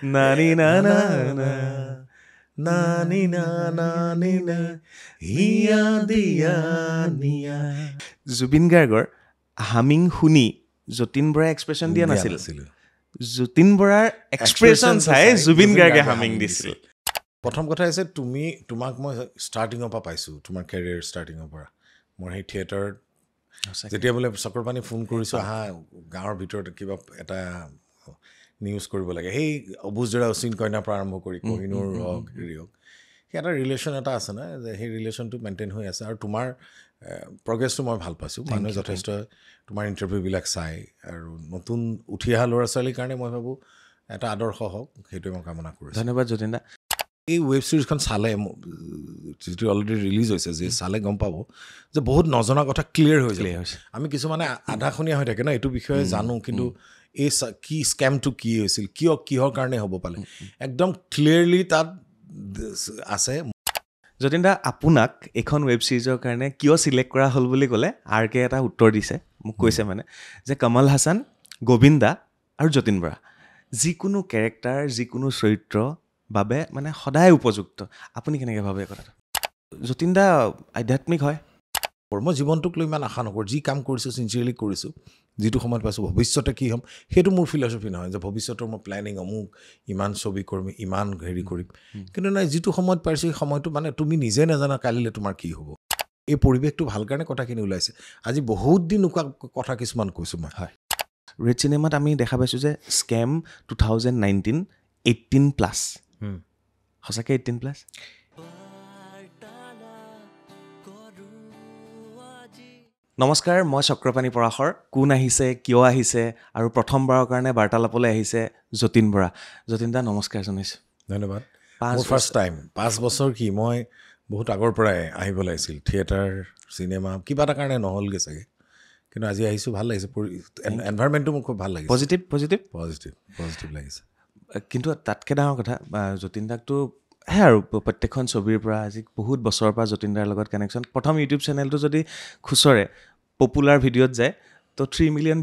নানি না না না নানি না নানি না হিয়া দিয়া নিয়া জুবিন গাৰ্গৰ হামিং শুনি যতীন বৰাই এক্সপ্ৰেছন দিয়া নাছিল যতীন বৰাৰ এক্সপ্ৰেছন চাই জুবিন গাৰ্গে হামিং দিছিল প্ৰথম কথা হৈছে তোমাক মই ষ্টাৰ্টিঙৰ পৰা পাইছোঁ তোমাৰ কেৰিয়াৰ ষ্টাৰ্টিঙৰ পৰা মই সেই থিয়েটাৰত যেতিয়া বোলে চক্ৰপাণি ফোন কৰিছোঁ আহা গাঁৱৰ ভিতৰত কিবা এটা নিউজ কৰিব লাগে সেই অবুজৰা অচিন কইনাৰ পৰা আৰম্ভ কৰি কহিনুৰ হওক হেৰি হওক সেই এটা ৰিলেশ্যন এটা আছে না যে সেই ৰিলেশ্যনটো মেইনটেইন হৈ আছে আৰু তোমাৰ প্ৰগ্ৰেছটো মই ভাল পাইছোঁ মানুহে যথেষ্ট তোমাৰ ইণ্টাৰভিউবিলাক চাই আৰু নতুন উঠি অহা ল'ৰা ছোৱালীৰ কাৰণে মই ভাবোঁ এটা আদৰ্শ হওক সেইটোৱে মই কামনা কৰিছোঁ ধন্যবাদ যতীন দা এই ৱেব ছিৰিজখন চালে যিটো অলৰেডি ৰিলিজ হৈছে যে চালে গম পাব যে বহুত নজনা কথা ক্লিয়াৰ হৈ যায় আমি কিছুমানে আধাখনীয়া হৈ থাকে ন এইটো বিষয়ে জানো কিন্তু এই কি স্কেমটো কি হৈছিল কিহৰ কাৰণে হ'ব পালে একদম ক্লিয়াৰলি তাত আছে যতীন দা আপোনাক এইখন ৱেব ছিৰিজৰ কাৰণে কিয় চিলেক্ট কৰা হ'ল বুলি ক'লে আৰ কে এটা উত্তৰ দিছে মোক কৈছে মানে যে কমল হাছান গোবিন্দ দা আৰু যতীন বৰা যিকোনো কেৰেক্টাৰ যিকোনো চৰিত্ৰ বাবে মানে সদায় উপযুক্ত আপুনি কেনেকৈ ভাবে কথাটো যতীন দা আধ্যাত্মিক হয় মই জীৱনটোক লৈ ইমান আশা নকৰোঁ যি কাম কৰিছোঁ চিনচিয়াৰলি কৰিছোঁ যিটো সময়ত পাইছোঁ ভৱিষ্যতে কি হ'ম সেইটো মোৰ ফিলচফি নহয় যে ভৱিষ্যতৰ মই প্লেনিং অমুক ইমান ছবি কৰিম ইমান হেৰি কৰিম কিন্তু নাই যিটো সময়ত পাৰিছোঁ সেই সময়টো মানে তুমি নিজে নাজানা কালিলৈ তোমাৰ কি হ'ব এই পৰিৱেশটো ভাল কাৰণে কথাখিনি ওলাইছে আজি বহুত দিন নোকোৱা কথা কিছুমান কৈছোঁ মই হয় ৰেড চিনেমাত আমি দেখা পাইছোঁ যে স্কেম 2019 18+, সঁচাকৈ 18+? নমস্কাৰ মই চক্ৰপাণী পৰাশৰ কোন আহিছে কিয় আহিছে আৰু প্ৰথমবাৰৰ কাৰণে বাৰ্তালাপলৈ আহিছে যতীন বৰা যতীন দা নমস্কাৰ জনাইছোঁ ধন্যবাদ মোৰ ফাৰ্ষ্ট টাইম 5 বছৰ কি মই বহুত আগৰ পৰাই আহিব লাগিছিল থিয়েটাৰ চিনেমা কিবা এটা কাৰণে নহ'লগৈ চাগে কিন্তু আজি আহিছোঁ ভাল লাগিছে এনভাইৰমেণ্টটো মোৰ খুব ভাল লাগিছে পজিটিভ লাগিছে কিন্তু তাতকৈ ডাঙৰ কথা যতীন দাকতো আৰু প্ৰত্যেকখন ছবিৰ পৰা আজি বহুত বছৰৰ পৰা যতীন দাৰ লগত কানেকশ্যন প্ৰথম ইউটিউব চেনেলটো যদি খুচৰে পপুলাৰ ভিডিঅ'ত যায় তো 3 মিলিয়ন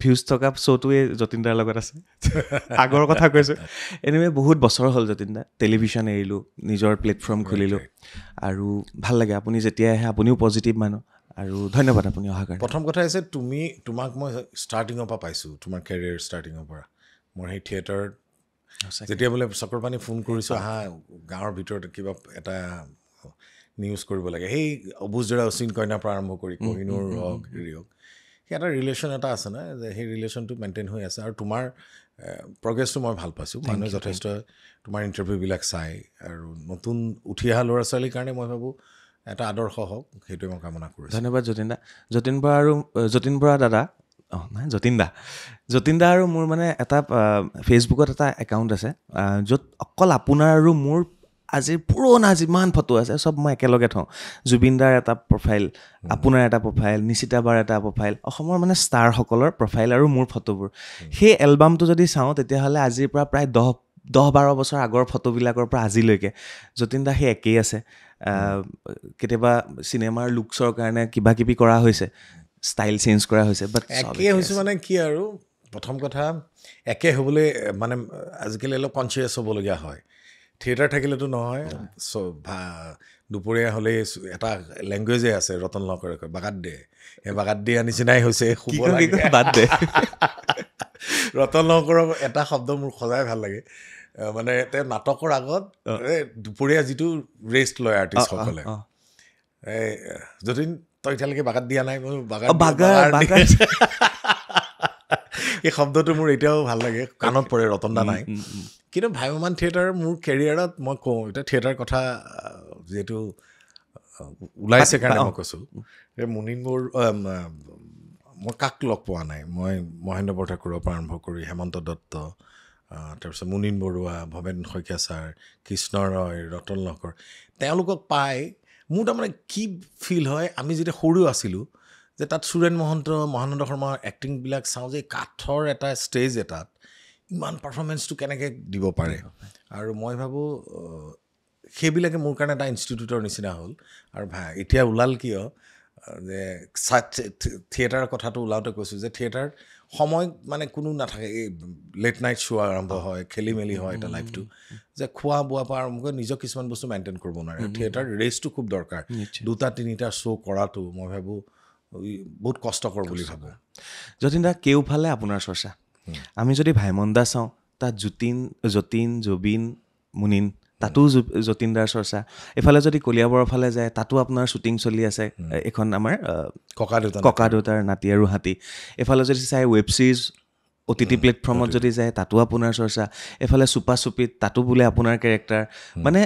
ভিউজ থকা শ্ব'টোৱে যতীন দাৰ লগত আছে আগৰ কথা কৈছোঁ এনিৱে বহুত বছৰ হ'ল যতীন দা টেলিভিশ্যন এৰিলোঁ নিজৰ প্লেটফৰ্ম খুলিলোঁ আৰু ভাল লাগে আপুনি যেতিয়া আহে আপুনিও পজিটিভ মানুহ আৰু ধন্যবাদ আপুনি অহাৰ কাৰণে প্ৰথম কথা হৈছে তোমাক মই ষ্টাৰ্টিঙৰ পৰা পাইছোঁ তোমাৰ কেৰিয়াৰ ষ্টাৰ্টিঙৰ পৰা মই সেই থিয়েটাৰত যেতিয়া বোলে চক্ৰপাণি ফোন কৰিছোঁ আহা গাঁৱৰ ভিতৰত কিবা এটা নিউজ কৰিব লাগে সেই অবুজৰা অচিন কইনাৰ পৰা আৰম্ভ কৰি কহিনুৰ হওক হেৰি হওক সেই এটা ৰিলেশ্যন এটা আছে না যে সেই ৰিলেশ্যনটো মেইনটেইন হৈ আছে আৰু তোমাৰ প্ৰগ্ৰেছটো মই ভাল পাইছোঁ মানুহে যথেষ্ট তোমাৰ ইণ্টাৰভিউবিলাক চাই আৰু নতুন উঠি অহা ল'ৰা ছোৱালীৰ কাৰণে মই ভাবোঁ এটা আদৰ্শ হওক সেইটোৱে মই কামনা কৰিছোঁ ধন্যবাদ যতীন দা যতীন বৰা দাদা নাই যতীন দা আৰু মোৰ মানে এটা ফেচবুকত এটা একাউণ্ট আছে য'ত অকল আপোনাৰ আৰু মোৰ আজিৰ পুৰণা যিমান ফটো আছে চব মই একেলগে থওঁ জুবিন দাৰ এটা প্ৰফাইল আপোনাৰ এটা প্ৰফাইল নিশিতা বাৰ এটা প্ৰফাইল অসমৰ মানে ষ্টাৰসকলৰ প্ৰফাইল আৰু মোৰ ফটোবোৰ সেই এলবামটো যদি চাওঁ তেতিয়াহ'লে আজিৰ পৰা প্ৰায় 10-12 বছৰ আগৰ ফটোবিলাকৰ পৰা আজিলৈকে যতীন দা সেই একেই আছে কেতিয়াবা চিনেমাৰ লুকছৰ কাৰণে কিবা কিবি কৰা হৈছে ষ্টাইল চেঞ্জ কৰা হৈছে বাট একে হৈছে মানে কি আৰু প্ৰথম কথা একে হ'বলৈ মানে আজিকালি অলপ কনচিয়াছ হ'বলগীয়া হয় থিয়েটাৰ থাকিলেতো নহয় দুপৰীয়া হ'লে এটা লেংগুৱেজে আছে ৰতন লহকৰে কয় বাগাত দে সেই বাগাত দিয়া নিচিনাই হৈছে বাদ দে ৰতন লহকৰৰ এটা শব্দ মোৰ সদায় ভাল লাগে মানে তেওঁ নাটকৰ আগত দুপৰীয়া যিটো ৰেষ্ট লয় আৰ্টিষ্টসকলে এই যতীন তই এতিয়ালৈকে বাগাত দিয়া নাই মই বাগাত এই শব্দটো মোৰ এতিয়াও ভাল লাগে কাণত পৰে ৰতন দা নাই কিন্তু ভাইমান থিয়েটাৰ মোৰ কেৰিয়াৰত মই কওঁ এতিয়া থিয়েটাৰ কথা যিহেতু ওলাইছে কাৰণে মই কৈছোঁ এই মুনীন মই কাক লগ পোৱা নাই মই মহেন্দ্ৰ বৰঠাকুৰৰ পৰা আৰম্ভ কৰি হেমন্ত দত্ত তাৰপিছত মুনীন বৰুৱা ভৱেন শইকীয়া ছাৰ কৃষ্ণ ৰয় ৰতন লহকৰ তেওঁলোকক পাই মোৰ তাৰমানে কি ফিল হয় আমি যেতিয়া সৰু আছিলোঁ যে তাত সুৰেণ মহন্ত মহানন্দ শৰ্মাৰ এক্টিংবিলাক চাওঁ যে কাঠৰ এটা ষ্টেজ এটাত ইমান পাৰফৰ্মেঞ্চটো কেনেকৈ দিব পাৰে আৰু মই ভাবোঁ সেইবিলাকে মোৰ কাৰণে এটা ইনষ্টিটিউটৰ নিচিনা হ'ল আৰু এতিয়া ওলাল কিয় যে থিয়েটাৰৰ কথাটো ওলাওঁতে কৈছোঁ যে থিয়েটাৰ সময় মানে কোনো নাথাকে এই লেট নাইট শ্ব' আৰম্ভ হয় খেলি মেলি হয় এটা লাইফটো যে খোৱা বোৱাৰ পৰা আৰম্ভ কৰি নিজৰ কিছুমান বস্তু মেইনটেইন কৰিব নোৱাৰে থিয়েটাৰ ৰেষ্টটো খুব দৰকাৰ 2-3টা শ্ব' কৰাটো মই ভাবোঁ বহুত কষ্টকৰ বুলি ভাবোঁ যতীন দা কেওফালে আপোনাৰ চৰ্চা আমি যদি ভাইমন দা চাওঁ তাত যতীন জবিন মুনিন তাতো যতীন দাৰ চৰ্চা এফালে যদি কলিয়াবৰৰ ফালে যায় তাতো আপোনাৰ শ্বুটিং চলি আছে এখন আমাৰ ককা দেউতাৰ নাতি আৰু হাতী এফালে যদি চাই ৱেব ছিৰিজ OTT প্লেটফৰ্মত যদি যায় তাতো আপোনাৰ চৰ্চা এফালে চুপা চুপিত তাতো বোলে আপোনাৰ কেৰেক্টাৰ মানে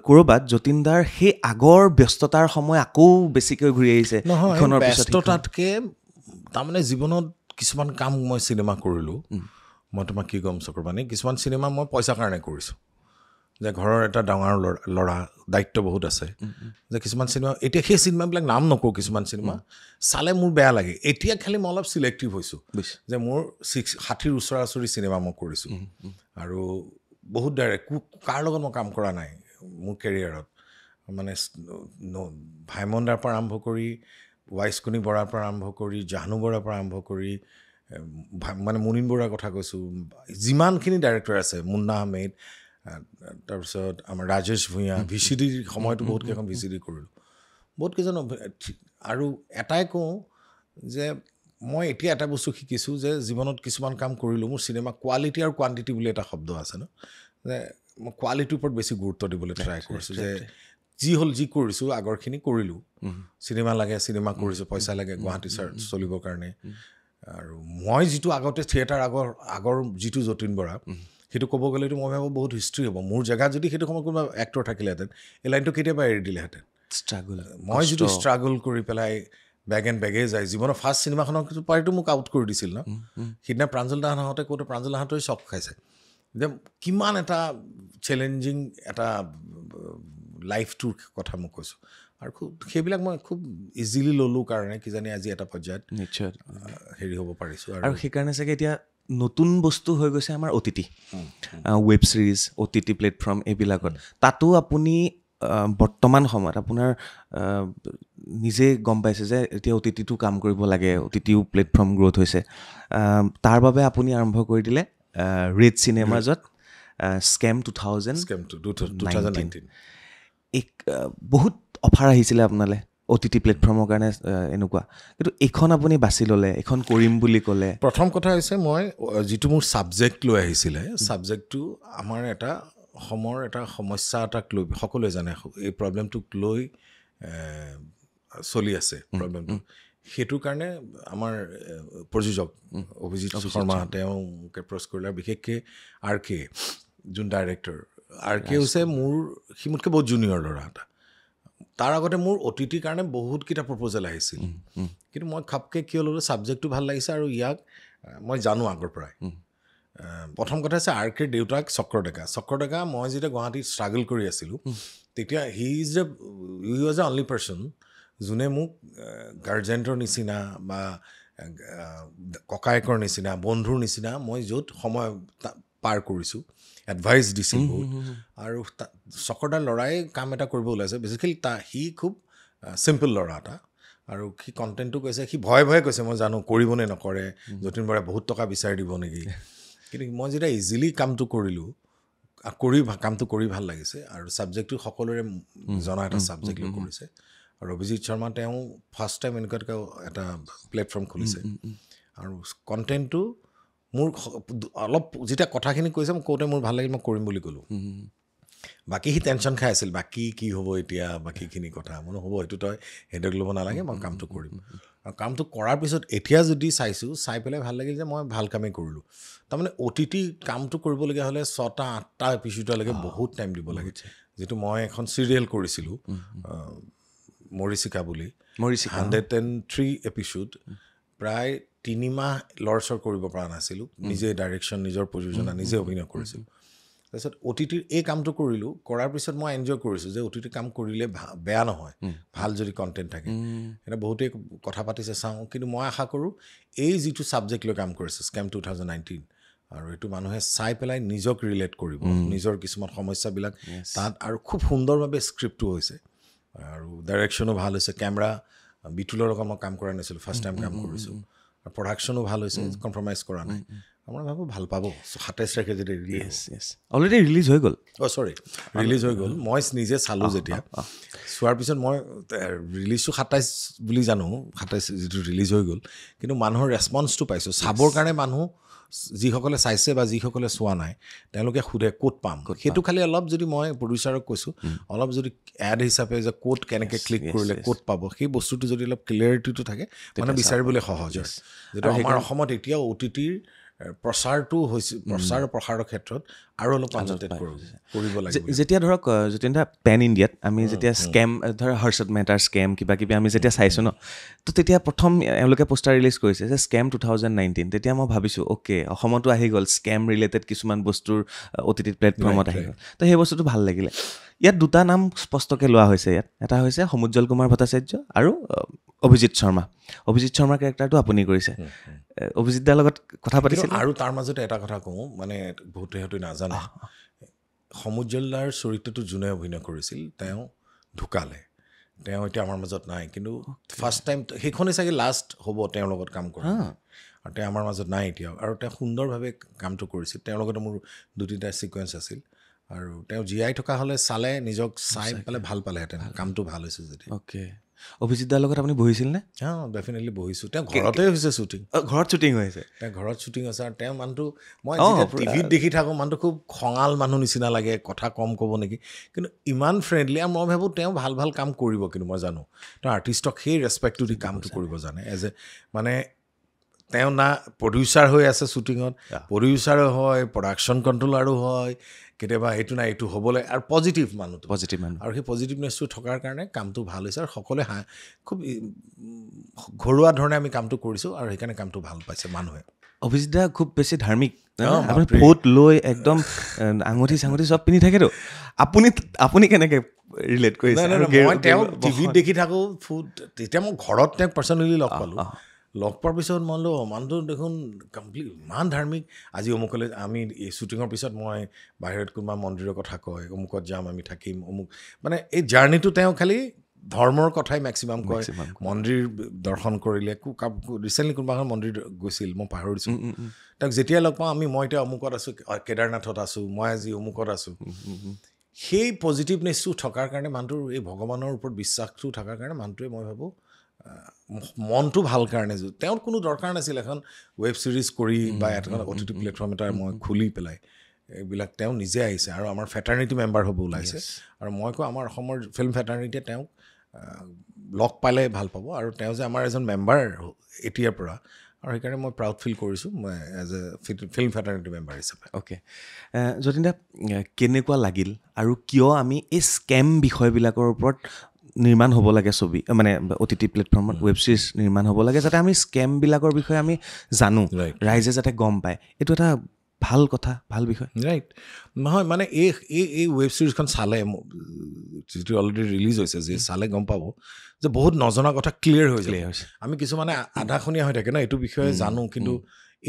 ক'ৰবাত যতীন দাৰ সেই আগৰ ব্যস্ততাৰ সময় আকৌ বেছিকৈ ঘূৰি আহিছে ইখনৰ ব্যস্ততাতকৈ তাৰমানে জীৱনত কিছুমান কাম মই চিনেমা কৰিলোঁ মই তোমাক কি ক'ম চক্ৰবাণী কিছুমান চিনেমা মই পইচাৰ কাৰণে কৰিছোঁ যে ঘৰৰ এটা ডাঙৰ ল'ৰা দায়িত্ব বহুত আছে যে কিছুমান চিনেমা এতিয়া সেই চিনেমাবিলাক নাম নকওঁ কিছুমান চিনেমা চালে মোৰ বেয়া লাগে এতিয়া খালি মই অলপ চিলেক্টিভ হৈছোঁ যে মোৰ 60ৰ ওচৰা-ওচৰি চিনেমা মই কৰিছোঁ আৰু বহুত ডাইৰেক্ট কাৰ লগত মই কাম কৰা নাই মোৰ কেৰিয়াৰত মানে ভাইমন দাৰ পৰা আৰম্ভ কৰি ৱাইচকণি বৰাৰ পৰা আৰম্ভ কৰি জাহ্নু বৰাৰ পৰা আৰম্ভ কৰি মানে মুনিন বৰুৱাৰ কথা কৈছোঁ যিমানখিনি ডাইৰেক্টৰ আছে মুন্না আহমেদ তাৰপিছত আমাৰ ৰাজেশ ভূঞা VCDৰ সময়তো বহুত কেইখন VCD কৰিলোঁ বহুত কেইজন আৰু এটাই কওঁ যে মই এতিয়া এটা বস্তু শিকিছোঁ যে জীৱনত কিছুমান কাম কৰিলোঁ মোৰ চিনেমা কোৱালিটি আৰু কোৱান্টিটি বুলি এটা শব্দ আছে ন যে মই কোৱালিটিৰ ওপৰত বেছি গুৰুত্ব দিবলৈ ট্ৰাই কৰিছোঁ যে যি হ'ল যি কৰিছোঁ আগৰখিনি কৰিলোঁ চিনেমা লাগে চিনেমা কৰিছোঁ পইচা লাগে গুৱাহাটী চলিবৰ কাৰণে আৰু মই যিটো আগতে থিয়েটাৰ আগৰ যিটো যতীন বৰা সেইটো ক'ব গ'লেতো মই ভাবোঁ বহুত হিষ্ট্ৰী হ'ব মোৰ জেগাত যদি সেইটো সময়ত কোনোবা এক্টৰ থাকিলেহেঁতেন এই লাইনটো কেতিয়াবা এৰি দিলেহেঁতেন মই যিটো ষ্ট্ৰাগল কৰি পেলাই বেগ এণ্ড বেগে যায় জীৱনৰ ফাৰ্ষ্ট চিনেমাখনৰ পাৰ্টিটো মোক আউট কৰি দিছিল ন সিদিনা প্ৰাঞ্জল দাহঁতে কওঁতে প্ৰাঞ্জল দাহঁতেই চক খাইছে যে কিমান এটা চেলেঞ্জিং এটা লাইফটোৰ কথা মোক কৈছোঁ আৰু খুব সেইবিলাক মই খুব ইজিলি ল'লোঁ কাৰণে কিজানি আজি এটা পৰ্যায়ত নিশ্চয় হেৰি হ'ব পাৰিছোঁ আৰু সেইকাৰণে চাগে এতিয়া নতুন বস্তু হৈ গৈছে আমাৰ OTT web series OTT platform এইবিলাকত তাতো আপুনি বৰ্তমান সময়ত আপোনাৰ নিজে গম পাইছে যে এতিয়া OTTটো কাম কৰিব লাগে OTTও প্লেটফৰ্ম গ্ৰ'থ হৈছে তাৰ বাবে আপুনি আৰম্ভ কৰি দিলে ৰেড চিনেমাজত স্কেম 2019 বহুত অফাৰ আহিছিলে আপোনালৈ OTT প্লেটফৰ্মৰ কাৰণে এনেকুৱা কিন্তু এইখন আপুনি বাছি ল'লে এইখন কৰিম বুলি ক'লে প্ৰথম কথা হৈছে মই যিটো মোৰ ছাবজেক্ট লৈ আহিছিলে ছাবজেক্টটো আমাৰ এটা অসমৰ এটা সমস্যা এটাক লৈ সকলোৱে জানে এই প্ৰব্লেমটোক লৈ চলি আছে প্ৰব্লেমটো সেইটোৰ কাৰণে আমাৰ প্ৰযোজক অভিজিত শৰ্মা তেওঁক এপ্ৰ'চ কৰিলে বিশেষকৈ RK যোন ডাইৰেক্টৰ RK হৈছে মোৰ সি মোতকৈ বহুত জুনিয়ৰ ল'ৰা এটা তাৰ আগতে মোৰ OTTৰ কাৰণে বহুতকেইটা প্ৰপ'জেল আহিছিল কিন্তু মই খাপকৈ কিয় ল'লোঁ ছাবজেক্টটো ভাল লাগিছে আৰু ইয়াক মই জানো আগৰ পৰাই প্ৰথম কথা হৈছে RKৰ দেউতাক চক্ৰ ডেকা মই যেতিয়া গুৱাহাটীত ষ্ট্ৰাগল কৰি আছিলোঁ তেতিয়া he was A only person যোনে মোক গাৰ্জেণ্টৰ নিচিনা বা ককায়েকৰ নিচিনা বন্ধুৰ নিচিনা মই য'ত সময় পাৰ কৰিছোঁ এডভাইচ দিছিল বহুত আৰু চক্ৰদাৰ ল'ৰাই কাম এটা কৰিব ওলাইছে বেচিকেলি সি খুব চিম্পল ল'ৰা এটা আৰু সি কণ্টেণ্টটো কৈছে সি ভয়ে কৈছে মই জানো কৰিবনে নকৰে যতীন বৰাই বহুত টকা বিচাৰি দিব নেকি কিন্তু মই যেতিয়া ইজিলি কামটো কৰিলোঁ কামটো কৰি ভাল লাগিছে আৰু ছাবজেক্টটো সকলোৰে জনা এটা ছাবজেক্ট লৈ কৰিছে আৰু অভিজিত শৰ্মা তেওঁ ফাৰ্ষ্ট টাইম এনেকুৱাকৈ এটা প্লেটফৰ্ম খুলিছে আৰু কণ্টেণ্টটো মোৰ অলপ যেতিয়া কথাখিনি কৈছে মই কওঁতে মোৰ ভাল লাগিল মই কৰিম বুলি ক'লোঁ বাকী সি টেনশ্যন খাই আছিল বাকী কি হ'ব এতিয়া বাকীখিনি কথা মোৰ হ'ব সেইটো তই হেডেক ল'ব নালাগে মই কামটো কৰিম আৰু কামটো কৰাৰ পিছত এতিয়া যদি চাই পেলাই ভাল লাগিল যে মই ভাল কামেই কৰিলোঁ তাৰমানে OTT কামটো কৰিবলগীয়া হ'লে 6টা-8টা এপিছ'ডলৈকে বহুত টাইম দিব লাগে যিটো মই এখন চিৰিয়েল কৰিছিলোঁ মৰিচিকা বুলি 103 এপিছ'ড প্ৰায় 3 মাহ লৰচৰ কৰিব পৰা নাছিলোঁ নিজে ডাইৰেকশ্যন নিজৰ প্ৰযোজনা নিজে অভিনয় কৰিছিলোঁ তাৰপিছত OTTৰ এই কামটো কৰিলোঁ কৰাৰ পিছত মই এনজয় কৰিছোঁ যে OTT কাম কৰিলে বেয়া নহয় ভাল যদি কণ্টেণ্ট থাকে এটা বহুতেই কথা পাতিছে চাওঁ কিন্তু মই আশা কৰোঁ এই যিটো ছাবজেক্ট লৈ কাম কৰিছে স্কেম 2019 আৰু এইটো মানুহে চাই পেলাই নিজক ৰিলেট কৰিব নিজৰ কিছুমান সমস্যাবিলাক তাত আৰু খুব সুন্দৰভাৱে স্ক্ৰিপ্টটো হৈছে আৰু ডাইৰেকশ্যনো ভাল হৈছে কেমেৰা বিটুলৰ লগত মই কাম কৰা নাছিলোঁ, ফাৰ্ষ্ট টাইম কাম কৰিছোঁ, আৰু প্ৰডাকশ্যনো ভাল হৈছে, কম্প্ৰমাইজ কৰা নাই। মই ভাবোঁ ভাল পাব 27 তাৰিখে যদি ৰিলিজ অলৰেডি ৰিলিজ হৈ গ'ল। চৰি ৰিলিজ হৈ গ'ল। মই নিজে চালোঁ যেতিয়া, চোৱাৰ পিছত মই ৰিলিজটো 27 বুলি জানো, 27 যিটো ৰিলিজ হৈ গ'ল, কিন্তু মানুহৰ ৰেচপন্সটো পাইছোঁ। চাবৰ কাৰণে মানুহ যিসকলে চাইছে বা যিসকলে চোৱা নাই তেওঁলোকে সোধে ক'ত পাম, সেইটো খালি অলপ যদি মই প্ৰডিউচাৰক কৈছোঁ অলপ যদি এড হিচাপে যে ক'ত কেনেকৈ ক্লিক কৰিলে ক'ত পাব, সেই বস্তুটো যদি অলপ ক্লিয়াৰিটিটো থাকে মানে বিচাৰিবলৈ সহজ হয়। যিটো আমাৰ অসমত এতিয়াও OTT প্ৰচাৰটো হৈছে, প্ৰচাৰ প্ৰসাৰৰ ক্ষেত্ৰত আৰু অলপ কনচেনট্ৰেট কৰিব লাগে। যেতিয়া ধৰক যতীন দা পেন ইণ্ডিয়াত আমি যেতিয়া স্কেম ধৰ হৰ্ষদ মেহতাৰ স্কেম কিবা কিবি আমি যেতিয়া চাইছোঁ ন, তো তেতিয়া প্ৰথম এওঁলোকে পোষ্টাৰ ৰিলিজ কৰিছে যে স্কেম 2019, তেতিয়া মই ভাবিছোঁ অ'কে অসমতো আহি গ'ল স্কেম ৰিলেটেড কিছুমান বস্তুৰ OTT প্লেটফৰ্মত আহি গ'ল, তো সেই বস্তুটো ভাল লাগিলে। ইয়াত দুটা নাম স্পষ্টকৈ লোৱা হৈছে ইয়াত, এটা হৈছে সমুজ্জ্বল কুমাৰ ভট্টাচাৰ্য আৰু অভিজিত শৰ্মা। অভিজিত শৰ্মাৰ কেৰেক্টাৰটো আপুনি কৰিছে, অভিজিত দাৰ লগত কথা পাতিছিল। আৰু তাৰ মাজতে এটা কথা কওঁ, মানে বহুতে হয়তো নাজানে, সমুজ্জ্বল দাৰ চৰিত্ৰটো যোনে অভিনয় কৰিছিল তেওঁ ঢুকালে, তেওঁ এতিয়া আমাৰ মাজত নাই, কিন্তু ফাৰ্ষ্ট টাইম সেইখনেই চাগে লাষ্ট হ'ব তেওঁৰ লগত কাম কৰা, আৰু তেওঁ আমাৰ মাজত নাই এতিয়াও, আৰু তেওঁ সুন্দৰভাৱে কামটো কৰিছিল। তেওঁৰ লগতে মোৰ 2-3টা ছিকুৱেঞ্চ আছিল, আৰু তেওঁ জীয়াই থকা হ'লে চালে নিজক চাই পেলাই ভাল পালেহেঁতেন, কামটো ভাল হৈছে যদি। অ'কে, অভিজিত দাৰ লগত আপুনি বহিছিল নে? ডেফিনেটলি বহিছোঁ। তেওঁ ঘৰতে হৈছে শ্বুটিং, ঘৰত শ্বুটিং হৈছে, তেওঁ ঘৰত শ্বুটিং আছে। আৰু তেওঁ মানুহটো মই যেতিয়া টিভিত দেখি থাকোঁ মানুহটো খুব খঙাল মানুহ নিচিনা লাগে, কথা কম ক'ব নেকি, কিন্তু ইমান ফ্ৰেণ্ডলি। আৰু মই ভাবোঁ তেওঁ ভাল ভাল কাম কৰিব, কিন্তু মই জানো তেওঁ আৰ্টিষ্টক সেই ৰেচপেক্টটো দি কামটো কৰিব জানে। এজ এ মানে তেওঁ না প্ৰডিউচাৰ হৈ আছে শ্বুটিঙত, প্ৰডিউচাৰো হয়, প্ৰডাকশ্যন কণ্ট্ৰলাৰো হয়, কেতিয়াবা এইটো নাই এইটো হ'বলৈ, আৰু পজিটিভ মানুহটো, আৰু সেই পজিটিভনেছটো থকাৰ কাৰণে কামটো ভাল হৈছে, আৰু সকলোৱে খুব ঘৰুৱা ধৰণে আমি কামটো কৰিছোঁ, আৰু সেইকাৰণে কামটো ভাল পাইছে মানুহে। অভিজিত দা খুব বেছি ধাৰ্মিক, আপুনি ফুট লৈ একদম আঙুঠি চাঙুঠি চব পিন্ধি থাকেতো, আপুনি কেনেকৈ ৰিলেট কৰিছে? মই তেওঁক টিভিত দেখি থাকোঁ ফুট, তেতিয়া মই ঘৰত তেওঁক পাৰ্চনেলি লগ পালোঁ। লগ পোৱাৰ পিছত মই মানুহটো দেখোন কমপ্লিট ইমান ধাৰ্মিক। আজি অমুকলৈ আমি এই শ্বুটিঙৰ পিছত মই বাহিৰত কোনোবা মন্দিৰৰ কথা কয়, অমুকত যাম আমি থাকিম অমুক, মানে এই জাৰ্ণিটো তেওঁ খালি ধৰ্মৰ কথাই মেক্সিমাম কয়। মন্দিৰ দৰ্শন কৰিলে ৰিচেণ্টলি কোনোবা এখন মন্দিৰ গৈছিল, মই পাহৰিছোঁ। তেওঁক যেতিয়া লগ পাওঁ মই এতিয়া অমুকত আছোঁ, কেদাৰনাথত আছোঁ, মই আজি অমুকত আছোঁ। সেই পজিটিভনেছটো থকাৰ কাৰণে মানুহটোৰ, এই ভগৱানৰ ওপৰত বিশ্বাসটো থকাৰ কাৰণে মানুহটোৱে মই ভাবোঁ মনটো ভাল কাৰণে, তেওঁৰ কোনো দৰকাৰ নাছিল এখন ৱেব ছিৰিজ কৰি বা এটা OTT প্লেটফৰ্ম এটা মই খুলি পেলাই, এইবিলাক তেওঁ নিজে আহিছে, আৰু আমাৰ ফেটাৰ্নিটি মেম্বাৰ হ'ব ওলাইছে। আৰু মই কওঁ আমাৰ অসমৰ ফিল্ম ফেটাৰ্নিটিয়ে তেওঁক লগ পালে ভাল পাব, আৰু তেওঁ যে আমাৰ এজন মেম্বাৰ এতিয়াৰ পৰা, আৰু সেইকাৰণে মই প্ৰাউড ফিল কৰিছোঁ মই as a film fraternity member হিচাপে। অ'কে, যতীন দা কেনেকুৱা লাগিল, আৰু কিয় আমি এই স্কেম বিষয়বিলাকৰ ওপৰত নিৰ্মাণ হ'ব লাগে ছবি, মানে OTT প্লেটফৰ্মত ৱেব ছিৰিজ নিৰ্মাণ হ'ব লাগে, যাতে আমি স্কেমবিলাকৰ বিষয়ে আমি জানো, ৰাইজে যাতে গম পায়, এইটো এটা ভাল কথা, ভাল বিষয়। ৰাইট, নহয় মানে এই ৱেব ছিৰিজখন চালে, যিটো অলৰেডি ৰিলিজ হৈছে, যে চালে গম পাব যে বহুত নজনা কথা ক্লিয়াৰ হৈ যায়। আমি কিছুমানে আধাখনীয়া হৈ থাকে ন, এইটো বিষয়ে জানো, কিন্তু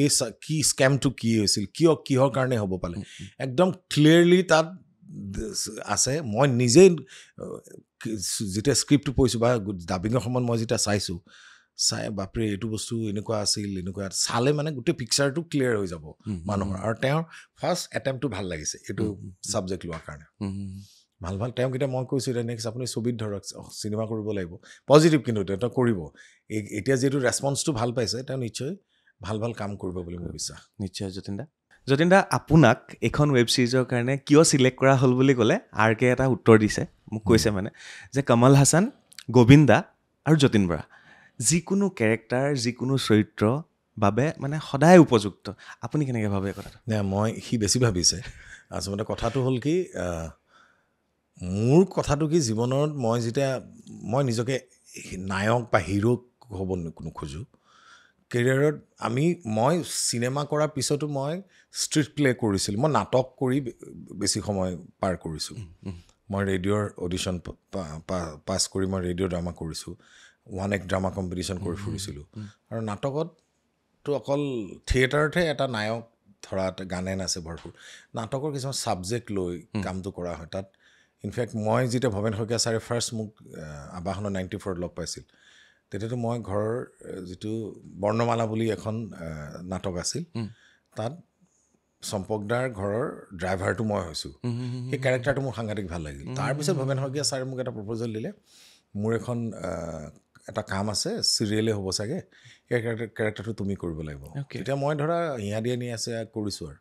এই কি স্কেমটো কি হৈছিল, কিহৰ কাৰণে হ'ব পালে, একদম ক্লিয়াৰলি তাত আছে। মই নিজেই যেতিয়া স্ক্ৰিপ্টটো পঢ়িছোঁ বা ডাবিঙৰ সময়ত মই যেতিয়া চাইছোঁ, চাই বাপৰে এইটো বস্তু এনেকুৱা আছিল, এনেকুৱা চালে মানে গোটেই পিকচাৰটো ক্লিয়াৰ হৈ যাব মানুহৰ। আৰু তেওঁৰ ফাৰ্ষ্ট এটেম্পটো ভাল লাগিছে এইটো ছাবজেক্ট লোৱাৰ কাৰণে, ভাল তেওঁক এতিয়া মই কৈছোঁ এতিয়া নেক্সট আপুনি ছবিত ধৰক চিনেমা কৰিব লাগিব, পজিটিভ, কিন্তু তেওঁ কৰিব। এতিয়া যিহেতু ৰেচপন্সটো ভাল পাইছে, তেওঁ নিশ্চয় ভাল কাম কৰিব বুলি মোৰ বিশ্বাস। নিশ্চয়। যতীন দা আপোনাক এইখন ৱেব ছিৰিজৰ কাৰণে কিয় চিলেক্ট কৰা হ'ল বুলি ক'লে RK এটা উত্তৰ দিছে, মোক কৈছে মানে যে কমল হাছান, গোবিন্দা আৰু যতীন বৰা যিকোনো কেৰেক্টাৰ, যিকোনো চৰিত্ৰ বাবে মানে সদায় উপযুক্ত। আপুনি কেনেকৈ ভাবে কথাটো? সি বেছি ভাবিছে। আচলতে কথাটো হ'ল কি, মোৰ কথাটো কি, জীৱনত মই নিজকে নায়ক বা হিৰো হ'ব নোখোজোঁ। কেৰিয়াৰত মই চিনেমা কৰাৰ পিছতো মই ষ্ট্ৰীট প্লে কৰিছিলোঁ, মই নাটক কৰি বেছি সময় পাৰ কৰিছোঁ। মই ৰেডিঅ'ৰ অডিশ্যন পাছ কৰি মই ৰেডিঅ' ড্ৰামা কৰিছোঁ, 1 ড্ৰামা কম্পিটিশ্যন কৰি ফুৰিছিলোঁ। আৰু নাটকততো অকল থিয়েটাৰতহে এটা নায়ক ধৰা গানে নাচে ভৰপূৰ, নাটকৰ কিছুমান ছাবজেক্ট লৈ কামটো কৰা হয়। তাত ইনফেক্ট মই যেতিয়া ভৱেন শইকীয়া ছাৰে ফাৰ্ষ্ট মোক আৱাহনৰ 94ত লগ পাইছিল, তেতিয়াতো মই ঘৰৰ যিটো বৰ্ণমালা বুলি এখন নাটক আছিল তাত চম্পকদাৰ ঘৰৰ ড্ৰাইভাৰটো মই হৈছোঁ সেই কেৰেক্টাৰটো মোৰ সাংঘাতিক ভাল লাগিল তাৰপিছত ভৱেন শইকীয়া ছাৰে মোক এটা প্ৰপ'জেল দিলে মোৰ এখন এটা কাম আছে চিৰিয়েলে হ'ব চাগে সেই কেৰেক্টাৰটো তুমি কৰিব লাগিব তেতিয়া মই ধৰা হিয়া দিয়া নি আছে কৰিছোঁ আৰু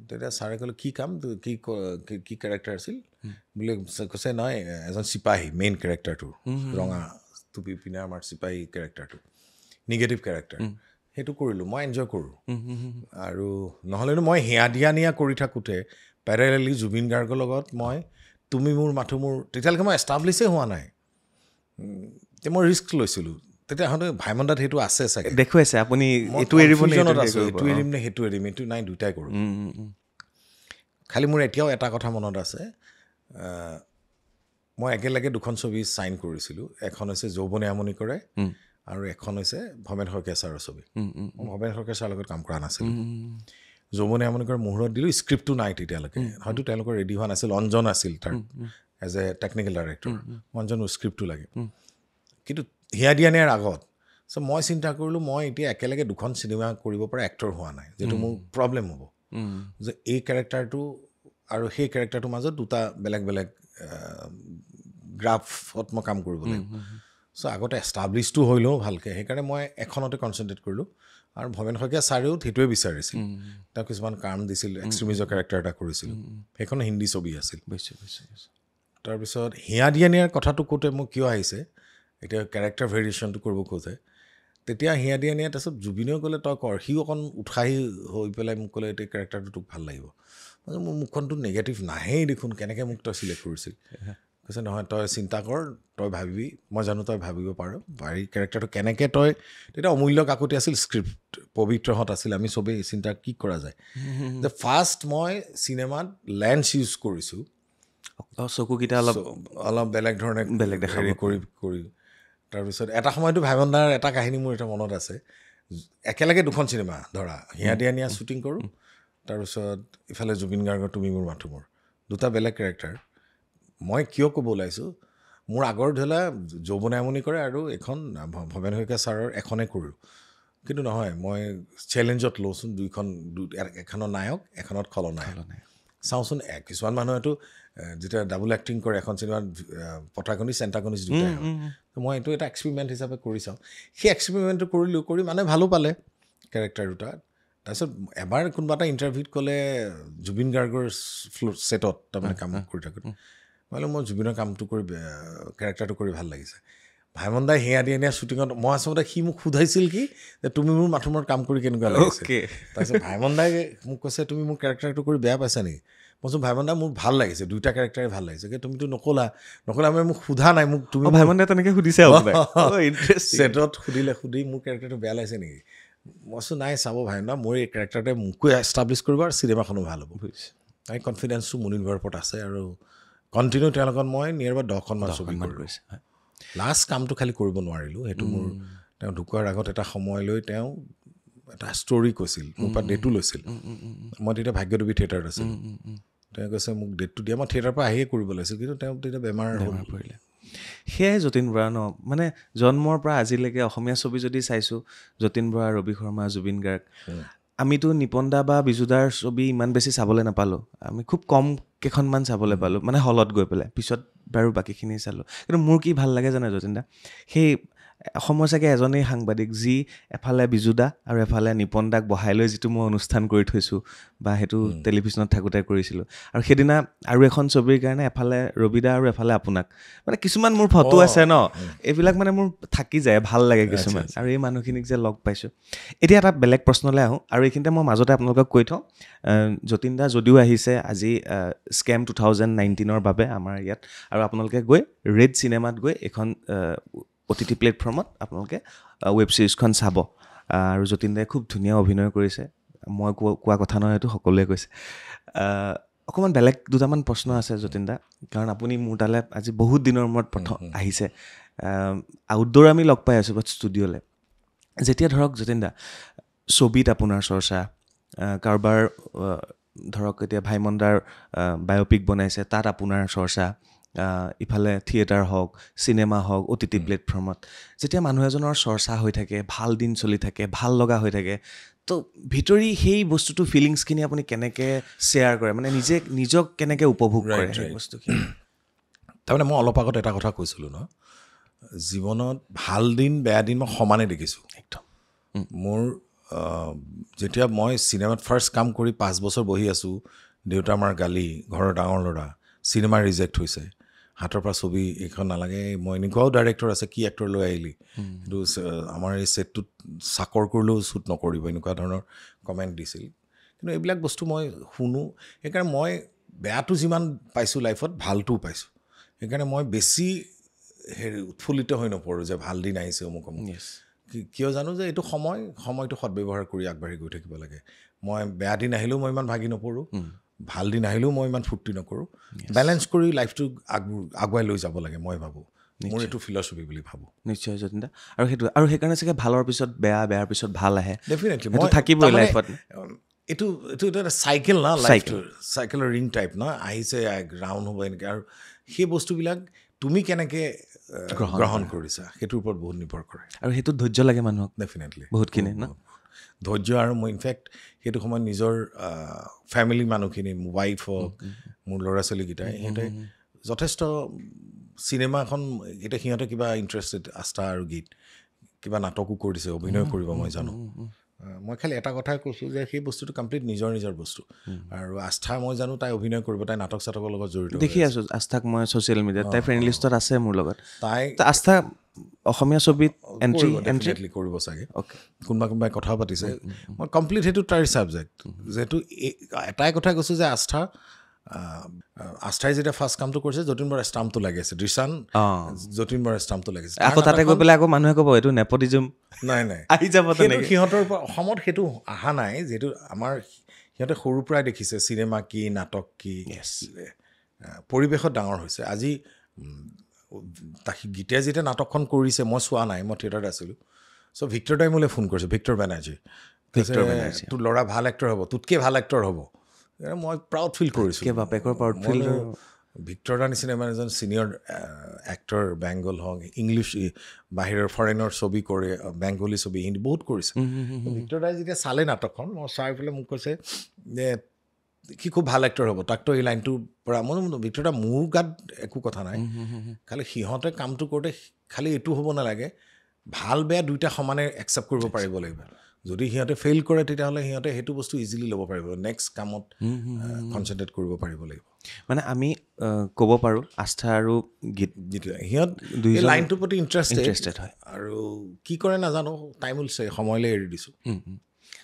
তেতিয়া ছাৰে ক'লে কি কাম কি কেৰেক্টাৰ আছিল বুলি কৈছে নহয় এজন চিপাহী মেইন কেৰেক্টাৰটো ৰঙা টুপি পিনে আমাৰ চিপাহী কেৰেক্টাৰটো নিগেটিভ কেৰেক্টাৰ সেইটো কৰিলোঁ মই এনজয় কৰোঁ আৰু নহ'লেনো মই হিয়া দিয়া নিয়া কৰি থাকোঁতে পেৰেলেলি জুবিন গাৰ্গৰ লগত মই তুমি মোৰ মাথো মোৰ তেতিয়ালৈকে মই এষ্টাব্লিছেই হোৱা নাই তেতিয়া মই ৰিস্ক লৈছিলোঁ তেতিয়া হয়তো ভাইমন দাত সেইটো আছে চাগে দেখুৱাইছে আপুনি এইটো এৰিব এইটো এৰিম নে সেইটো এৰিম এইটো নাই দুটাই কৰোঁ খালি মোৰ এতিয়াও এটা কথা মনত আছে মই একেলগে দুখন ছবি চাইন কৰিছিলোঁ এখন হৈছে যৌৱনে আমনি কৰে আৰু এখন হৈছে ভৱেন শইকীয়া ছাৰৰ ছবি মই ভৱেন শইকীয়া ছাৰৰ লগত কাম কৰা নাছিলোঁ যৌৱনে আমনি কৰে মুহূৰ্তত দিলোঁ স্ক্ৰিপ্টটো নাই তেতিয়ালৈকে হয়তো তেওঁলোকৰ ৰেডি হোৱা নাছিল অঞ্জন আছিল তাৰ এজ এ টেকনিকেল ডাইৰেক্টৰ অঞ্জনৰ স্ক্ৰিপ্টটো লাগে কিন্তু হিয়া দিয়া নিয়াৰ আগত চ' মই চিন্তা কৰিলোঁ মই এতিয়া একেলগে দুখন চিনেমা কৰিব পৰা এক্টৰ হোৱা নাই যিটো মোৰ প্ৰব্লেম হ'ব যে এই কেৰেক্টাৰটো আৰু সেই কেৰেক্টাৰটোৰ মাজত দুটা বেলেগ বেলেগ গ্ৰাফত মই কাম কৰিব লাগিব চ' আগতে এষ্টাব্লিছটো হৈ লওঁ ভালকৈ সেইকাৰণে মই এখনতে কনচেনট্ৰেট কৰিলোঁ আৰু ভৱেন শইকীয়া ছাৰেও সেইটোৱে বিচাৰিছিল তেওঁ কিছুমান কাম দিছিল এক্সট্ৰিমিজৰ কেৰেক্টাৰ এটা কৰিছিলোঁ সেইখন হিন্দী ছবি আছিল তাৰপিছত হিয়া দিয়া নিয়াৰ কথাটো কওঁতে মোক কিয় আহিছে এতিয়া কেৰেক্টাৰ ভেৰিয়েশ্যনটো কৰিব খোজে তেতিয়া হিয়া দিয়া নিয়া তাৰপিছত জুবিনেও ক'লে তই কৰ সিও অকণ উৎসাহী হৈ পেলাই মোক ক'লে এতিয়া কেৰেক্টাৰটো তোক ভাল লাগিব মোৰ মুখখনটো নিগেটিভ নাহেই দেখোন কেনেকৈ মোক তই চিলেক্ট কৰিছিল কৈছে নহয় তই চিন্তা কৰ তই ভাবিবি মই জানো তই ভাবিব পাৰ বাৰী কেৰেক্টাৰটো কেনেকৈ তই তেতিয়া অমূল্য কাকতি আছিল স্ক্ৰিপ্ট পবিত্ৰহঁত আছিল আমি চবেই চিন্তা কি কৰা যায় যে ফাৰ্ষ্ট মই চিনেমাত লেন্স ইউজ কৰিছোঁ চকুকেইটা অলপ বেলেগ ধৰণে বেলেগ দেখা কৰি তাৰপিছত এটা সময়তো ভাইমন দাৰ এটা কাহিনী মোৰ এটা মনত আছে একেলগে দুখন চিনেমা ধৰা হিয়া দিয়া নিয়া শ্বুটিং কৰোঁ তাৰপিছত ইফালে জুবিন গাৰ্গৰ তুমি মোৰ মাথো মোৰ দুটা বেলেগ কেৰেক্টাৰ মই কিয় ক'ব ওলাইছোঁ মোৰ আগৰ ধৰিলা যৌৱনে আমনি কৰে আৰু এখন ভৱেন শইকীয়া ছাৰৰ এখনেই কৰোঁ কিন্তু নহয় মই চেলেঞ্জত লওঁচোন দুইখন এখনৰ নায়ক এখনত খলনায়ক চাওঁচোন কিছুমান মানুহেতো যেতিয়া ডাবল এক্টিং কৰে এখন চিনেমাত প্ৰটাগনিষ্ট এণ্টাগনিষ্ট দুটাই হয় মই এইটো এটা এক্সপেৰিমেণ্ট হিচাপে কৰি চাওঁ সেই এক্সপেৰিমেণ্টটো কৰি মানে ভালো পালে কেৰেক্টাৰ দুটা তাৰপিছত এবাৰ কোনোবা এটা ইণ্টাৰভিউত ক'লে জুবিন গাৰ্গৰ ছেটত তাৰমানে কাম কৰি থাকোঁতে মই জুবিনৰ কামটো কৰি কেৰেক্টাৰটো কৰি ভাল লাগিছে ভাইমন দাই হিয়া দিয়া নিয়া শ্বুটিঙত মই আচলতে সি মোক সোধাইছিল কি যে তুমি মোৰ মাথোমৰ কাম কৰি কেনেকুৱা লাগিছে তাৰপিছত ভাইমন দাই মোক কৈছে তুমি মোৰ কেৰেক্টাৰটো কৰি বেয়া পাইছা নেকি মই কৈছোঁ ভাইমন দা মোৰ ভাল লাগিছে দুইটা কেৰেক্টাৰে ভাল লাগিছে কি তুমিতো নক'লা আমি মোক সোধা নাই মোক তুমি ভাইমন দাই তেনেকৈ সুধিছে ছেটত সুধি মোৰ কেৰেক্টাৰটো বেয়া লাগিছে নেকি মই কৈছোঁ নাই চাব ভাইমন দা মোৰ এই কেৰেক্টাৰটোৱে মোকো এষ্টাব্লিছ কৰিব আৰু চিনেমাখনো ভাল হ'ব এই কনফিডেঞ্চটো মুনিন বৰুৱাৰ ওপৰত আছে আৰু কণ্টিনিউ তেওঁৰ লগত মই নিয়েৰ বাই 10খনমান ছবি কৰিলোঁ লাষ্ট কামটো খালি কৰিব নোৱাৰিলোঁ সেইটো মোৰ তেওঁ ঢুকোৱাৰ আগত এটা সময় লৈ তেওঁ এটা ষ্টৰি কৈছিল মোৰ পৰা ডেটো লৈছিল মই তেতিয়া ভাগ্যদেৱী থিয়েটাৰত আছিলোঁ তেওঁ কৈছে মোক ডেটটো দিয়া মই থিয়েটাৰৰ পৰা আহিয়ে কৰিব লাগিছিল কিন্তু তেওঁ তেতিয়া বেমাৰ পৰিলে সেয়াই যতীন বৰা ন মানে জন্মৰ পৰা আজিলৈকে অসমীয়া ছবি যদি চাইছোঁ যতীন বৰা ৰবি শৰ্মা জুবিন গাৰ্গ আমিতো নিপন দা বা বিজুদাৰ ছবি ইমান বেছি চাবলৈ নাপালোঁ আমি খুব কম কেইখনমান চাবলৈ পালোঁ মানে হলত গৈ পেলাই পিছত বাৰু বাকীখিনি চালোঁ কিন্তু মোৰ কি ভাল লাগে জানে যতীন দা সেই অসমৰ চাগে এজনেই সাংবাদিক যি এফালে বিজুদা আৰু এফালে নিপন দাক বহাই লৈ যিটো মই অনুষ্ঠান কৰি থৈছোঁ বা সেইটো টেলিভিশ্যনত থাকোঁতে কৰিছিলোঁ আৰু সেইদিনা আৰু এখন ছবিৰ কাৰণে এফালে ৰবিদা আৰু এফালে আপোনাক মানে কিছুমান মোৰ ফটো আছে ন এইবিলাক মানে মোৰ থাকি যায় ভাল লাগে কিছুমান আৰু এই মানুহখিনিক যে লগ পাইছোঁ এতিয়া এটা বেলেগ প্ৰশ্নলৈ আহোঁ আৰু এইখিনিতে মই মাজতে আপোনালোকক কৈ থওঁ যতীন দা যদিও আহিছে আজি স্কেম 2019ৰ বাবে আমাৰ ইয়াত আৰু আপোনালোকে গৈ ৰেড চিনেমাত গৈ এখন OTT প্লেটফৰ্মত আপোনালোকে ৱেব ছিৰিজখন চাব আৰু যতীন দাই খুব ধুনীয়া অভিনয় কৰিছে মই কোৱা কথা নহয় সেইটো সকলোৱে কৈছে অকণমান বেলেগ দুটামান প্ৰশ্ন আছে যতীন দা কাৰণ আপুনি মোৰ তালৈ আজি বহুত দিনৰ মূৰত প্ৰথম আহিছে আউটডোৰ আমি লগ পাই আছোঁ বাট ষ্টুডিঅ'লৈ যেতিয়া ধৰক যতীন দা ছবিত আপোনাৰ চৰ্চা কাৰোবাৰ ধৰক এতিয়া ভাইমন দাৰ বায়'পিক বনাইছে তাত আপোনাৰ চৰ্চা ইফালে থিয়েটাৰ হওক চিনেমা হওক OTT প্লেটফৰ্মত যেতিয়া মানুহ এজনৰ চৰ্চা হৈ থাকে ভাল দিন চলি থাকে ভাল লগা হৈ থাকে তো ভিতৰি সেই বস্তুটো ফিলিংছখিনি আপুনি কেনেকৈ শ্বেয়াৰ কৰে মানে নিজক কেনেকৈ উপভোগ কৰে সেই বস্তুখিনি তাৰমানে মই অলপ আগত এটা কথা কৈছিলোঁ ন জীৱনত ভাল দিন বেয়া দিন মই সমানে দেখিছোঁ একদম মোৰ যেতিয়া মই চিনেমাত ফাৰ্ষ্ট কাম কৰি 5 বছৰ বহি আছোঁ দেউতা মাৰ গালি ঘৰৰ ডাঙৰ ল'ৰা চিনেমা ৰিজেক্ট হৈছে হাতৰ পৰা ছবি এইখন নালাগে মই এনেকুৱাও ডাইৰেক্টৰ আছে কি এক্টৰ লৈ আহিলি কিন্তু আমাৰ এই ছেটটোত চাকৰ কৰিলেও শ্বুট নকৰিব এনেকুৱা ধৰণৰ কমেণ্ট দিছিল কিন্তু এইবিলাক বস্তু মই শুনো সেইকাৰণে মই বেয়াটো যিমান পাইছোঁ লাইফত ভালটোও পাইছোঁ সেইকাৰণে মই বেছি উৎফুল্লিত হৈ নপৰোঁ যে ভাল দিন আহিছে অমুক কিয় জানো যে এইটো সময়টো সদব্যৱহাৰ কৰি আগবাঢ়ি গৈ থাকিব লাগে মই বেয়া দিন আহিলেও মই ইমান ভাগি নপৰোঁ ভাল দিন আহিলেও মই ইমান ফূৰ্তি নকৰোঁ বেলেঞ্চ কৰি লাইফটো আগুৱাই লৈ যাব লাগে মই ভাবোঁ মোৰ এইটো ফিলচফি বুলি ভাবোঁ নিশ্চয় যতীন দা আৰু সেইকাৰণে চাগে ভালৰ পিছত বেয়াৰ পিছত ভাল আহে ডেফিনেটলি মই থাকিবই লাইফত এইটো এটা চাইকেল না লাইফটোৰ চাইকেলৰ ৰিং টাইপ ন আহিছে ৰাউণ্ড হ'ব এনেকৈ আৰু সেই বস্তুবিলাক তুমি কেনেকৈ গ্ৰহণ কৰিছা সেইটোৰ ওপৰত বহুত নিৰ্ভৰ কৰে আৰু সেইটো ধৈৰ্য লাগে মানুহক ডেফিনেটলি বহুতখিনি ন ধৈৰ্য আৰু মই ইনফেক্ট সেইটো সময়ত নিজৰ ফেমিলি মানুহখিনি ৱাইফ হওক মোৰ ল'ৰা ছোৱালীকেইটাই সিহঁতে যথেষ্ট চিনেমাখন এতিয়া সিহঁতে কিবা ইণ্টাৰেষ্টেড আস্থা আৰু গীত কিবা নাটকো কৰিছে অভিনয় কৰিব মই জানো মই খালি এটা কথাই কৈছোঁ যে সেই বস্তুটো কমপ্লিট নিজৰ বস্তু আৰু আস্থা মই জানো তাই অভিনয় কৰিব তাই নাটক চাটকৰ লগত জড়িত দেখি আছোঁ আস্থাক মই ছ'চিয়েল মিডিয়াত তাই ফ্ৰেণ্ড লিষ্টত আছে মোৰ লগত তাই আস্থা অসমীয়া ছবিত এণ্ট্ৰি কৰিব চাগে কোনোবাই কথা পাতিছে মই কমপ্লিট সেইটো তাইৰ ছাবজেক্ট যিহেতু এটাই কথা কৈছোঁ যে আস্থাই যেতিয়া ফাৰ্ষ্ট কামটো কৰিছে যতীন বৰাৰ ষ্টাম্পটো লাগি আছে দৃশ্যান যতীন বৰাৰ ষ্টাম্পটো লাগিছে আকৌ তাতে গৈ পেলাই আকৌ মানুহে ক'ব এইটো নেপটিজম নাই আহি যাব সিহঁতৰ পৰা অসমত সেইটো অহা নাই যিহেতু আমাৰ সিহঁতে সৰুৰ পৰাই দেখিছে চিনেমা কি নাটক কি পৰিৱেশত ডাঙৰ হৈছে আজি গীতে যেতিয়া নাটকখন কৰিছে মই চোৱা নাই মই থিয়েটাৰত আছিলোঁ চ' ভিক্টৰ দাই মোলৈ ফোন কৰিছে ভিক্টৰ বেনাৰ্জী তোৰ ল'ৰা ভাল এক্টৰ হ'ব তোতকৈ ভাল এক্টৰ হ'ব মই প্ৰাউড ফিল কৰিছোঁ ভিক্টৰ দা নিচিনা ইমান এজন ছিনিয়ৰ এক্টৰ বেংগল হওক ইংলিছ বাহিৰৰ ফৰেনৰ ছবি কৰে বেংগলী ছবি হিন্দী বহুত কৰিছে ভিক্টৰ দাই যেতিয়া চালে নাটকখন মই চাই পেলাই মোক কৈছে যে সি খুব ভাল এক্টৰ হ'ব তাকতো এই লাইনটোৰ পৰা মই ভিক্টৰ দা মোৰ গাত একো কথা নাই খালি সিহঁতে কামটো কৰোঁতে খালি এইটো হ'ব নালাগে ভাল বেয়া দুইটা সমানে একচেপ্ট কৰিব পাৰিব লাগিব যদি সিহঁতে ফেইল কৰে তেতিয়াহ'লে সিহঁতে সেইটো বস্তু ইজিলি ল'ব পাৰিব নেক্সট কামত কনচেনট্ৰেট কৰিব পাৰিব লাগিব মানে আমি ক'ব পাৰোঁ আস্থা আৰু গীত সিহঁত দুই লাইনটোৰ প্ৰতি ইণ্টাৰেষ্টেড হয় আৰু কি কৰে নাজানো টাইম উলিছে সময়লৈ এৰি দিছোঁ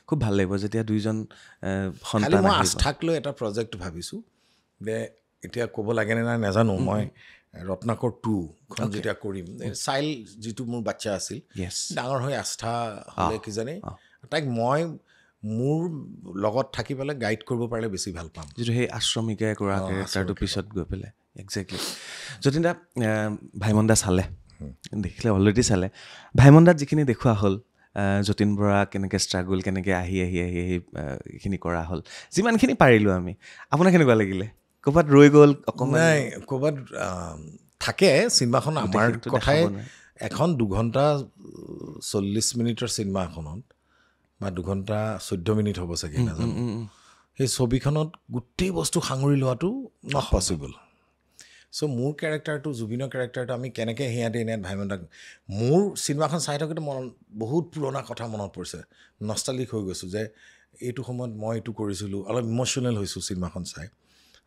খুব ভাল লাগিব যেতিয়া দুইজন খালি মই আস্থাক লৈ এটা প্ৰজেক্ট ভাবিছোঁ যে এতিয়া ক'ব লাগেনে নাই নাজানো মই ৰত্নাকৰ 2খন যেতিয়া কৰিম চাইল যিটো মোৰ বাচ্চা আছিল ডাঙৰ হৈ আস্থা হ'লে কিজানি তাইক মই মোৰ লগত থাকি পেলাই গাইড কৰিব পাৰিলে বেছি ভাল পাম যিটো সেই আশ্ৰমিকাই কৰা কেৰেক্টাৰটো পিছত গৈ পেলাই একজেক্টলি যতীন দা ভাইমন দা চালে দেখিলে অলৰেডি চালে ভাইমন দাত যিখিনি দেখুওৱা হ'ল যতীন বৰা কেনেকৈ ষ্ট্ৰাগল কেনেকৈ আহি এইখিনি কৰা হ'ল যিমানখিনি পাৰিলোঁ আমি আপোনাৰ কেনেকুৱা লাগিলে ক'ৰবাত ৰৈ গ'ল অকণমান নাই ক'ৰবাত থাকে চিনেমাখন আমাৰ কথাই এখন 2 ঘণ্টা 40 মিনিটৰ চিনেমা এখনত বা 2 ঘণ্টা 14 মিনিট হ'ব চাগে নাজানো সেই ছবিখনত গোটেই বস্তু সাঙুৰি লোৱাটো নট পচিবল চ' মোৰ কেৰেক্টাৰটো জুবিনৰ কেৰেক্টাৰটো আমি কেনেকৈ সিহঁতে এনে ভাইমন দাক মোৰ চিনেমাখন চাই থাকোঁতে বহুত পুৰণা কথা মনত পৰিছে নষ্টালিক হৈ গৈছোঁ যে এইটো সময়ত মই এইটো কৰিছিলোঁ অলপ ইম'চনেল হৈছোঁ চিনেমাখন চাই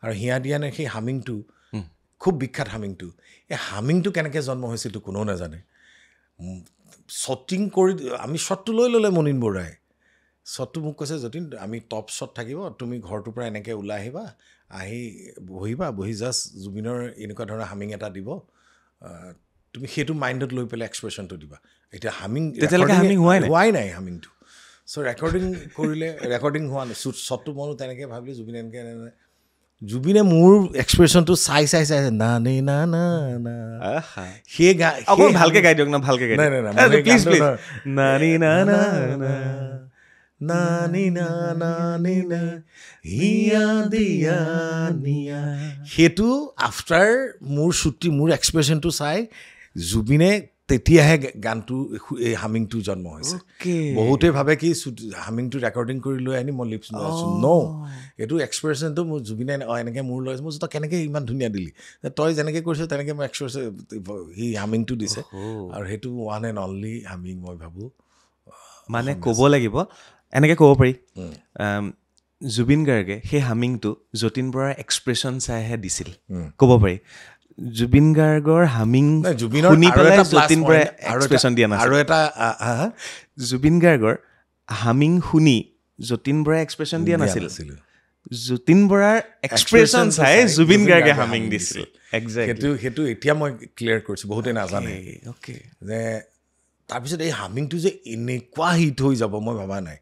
আৰু হিয়াদিয়ানে সেই হামিংটো খুব বিখ্যাত হামিংটো এই হামিংটো কেনেকৈ জন্ম হৈছিল এইটো কোনেও নাজানে শ্বটিং কৰি আমি শ্বটটো লৈ ল'লে মনিন বৰাই শ্বটটো মোক কৈছে যতীন আমি টপ শ্বট থাকিব তুমি ঘৰটোৰ পৰা এনেকৈ ওলাই আহিবা আহি বহি জাষ্ট জুবিনৰ এনেকুৱা ধৰণৰ হামিং এটা দিব তুমি সেইটো মাইণ্ডত লৈ পেলাই এক্সপ্ৰেশ্যনটো দিবা এতিয়া হামিং হোৱাই নাই হামিংটো চ' ৰেকৰ্ডিং হোৱা নাই শ্বটটো ময়ো তেনেকৈ ভাবিলোঁ জুবিনে এনেকৈ জুবিনে মোৰ এক্সপ্ৰেশ্যনটো চাই না সেই ভালকৈ গাই দিয়ক না ভালকৈ গাই নাই নানি না নানি না হিয়া দিয়া নিয়া, সেইটো আফটাৰ মোৰ এক্সপ্ৰেশ্যনটো চাই জুবিনে তেতিয়াহে গানটো এই হামিংটো জন্ম হৈছে। বহুতে ভাবে কি হামিংটো ৰেকৰ্ডিং কৰি লৈ আনি মই লিপছ লৈ আছোঁ। ন, এইটো এক্সপ্ৰেশ্যনটো মোৰ জুবিনে এনেকৈ মোৰ লৈ মোৰ তই কেনেকৈ ইমান ধুনীয়া দিলি, তই যেনেকৈ কৰিছ তেনেকৈ মই এক্সপ্ৰেশ্যন সি হামিংটো দিছে, আৰু সেইটো ওৱান এণ্ড অনলি হামিং মই ভাবোঁ। মানে ক'ব লাগিব এনেকৈ ক'ব পাৰি জুবিন গাৰ্গে সেই হামিংটো যতীন বৰাৰ এক্সপ্ৰেশ্যন চাইহে দিছিল, ক'ব পাৰি। জুবিন গাৰ্গৰ হামিং শুনি পেলাই যতীন বৰাই এক্সপ্ৰেশ্যন দিয়া নাছিল। আৰু এটা জুবিন গাৰ্গৰ হামিং শুনি যতীন বৰাই এক্সপ্ৰেশ্যন দিয়া নাছিল, যতীন বৰাৰ এক্সপ্ৰেশ্যন চাই জুবিন গাৰ্গে হামিং দিছিল। সেইটো এতিয়া মই ক্লিয়াৰ কৰিছোঁ, বহুতে নাজানে যে তাৰপিছত এই হামিংটো যে এনেকুৱা হিট হৈ যাব মই ভবা নাই।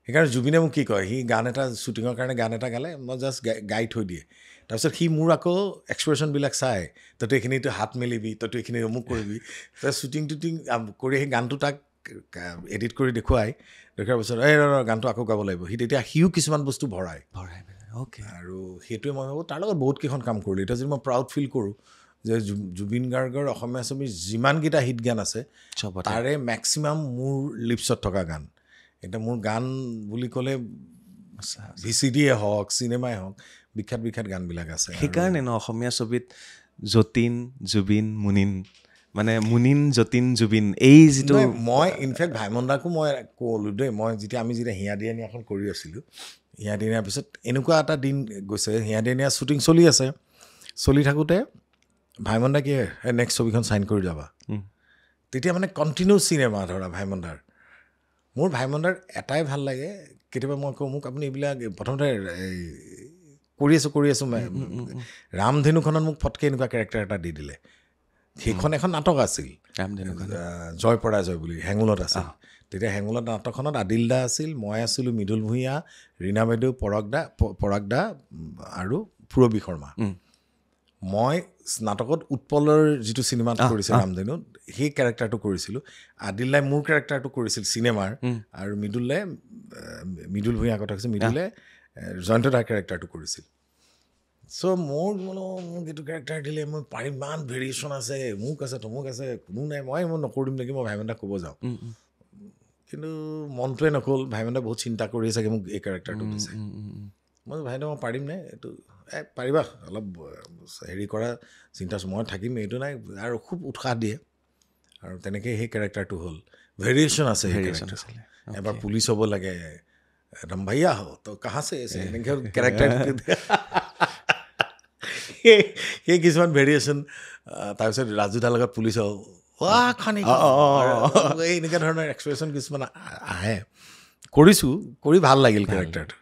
সেইকাৰণে জুবিনে মোক কি কয়, সি গান এটা শ্বুটিঙৰ কাৰণে গান এটা গালে, মই জাষ্ট গাই থৈ দিয়ে। তাৰপিছত সি মোৰ আকৌ এক্সপ্ৰেশ্যনবিলাক চাই, তইতো এইখিনিতো হাত মেলিবি, তইতো এইখিনি অমুক কৰিবি, তই শ্বুটিং কৰি সেই গানটো তাক এডিট কৰি দেখুৱাই পিছত এই গানটো আকৌ গাব লাগিব, তেতিয়া সিও কিছুমান বস্তু ভৰাই। আৰু সেইটোৱে মই ভাবোঁ তাৰ লগত বহুত কেইখন কাম কৰিলোঁ। এতিয়া যদি মই প্ৰাউড ফিল কৰোঁ যে জুবিন গাৰ্গৰ অসমীয়া ছবিৰ যিমানকেইটা হিট গান আছে তাৰে মেক্সিমাম মোৰ লিপছত থকা গান। এতিয়া মোৰ গান বুলি ক'লে VCDয়ে হওক, চিনেমাই হওক, বিখ্যাত বিখ্যাত গানবিলাক আছে। সেইকাৰণে ন অসমীয়া ছবিত যতীন, জুবিন, মুনিন, মানে মুনিন, যতীন, জুবিন, এই যিটো মই ইনফেক্ট ভাইমন দাকো মই ক'লোঁ দেই, মই আমি যেতিয়া হিয়া দিয়া নিয়া এখন কৰি আছিলোঁ, হিয়া দিয়া নিয়াৰ পিছত এনেকুৱা এটা দিন গৈছে, হিয়া দিয়া নিয়া শ্বুটিং চলি আছে, চলি থাকোঁতে ভাইমন দা কি নেক্সট ছবিখন চাইন কৰি যাবা, তেতিয়া মানে কণ্টিনিউ চিনেমা ধৰা ভাইমন দাৰ। মোৰ ভাইমন দাৰ এটাই ভাল লাগে, কেতিয়াবা মই কওঁ মোক আপুনি এইবিলাক প্ৰথমতে কৰি আছোঁ ৰামধেনুখনত মোক ফটকৈ এনেকুৱা কেৰেক্টাৰ এটা দি দিলে। সেইখন এখন নাটক আছিল, জয় পৰাজয় বুলি, হেঙুলত আছিল। তেতিয়া হেঙুলত নাটকখনত আদিল দা আছিল, মই আছিলোঁ, মৃদুল ভূঞা, ৰীণা বাইদেউ, পৰাগ দা আৰু পূৰবী শৰ্মা। মই নাটকত উৎপলৰ যিটো চিনেমাত কৰিছিল ৰামধেনুত, সেই কেৰেক্টাৰটো কৰিছিলোঁ। আদিল দাই মোৰ কেৰেক্টাৰটো কৰিছিল চিনেমাৰ, আৰু মৃদুল ভূঞা কথা কৈছে, মৃদুলে জয়ন্ত দাৰ কেৰেক্টাৰটো কৰিছিল। চ' মোক এইটো কেৰেক্টাৰ দিলে মই পাৰিম, ইমান ভেৰিয়েশ্যন আছে, মোক আছে, তমুক আছে, কোনো নাই, মই নকৰিম নেকি, মই ভাইমন দাক ক'ব যাওঁ। কিন্তু মনটোৱে নক'ল, ভাইমন দাই বহুত চিন্তা কৰি চাগে মোক এই কেৰেক্টাৰটো দিছে। মই ভাইদা মই পাৰিম নে এইটো, পাৰিবা, অলপ হেৰি কৰা চিন্তা, মই থাকিম, এইটো নাই, আৰু খুব উৎসাহ দিয়ে। আৰু তেনেকৈ সেই কেৰেক্টাৰটো হ'ল। ভেৰিয়েশ্যন আছে সেই কেৰেক্টাৰ। এবাৰ পুলিচ হ'ব লাগে, একদম ভাইয়া হ তো কাহা চে এনেকৈ কেৰেক্টাৰ, সেই কিছুমান ভেৰিয়েশ্যন। তাৰপিছত ৰাজু দাৰ লগত পুলিচ হওঁ, এনেকুৱা ধৰণৰ এক্সপ্ৰেশ্যন কিছুমান আহে। কৰিছোঁ, কৰি ভাল লাগিল কেৰেক্টাৰটো।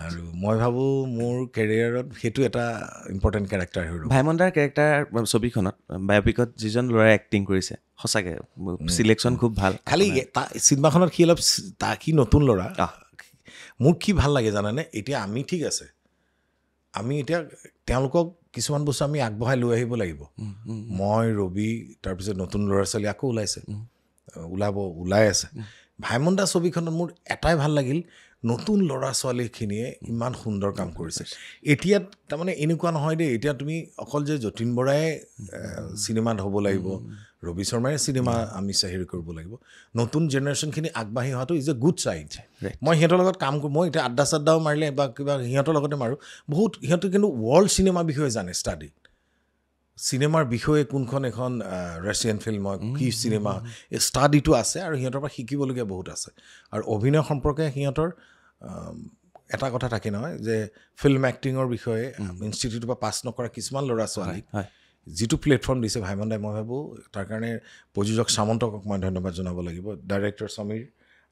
আৰু মই ভাবোঁ মোৰ কেৰিয়াৰত সেইটো এটা ইম্পৰ্টেণ্ট কেৰেক্টাৰ হৈ ৰ'ব। ভাইমন দাৰ কেৰেক্টাৰ ছবিখনত বায়'পিকত যিজন ল'ৰাই এক্টিং কৰিছে, সঁচাকৈ চিলেকশ্যন খুব ভাল। খালি চিনেমাখনত সি অলপ সি নতুন ল'ৰা। মোৰ কি ভাল লাগে জানানে, এতিয়া আমি ঠিক আছে, আমি এতিয়া তেওঁলোকক কিছুমান বস্তু আমি আগবঢ়াই লৈ আহিব লাগিব। মই, ৰবি, তাৰপিছত নতুন ল'ৰা ছোৱালী আকৌ ওলাই আছে। ভাইমন দা ছবিখনত মোৰ এটাই ভাল লাগিল, নতুন ল'ৰা ছোৱালীখিনিয়ে ইমান সুন্দৰ কাম কৰিছে। এতিয়া তাৰমানে এনেকুৱা নহয় দেই, এতিয়া তুমি অকল যে যতীন বৰাই চিনেমাত হ'ব লাগিব, ৰবি শৰ্মাই চিনেমা আমি হেৰি কৰিব লাগিব, নতুন জেনেৰেশ্যনখিনি আগবাঢ়ি অহাটো ইজ এ গুড চাইড। মই সিহঁতৰ লগত কাম কৰোঁ, মই এতিয়া আড্ডা চাড্ডাও মাৰিলে বা কিবা সিহঁতৰ লগতে মাৰোঁ, বহুত সিহঁতে কিন্তু ৱৰ্ল্ড চিনেমাৰ বিষয়ে জানে, ষ্টাডি চিনেমাৰ বিষয়ে, কোনখন এখন ৰাছিয়ান ফিল্ম হয়, কি চিনেমা, এই ষ্টাডিটো আছে, আৰু সিহঁতৰ পৰা শিকিবলগীয়া বহুত আছে। আৰু অভিনয় সম্পৰ্কে সিহঁতৰ এটা কথা থাকে নহয় যে ফিল্ম এক্টিঙৰ বিষয়ে ইনষ্টিটিউটৰ পৰা পাছ নকৰা কিছুমান ল'ৰা ছোৱালীক যিটো প্লেটফৰ্ম দিছে ভাইমন দাই, মই ভাবোঁ তাৰ কাৰণে প্ৰযোজক সামন্তক মই ধন্যবাদ জনাব লাগিব, ডাইৰেক্টৰ সমীৰ,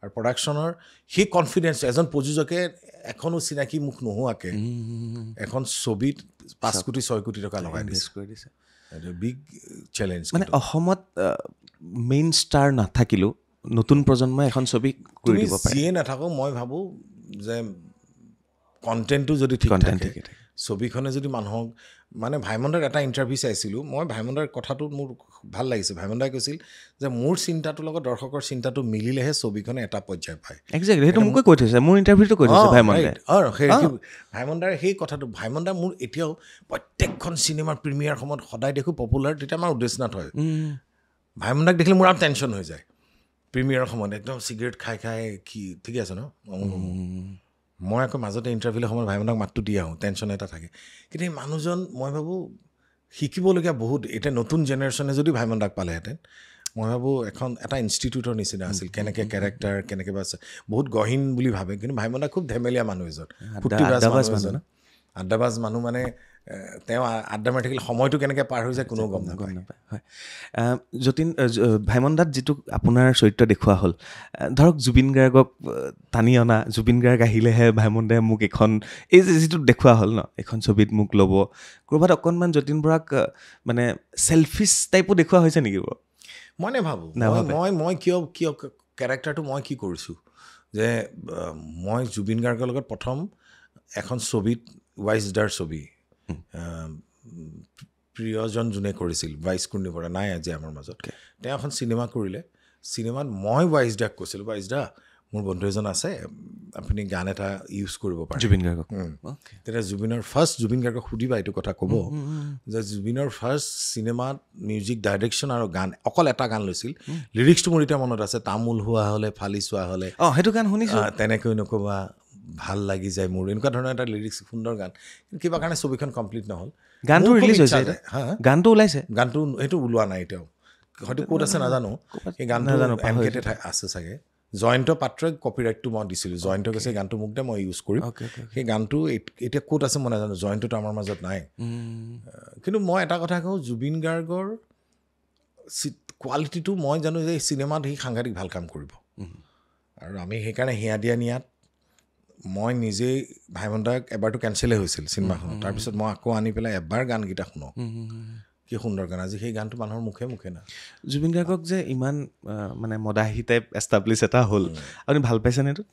আৰু প্ৰডাকশ্যনৰ সেই কনফিডেঞ্চ। এজন প্ৰযোজকে এখনো চিনাকি মুখ নোহোৱাকৈ এখন ছবিত 5 কোটি 6 কোটি টকা লগাই দিছে। Big challenge. মানে অসমত মেইন ষ্টাৰ নাথাকিলেও নতুন প্ৰজন্মই এখন ছবি কৰি দিব পাৰে। যিয়ে নাথাকোঁ, মই ভাবোঁ যে কণ্টেণ্টটো যদি ঠিক থাকে, ছবিখনে যদি মানুহক মানে ভাইমন দাৰ এটা ইণ্টাৰভিউ চাইছিলোঁ মই ভাইমন দাৰ কথাটো মোৰ ভাল লাগিছে ভাইমন দাই কৈছিল যে মোৰ চিন্তাটোৰ লগত দৰ্শকৰ চিন্তাটো মিলিলেহে ছবিখনে এটা পৰ্যায় পায় একজেক্টলি সেইটো মোকে কৈ থৈছে মোৰ ইণ্টাৰভিউটো কৈ থৈছে ভাইমন দাই ভাইমন দাৰ সেই কথাটো ভাইমন দা মোৰ এতিয়াও প্ৰত্যেকখন চিনেমাৰ প্ৰিমিয়াৰ সময়ত সদায় দেখোঁ পপুলাৰ তেতিয়া আমাৰ উদ্দেশ্যনাথ হয় ভাইমন দাক দেখিলে মোৰ আৰু টেনশ্যন হৈ যায় প্ৰিমিয়াৰৰ সময়ত একদম চিগাৰেট খাই খাই কি ঠিকে আছে ন মই আকৌ মাজতে ইণ্টাৰভিউৰ সময়ত ভাইমনদাক মাতটো দি আহোঁ টেনশ্যন এটা থাকে কিন্তু এই মানুহজন মই ভাবোঁ শিকিবলগীয়া বহুত এতিয়া নতুন জেনেৰেশ্যনে যদি ভাইমনদাক পালেহেঁতেন মই ভাবোঁ এটা ইনষ্টিটিউটৰ নিচিনা আছিল কেনেকৈ কেৰেক্টাৰ কেনেকৈ বা বহুত গহীন বুলি ভাবে কিন্তু ভাইমনদা খুব ধেমেলীয়া মানুহ এজন আড্ডাবাজ মানুহ মানে তেওঁ আড্ডা মাৰি থাকিলে সময়টো কেনেকৈ পাৰ হৈ যায় কোনেও গম নাপায় হয় ভাইমন দাত যিটো আপোনাৰ চৰিত্ৰ দেখুওৱা হ'ল ধৰক জুবিন গাৰ্গক টানি অনা জুবিন গাৰ্গ আহিলেহে ভাইমন দাই মোক এখন এই যিটো দেখুওৱা হ'ল ন এখন ছবিত মোক ল'ব ক'ৰবাত অকণমান যতীন বৰাক মানে চেলফিছ টাইপো দেখুওৱা হৈছে নেকি বাৰু মই নাভাবোঁ মই কিয় কেৰেক্টাৰটো মই কি কৰিছোঁ যে মই জুবিন গাৰ্গৰ লগত প্ৰথম এখন ছবিত ৱাইজদাৰ ছবি প্ৰিয়জন যোনে কৰিছিল বাইছ কুৰ্ণী বৰা নাই আজি আমাৰ মাজত তেওঁ এখন চিনেমা কৰিলে চিনেমাত মই ৱাইজদাক কৈছিলোঁ ৱাইজদা মোৰ বন্ধু এজন আছে আপুনি গান এটা ইউজ কৰিব পাৰে জুবিন গাৰ্গক তেতিয়া জুবিন গাৰ্গক সুধিবা এইটো কথা ক'ব যে জুবিনৰ ফাৰ্ষ্ট চিনেমাত মিউজিক ডাইৰেকশ্যন আৰু গান অকল এটা গান লৈছিল লিৰিক্সটো মোৰ এতিয়া মনত আছে তামোল হোৱা হ'লে ফালি চোৱা হ'লে সেইটো গান শুনিছোঁ তেনেকৈ নক'বা ভাল লাগি যায় মোৰ এনেকুৱা ধৰণৰ এটা লিৰিক্স সুন্দৰ গান কিন্তু কিবা কাৰণে ছবিখন কমপ্লিট নহ'ল গানটো ৰিলিজ হৈছে গানটো ওলাইছে গানটো সেইটো ওলোৱা নাই এতিয়াও হয়তো ক'ত আছে নাজানো এই গানটো এমকেটে আছে চাগে জয়ন্ত পাত্ৰই কপিৰাইটটো মই দিছিলোঁ জয়ন্ত কৈছে গানটো মোক দে মই ইউজ কৰিম সেই গানটো এতিয়া ক'ত আছে মই নাজানো জয়ন্তটো আমাৰ মাজত নাই কিন্তু মই এটা কথা কওঁ জুবিন গাৰ্গৰ কোৱালিটিটো মই জানো যে চিনেমাত সি সাংঘাতিক ভাল কাম কৰিব আৰু আমি সেইকাৰণে হিয়া দিয়া নিয়াত মই নিজেই ভাইমন দাক এবাৰটো কেঞ্চেলেই হৈছিল চিনেমাখনত তাৰপিছত মই আকৌ আনি পেলাই এবাৰ গানকেইটা শুনো কি সুন্দৰ গান আজি সেই গানটো মানুহৰ মুখে মুখে না জুবিন গাৰ্গক যে ইমান মানে মদাহী টাইপ এষ্টাব্লিছ এটা হ'ল আপুনি ভাল পাইছেনে এইটো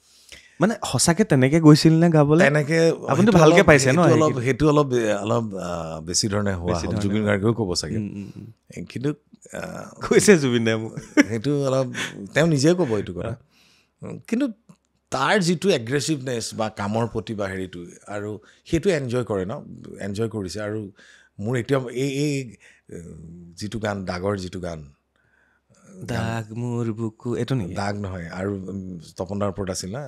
মানে সঁচাকৈ তেনেকৈ গৈছিল নে গাবলৈ তেনেকৈ আপুনিতো ভালকৈ পাইছে ন সেইটো অলপ বেছি ধৰণে হোৱা হ'ল জুবিন গাৰ্গেও ক'ব চাগে কিন্তু কৈছে জুবিন দাই মোক সেইটো অলপ তেওঁ নিজে ক'ব এইটো কথা কিন্তু তাৰ যিটো এগ্ৰেছিভনেছ বা কামৰ প্ৰতি বা হেৰিটো আৰু সেইটো এনজয় কৰে ন এনজয় কৰিছে আৰু মোৰ এতিয়া এই যিটো গান দাগৰ যিটো গান দাগ মোৰ বুকু এইটো নেকি দাগ নহয় আৰু তপনদাৰ ওপৰত আছিল না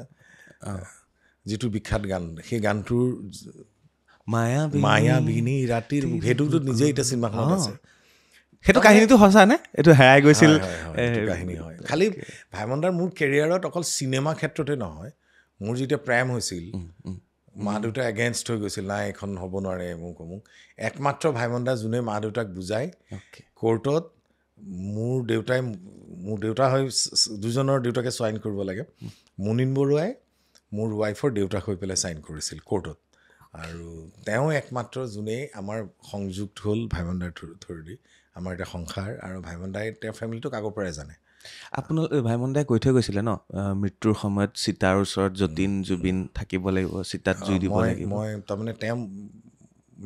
যিটো বিখ্যাত গান সেই গানটোৰ মায়াবিনী ৰাতিৰ সেইটোতো নিজেই এতিয়া চিনেমাখনত আছে সেইটো কাহিনীটো সঁচা নে এইটো হেৰাই গৈছিল কাহিনী হয় খালি ভাইমন দাৰ মোৰ কেৰিয়াৰত অকল চিনেমা ক্ষেত্ৰতে নহয় মোৰ যেতিয়া প্ৰেম হৈছিল মা দেউতা এগেইনষ্ট হৈ গৈছিল নাই এখন হ'ব নোৱাৰে মোক একমাত্ৰ ভাইমন দা যোনে মা দেউতাক বুজাই কোৰ্টত মোৰ দেউতা হৈ দুজনৰ দেউতাকে চাইন কৰিব লাগে মুনিন বৰুৱাই মোৰ ৱাইফৰ দেউতাক হৈ পেলাই চাইন কৰিছিল কোৰ্টত আৰু তেওঁ একমাত্ৰ যোনেই আমাৰ সংযুক্ত হ'ল ভাইমন দাৰ থ্ৰুদি আমাৰ এতিয়া সংসাৰ আৰু ভাইমন দাই তেওঁৰ ফেমিলিটোক আগৰ পৰাই জানে আপোনাৰ ভাইমন দাই কৈ থৈ গৈছিলে ন মৃত্যুৰ সময়ত চিতাৰ ওচৰত যতীন জুবিন থাকিব লাগিব চিতাত জুই দিব লাগিব মই তাৰমানে তেওঁ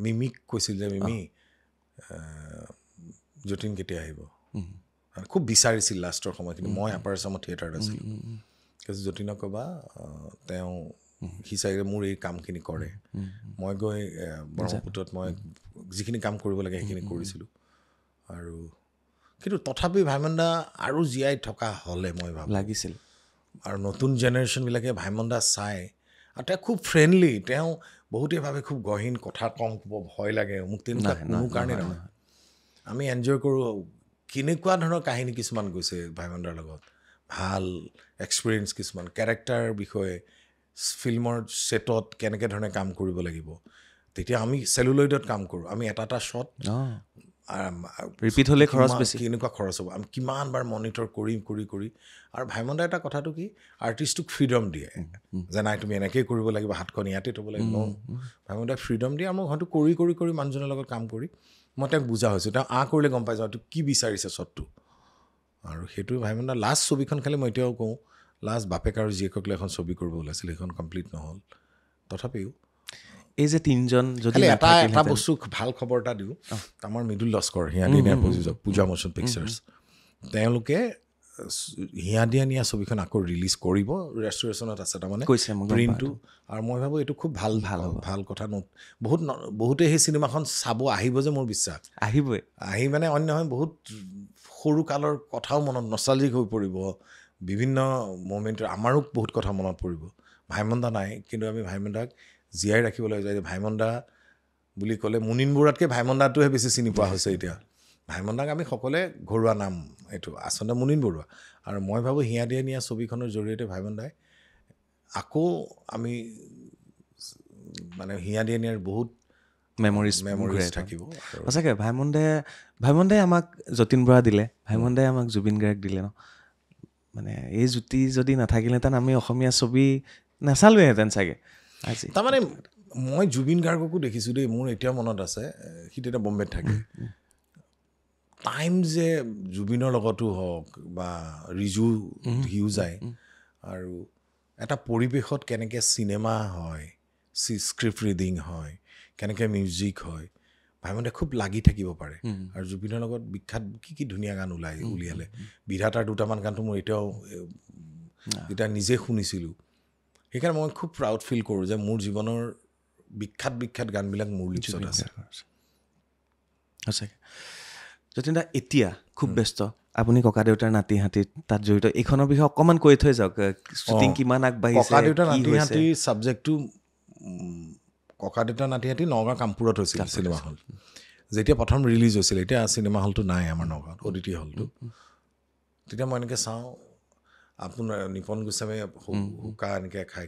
মিমিক কৈছিল যে মিমি যতীন কেতিয়া আহিব খুব বিচাৰিছিল লাষ্টৰ সময়খিনি মই আপাৰ আছামত থিয়েটাৰত আছিলোঁ কৈছোঁ যতীনক ক'বা তেওঁ সি চাগে মোৰ এই কামখিনি কৰে মই গৈ ব্ৰহ্মপুত্ৰত মই যিখিনি কাম কৰিব লাগে সেইখিনি কৰিছিলোঁ আৰু কিন্তু তথাপি ভাইমন দা আৰু জীয়াই থকা হ'লে মই ভাবোঁ লাগিছিল আৰু নতুন জেনেৰেশ্যনবিলাকে ভাইমন দা চায় আৰু তেওঁ খুব ফ্ৰেণ্ডলি তেওঁ বহুতেই ভাবে খুব গহীন কথা কম ক'ব ভয় লাগে মোক তেনেকুৱা কোনো কাৰণে নহয় আমি এনজয় কৰোঁ কেনেকুৱা ধৰণৰ কাহিনী কিছুমান গৈছে ভাইমন দাৰ লগত ভাল এক্সপিৰিয়েঞ্চ কিছুমান কেৰেক্টাৰ বিষয়ে ফিল্মৰ ছেটত কেনেকৈ ধৰণে কাম কৰিব লাগিব তেতিয়া আমি চেলুলইডত কাম কৰোঁ আমি এটা শ্বট ৰিপিট হ'লে খৰচ বেছি কেনেকুৱা খৰচ হ'ব আমি কিমান বাৰ মনিটৰ কৰি আৰু ভাইমন দাৰ এটা কথাটো কি আৰ্টিষ্টক ফ্ৰীডম দিয়ে যে নাই তুমি এনেকৈয়ে কৰিব লাগিব হাতখন ইয়াতে থ'ব লাগিব ভাইমন দাই ফ্ৰীডম দিয়ে আৰু মই হয়তো কৰি মানুহজনৰ লগত কাম কৰি মই তেওঁক বুজা হৈছোঁ তেওঁ কৰিলে গম পাই যাওঁ এইটো কি বিচাৰিছে শ্বটটো আৰু সেইটো ভাইমন দা লাষ্ট ছবিখন খালি মই এতিয়াও কওঁ লাষ্ট বাপেক আৰু জীয়েকক লৈ এখন ছবি কৰিব ওলাইছিল সেইখন কমপ্লিট নহ'ল তথাপিও এই যে তিনিজন যদি এটা বস্তু ভাল খবৰ এটা দিওঁ আমাৰ মৃদুল লস্কৰ হিয়াদিনীয়া প্ৰযোজক পূজা মোচন পিকচাৰ্ছ তেওঁলোকে হিয়াদিনীয়া ছবিখন আকৌ ৰিলিজ কৰিব ৰেষ্টুৰেশ্যনত আছে তাৰমানে প্ৰিণ্টটো আৰু মই ভাবোঁ এইটো খুব ভাল কথা বহুতে সেই চিনেমাখন চাব আহিব যে মোৰ বিশ্বাস আহিবই আহি মানে অন্য নহয় বহুত সৰু কালৰ কথাও মনত নষ্টালজিক হৈ পৰিব বিভিন্ন মমেণ্টৰ আমাৰো বহুত কথা মনত পৰিব ভাইমন দা নাই কিন্তু আমি ভাইমন দাক জীয়াই ৰাখিবলৈ যায় ভাইমন দা বুলি ক'লে মুনিন বৰুৱাতকৈ ভাইমন দাটোহে বেছি চিনি পোৱা হৈছে এতিয়া ভাইমন দাক আমি সকলোৱে ঘৰুৱা নাম এইটো আচলতে মুনিন বৰুৱা আৰু মই ভাবোঁ হিয়াদিনীয়া ছবিখনৰ জৰিয়তে ভাইমন দাই আকৌ আমি মানে হিয়াদিনীয়াৰ বহুত মেমৰিজ থাকিব সঁচাকৈ ভাইমন দাই আমাক যতীন বৰা দিলে ভাইমন দাই আমাক জুবিন গাৰ্গ দিলে ন মানে এই জুতি যদি নাথাকিলেহেঁতেন আমি অসমীয়া ছবি নাচালোহেঁতেন চাগে আজি তাৰমানে মই জুবিন গাৰ্গকো দেখিছোঁ দেই মোৰ এতিয়া মনত আছে সি তেতিয়া বম্বেত থাকে টাইম যে জুবিনৰ লগতো হওক বা ৰিজু সিও যায় আৰু এটা পৰিৱেশত কেনেকৈ চিনেমা হয় স্ক্ৰিপ্ট ৰিডিং হয় কেনেকৈ মিউজিক হয় ভাইমনে খুব লাগি থাকিব পাৰে আৰু জুবিনৰ লগত বিখ্যাত কি ধুনীয়া গান উলিয়ালে বিধাতাৰ দুটামান গানটো মোৰ এতিয়াও যেতিয়া নিজে শুনিছিলোঁ সেইকাৰণে মই খুব প্ৰাউড ফিল কৰোঁ যে মোৰ জীৱনৰ বিখ্যাত গানবিলাক মোৰ লিষ্টত আছে সঁচাকৈ যতীন দা এতিয়া খুব ব্যস্ত আপুনি ককা দেউতাৰ নাতি হাতীত তাত জড়িত এইখনৰ বিষয়ে অকণমান কৈ থৈ যাওক শ্বুটিং কিমান আগবাঢ়িছে ককা দেউতাৰ নাতি হাতীৰ ছাবজেক্টটো ককা দেউতাৰ নাতি হাতী নগাঁও কামপুৰত হৈছিল চিনেমা হল যেতিয়া প্ৰথম ৰিলিজ হৈছিল এতিয়া চিনেমা হলটো নাই আমাৰ নগাঁৱত অদিতি হলটো তেতিয়া মই এনেকৈ চাওঁ আপোনাৰ নিপন গোস্বামী শুকা এনেকৈ খাই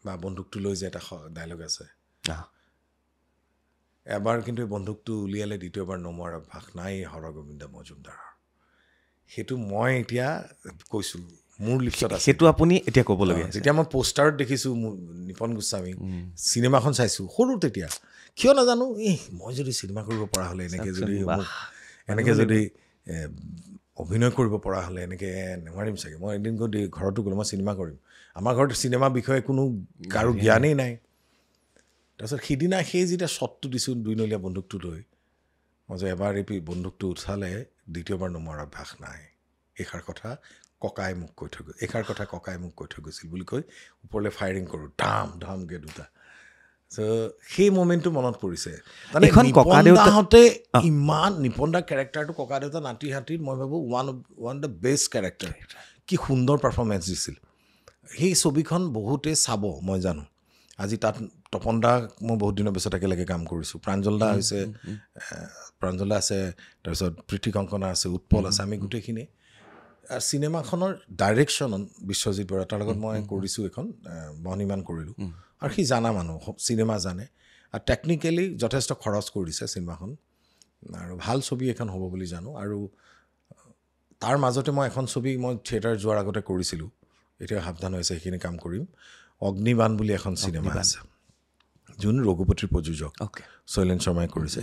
বা বন্দুকটো লৈ যে এটা ডাইলগ আছে এবাৰ কিন্তু বন্দুকটো উলিয়ালে দ্বিতীয়বাৰ নমোৱাৰ অভ্যাস নাই হৰগোবিন্দ মজুমদাৰৰ সেইটো মই এতিয়া কৈছোঁ মোৰ লিষ্টত আছে সেইটো আপুনি এতিয়া ক'বলগীয়া যেতিয়া মই পোষ্টাৰত দেখিছোঁ নিপন গোস্বামী চিনেমাখন চাইছোঁ সৰু তেতিয়া কিয় নাজানো মই যদি চিনেমা কৰিব পৰা হ'লে এনেকৈ যদি অভিনয় কৰিব পৰা হ'লে এনেকৈ নেমাৰিম চাগে মই এদিন গৈ ঘৰতো গ'লো মই চিনেমা কৰিম আমাৰ ঘৰত চিনেমাৰ বিষয়ে কোনো কাৰো জ্ঞানেই নাই তাৰপিছত সিদিনা সেই যেতিয়া শ্বটটো দিছোঁ 2 নলীয়া বন্দুকটো লৈ মই যে এবাৰ এই বন্দুকটো উঠালে দ্বিতীয়বাৰ নমৰাৰ অভ্যাস নাই এইষাৰ কথা ককাই মোক কৈ থৈ গৈছিল বুলি কৈ ওপৰলৈ ফায়াৰিং কৰোঁ ধামকৈ দুটা চ' সেই মমেণ্টটো মনত পৰিছে মানে নিপনদাহঁতে ইমান নিপন দা কেৰেক্টাৰটো ককা দেউতা নাতি হাতীত মই ভাবোঁ ওৱান দ্য বেষ্ট কেৰেক্টাৰ কি সুন্দৰ পাৰফৰ্মেঞ্চ দিছিল সেই ছবিখন বহুতে চাব মই জানো আজি তাত তপন দাক মই বহুত দিনৰ পিছত একেলগে কাম কৰিছোঁ প্ৰাঞ্জল দা আছে তাৰপিছত প্ৰীতি কংকনা আছে উৎপল আছে আমি গোটেইখিনি আৰু চিনেমাখনৰ ডাইৰেকশ্যন বিশ্বজিৎ বৰা তাৰ লগত মই কৰিছোঁ এখন বহনিমান কৰিলোঁ আৰু সি জানা মানুহ চিনেমা জানে আৰু টেকনিকেলি যথেষ্ট খৰচ কৰিছে চিনেমাখন আৰু ভাল ছবি এখন হ'ব বুলি জানো আৰু তাৰ মাজতে মই এখন ছবি মই থিয়েটাৰ যোৱাৰ আগতে কৰিছিলোঁ এতিয়া সাৱধান হৈছে সেইখিনি কাম কৰিম অগ্নিবাণ বুলি এখন চিনেমা আছে যোন ৰঘুপতিৰ প্ৰযোজক শৈলেন শৰ্মাই কৰিছে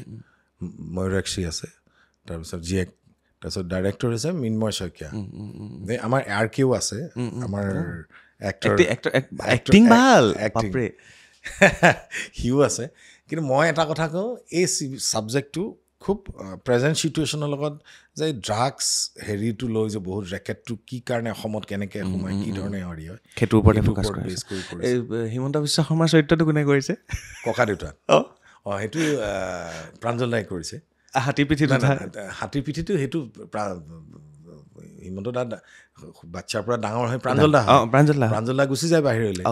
ময়ূৰাক্ষী আছে তাৰপিছত জীয়েক তাৰপিছত ডাইৰেক্টৰ হৈছে মিন্ময় শইকীয়া আমাৰ RKও আছে আমাৰ এক্টিং ভাল সিও আছে কিন্তু মই এটা কথা কওঁ এই ছাবজেক্টটো খুব প্ৰেজেণ্ট চিটুৱেশ্যনৰ লগত যে ড্ৰাগছ হেৰিটো লৈ যে বহুত ৰেকেটটো কি কাৰণে অসমত কেনেকৈ সোমায় কি ধৰণে হেৰি হয় সেইটোৰ ওপৰতে ফ'কাছ কৰিছে হিমন্ত বিশ্ব শৰ্মাৰ চৰিত্ৰটো কোনে কৰিছে ককা দেউতা সেইটো প্ৰাঞ্জল দাই কৰিছে হাতীৰ পিঠিটো সেইটো হিমন্ত দা বাচ্ছাৰ পৰা ডাঙৰ হৈ প্ৰাঞ্জল দা গুচি যায় বাহিৰলৈ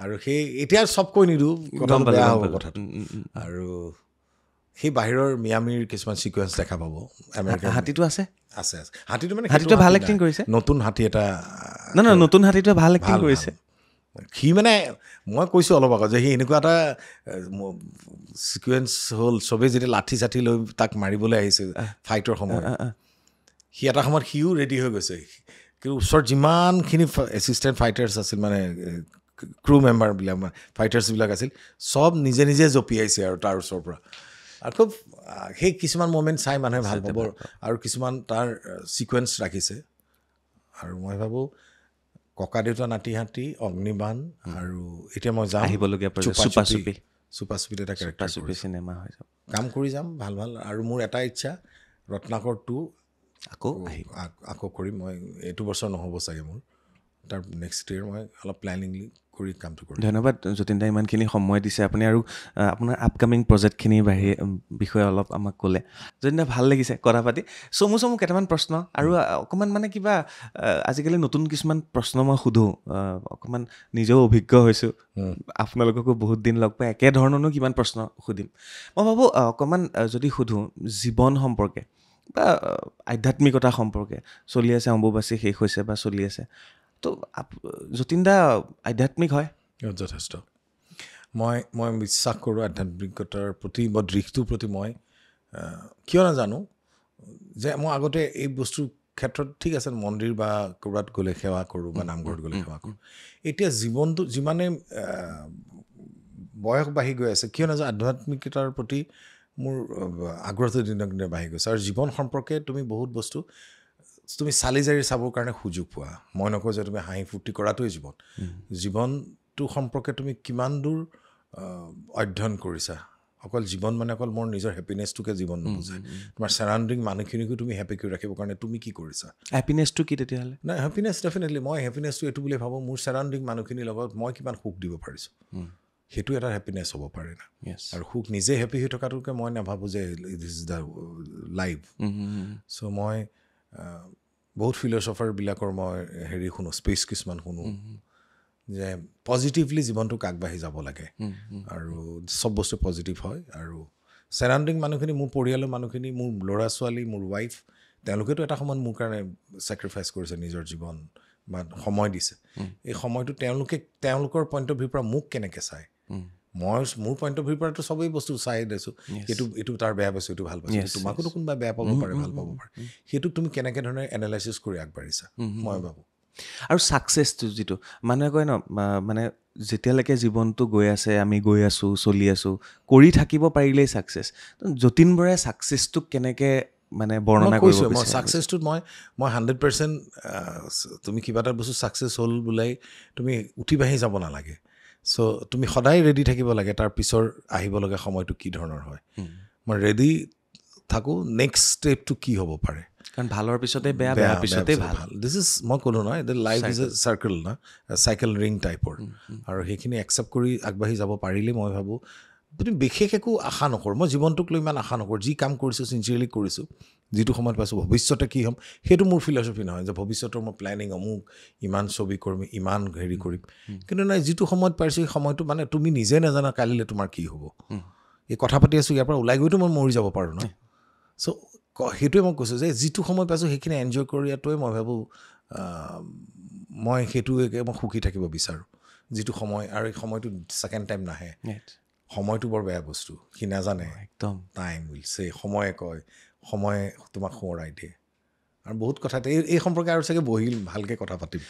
আৰু সেই এতিয়া চব কৈ নিদিওঁ কথাটো বেয়া হ'ব কথাটো আৰু সেই বাহিৰৰ মিয়ামিৰ কিছুমান ছিকুৱেঞ্চ দেখা পাব আমেৰিকাৰ হাতীটো আছে হাতীটো মানে হাতীটো ভাল এক্টিং কৰিছে নতুন হাতী এটা নতুন হাতীটোৱে ভাল এক্টিং কৰিছে সি মানে মই কৈছোঁ অলপ আগত যে সি এনেকুৱা এটা ছিকুৱেঞ্চ হ'ল চবেই যেতিয়া লাঠি চাঠি লৈ তাক মাৰিবলৈ আহিছে ফাইটৰ সময়ত সি এটা সময়ত সিও ৰেডি হৈ গৈছে কিন্তু ওচৰত যিমানখিনি এছিষ্টেণ্ট ফাইটাৰ্ছ আছিল মানে ক্ৰু মেম্বাৰবিলাক ফাইটাৰ্ছবিলাক আছিল চব নিজে নিজে জঁপিয়াইছে আৰু তাৰ ওচৰৰ পৰা আৰু খুব সেই কিছুমান মমেণ্ট চাই মানুহে ভাল পাব আৰু কিছুমান তাৰ ছিকুৱেঞ্চ ৰাখিছে আৰু মই ভাবোঁ ককা দেউতা নাতি হাতী অগ্নিবাণ আৰু এতিয়া মই যাম চুপাচুপিত এটা কেৰেক্টাৰ চুপি চিনেমা হৈ যাব কাম কৰি যাম ভাল ভাল আৰু মোৰ এটা ইচ্ছা ৰত্নাকৰ 2 আকৌ কৰিম মই এইটো বছৰ নহ'ব চাগে মোৰ তাৰ নেক্সট ইয়েৰ মই অলপ প্লেনিংলি কৰি কামটো কৰিম ধন্যবাদ যতীন দা ইমানখিনি সময় দিছে আপুনি আৰু আপোনাৰ আপকামিং প্ৰজেক্টখিনিৰ বিষয়ে অলপ আমাক ক'লে যতীন দা ভাল লাগিছে কথা পাতি চমু কেইটামান প্ৰশ্ন আৰু অকণমান মানে কিবা আজিকালি নতুন কিছুমান প্ৰশ্ন মই সোধোঁ অকণমান নিজেও অভিজ্ঞ হৈছোঁ আপোনালোককো বহুত দিন লগ পাই একেধৰণৰো কিমান প্ৰশ্ন সুধিম মই ভাবোঁ অকণমান যদি সোধোঁ জীৱন সম্পৰ্কে বা আধ্যাত্মিকতা সম্পৰ্কে চলি আছে অম্বুবাচী শেষ হৈছে বা চলি আছে তো যতীন দা আধ্যাত্মিক হয় যথেষ্ট মই বিশ্বাস কৰোঁ আধ্যাত্মিকতাৰ প্ৰতি বা দিশটোৰ প্ৰতি মই কিয় নাজানো যে মই আগতে এই বস্তুৰ ক্ষেত্ৰত ঠিক আছে মন্দিৰ বা ক'ৰবাত গ'লে সেৱা কৰোঁ বা নামঘৰত গ'লে সেৱা কৰোঁ এতিয়া জীৱনটো যিমানে বয়স বাঢ়ি গৈ আছে কিয় নাজানো আধ্যাত্মিকতাৰ প্ৰতি মোৰ আগ্ৰহটো দিনক দিনে বাঢ়ি গৈছে আৰু জীৱন সম্পৰ্কে তুমি বহুত বস্তু তুমি চালি জাৰি চাবৰ কাৰণে সুযোগ পোৱা মই নকওঁ যে তুমি হাঁহি ফূৰ্তি কৰাটোৱেই জীৱনটো সম্পৰ্কে তুমি কিমান দূৰ অধ্যয়ন কৰিছা অকল জীৱন মানে অকল মোৰ নিজৰ হেপিনেছটোকে জীৱন নুবুজায় তোমাৰ ছাৰাউণ্ডিং মানুহখিনিকো তুমি হেপি কৰি ৰাখিবৰ কাৰণে তুমি কি কৰিছা হেপিনেছটো কি তেতিয়াহ'লে নাই হেপিনেছ ডেফিনেটলি মই হেপিনেছটো এইটো বুলি ভাবোঁ মোৰ ছাৰাউণ্ডিং মানুহখিনিৰ লগত মই কিমান সুখ দিব পাৰিছোঁ সেইটো এটা হেপিনেছ হ'ব পাৰে না আৰু সুখ নিজে হেপি হৈ থকাটোকে মই নাভাবোঁ যে দিছ ইজ দ্য লাইফ চ' মই বহুত ফিলচফাৰবিলাকৰ মই হেৰি শুনো স্পেচ কিছুমান শুনো যে পজিটিভলি জীৱনটোক আগবাঢ়ি যাব লাগে আৰু চব বস্তু পজিটিভ হয় আৰু ছাৰাউণ্ডিং মানুহখিনি মোৰ পৰিয়ালৰ মানুহখিনি মোৰ ল'ৰা ছোৱালী মোৰ ৱাইফ তেওঁলোকেতো এটা সময়ত মোৰ কাৰণে ছেক্ৰিফাইচ কৰিছে নিজৰ জীৱন বা সময় দিছে এই সময়টো তেওঁলোকৰ পইণ্ট অফ ভিউৰ পৰা মোক কেনেকৈ চায় মই মোৰ পইণ্ট অফ ভিউৰ পৰাতো চবেই বস্তু চাই দিছোঁ এইটো তাৰ বেয়া পাইছোঁ এইটো ভাল পাইছোঁ তোমাকোতো কোনোবাই বেয়া পাব পাৰে ভাল পাব পাৰে সেইটোক তুমি কেনেকৈ ধৰণে এনালাইচিছ কৰি আগবাঢ়িছা মই ভাবোঁ আৰু ছাকচেছটো যিটো মানুহে কয় ন মানে যেতিয়ালৈকে জীৱনটো গৈ আছে আমি গৈ আছোঁ চলি আছোঁ কৰি থাকিব পাৰিলেই ছাকচেছ যতীন বৰাই ছাকচেছটোক কেনেকৈ মানে বৰ্ণনা কৰিব মই ছাকচেছটোত মই 100% তুমি কিবা এটা বস্তু ছাকচেছ হ'ল বোলাই তুমি উঠি বাঢ়ি যাব নালাগে চ' তুমি সদায় ৰেডি থাকিব লাগে তাৰ পিছৰ আহিব লগা সময়টো কি ধৰণৰ হয় মই ৰেডি থাকোঁ নেক্সট ষ্টেপটো কি হ'ব পাৰে কাৰণ ভালৰ পিছতে বেয়া বেয়া পিছতে ভাল দিছ ইজ মই ক'লোঁ নহয় the life is a circle না চাইকেল ৰিং টাইপৰ আৰু সেইখিনি একচেপ্ট কৰি আগবাঢ়ি যাব পাৰিলে মই ভাবোঁ তুমি বিশেষ একো আশা নকৰোঁ মই জীৱনটোক লৈ ইমান আশা নকৰোঁ যি কাম কৰিছোঁ চিনচিয়াৰলি কৰিছোঁ যিটো সময়ত পাইছোঁ ভৱিষ্যতে কি হ'ম সেইটো মোৰ ফিলচফি নহয় যে ভৱিষ্যতৰ মই প্লেনিং অমুক ইমান ছবি কৰিম ইমান হেৰি কৰিম কিন্তু নাই যিটো সময়ত পাৰিছোঁ সেই সময়টো মানে তুমি নিজে নাজানা কালিলৈ তোমাৰ কি হ'ব এই কথা পাতি আছোঁ ইয়াৰ পৰা ওলাই গৈতো মই মৰি যাব পাৰোঁ ন চ' সেইটোৱে মই কৈছোঁ যে যিটো সময় পাইছোঁ সেইখিনি এনজয় কৰাটোৱে মই ভাবোঁ মই সেইটোৱে মই সুখী থাকিব বিচাৰোঁ যিটো সময় আৰু এই সময়টো ছেকেণ্ড টাইম নাহে সময়টো বৰ বেয়া বস্তু সি নাজানে একদম টাইম উইলছে সময়ে কয় সময়ে তোমাক সোঁৱৰাই দিয়ে আৰু বহুত কথা এই সম্পৰ্কে আৰু চাগে বহি ভালকৈ কথা পাতিম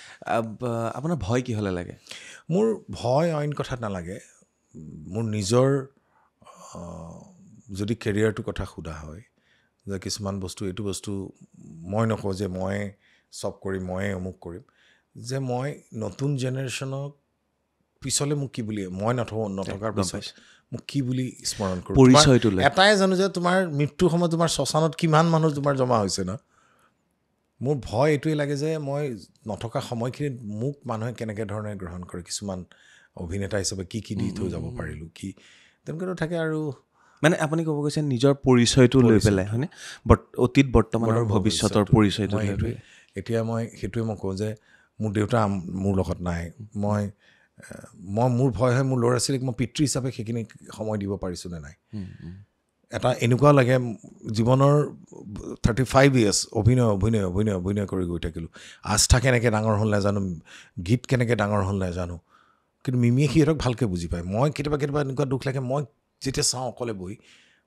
আপোনাৰ ভয় কিহলৈ লাগে মোৰ ভয় অইন কথাত নালাগে মোৰ নিজৰ যদি কেৰিয়াৰটোৰ কথা সোধা হয় যে কিছুমান বস্তু এইটো বস্তু মই নকওঁ যে মই চব কৰিম ময়ে অমুক কৰিম যে মই নতুন জেনেৰেশ্যনক পিছলৈ মোক কি বুলি মই নথকাৰ পিছত মোক কি বুলি স্মৰণ কৰোঁ পৰিচয়টো এটাই জানো যে তোমাৰ মৃত্যুৰ সময়ত তোমাৰ শ্মশানত কিমান মানুহ তোমাৰ জমা হৈছে ন মোৰ ভয় এইটোৱে লাগে যে মই নথকা সময়খিনিত মোক মানুহে কেনেকৈ ধৰণে গ্ৰহণ কৰে কিছুমান অভিনেতা হিচাপে কি দি থৈ যাব পাৰিলোঁ কি তেনেকুৱাটো থাকে আৰু মানে আপুনি ক'ব গৈছে নিজৰ পৰিচয়টো লৈ পেলাই হয়নে অতীত বৰ্তমান আৰু ভৱিষ্যতৰ পৰিচয়টো লৈ পেলাই এতিয়া মই সেইটোৱে মই কওঁ যে মোৰ দেউতা মোৰ লগত নাই মোৰ ভয় হয় মোৰ ল'ৰা ছোৱালীক মই পিতৃ হিচাপে সেইখিনি সময় দিব পাৰিছোঁ নে নাই এটা এনেকুৱা লাগে জীৱনৰ 35 years অভিনয় কৰি গৈ থাকিলোঁ আস্থা কেনেকৈ ডাঙৰ হ'ল নাজানো গীত কেনেকৈ ডাঙৰ হ'ল নাজানো কিন্তু মিমিয়ে সিহঁতক ভালকৈ বুজি পায় মই কেতিয়াবা এনেকুৱা দুখ লাগে মই যেতিয়া চাওঁ অকলে বহি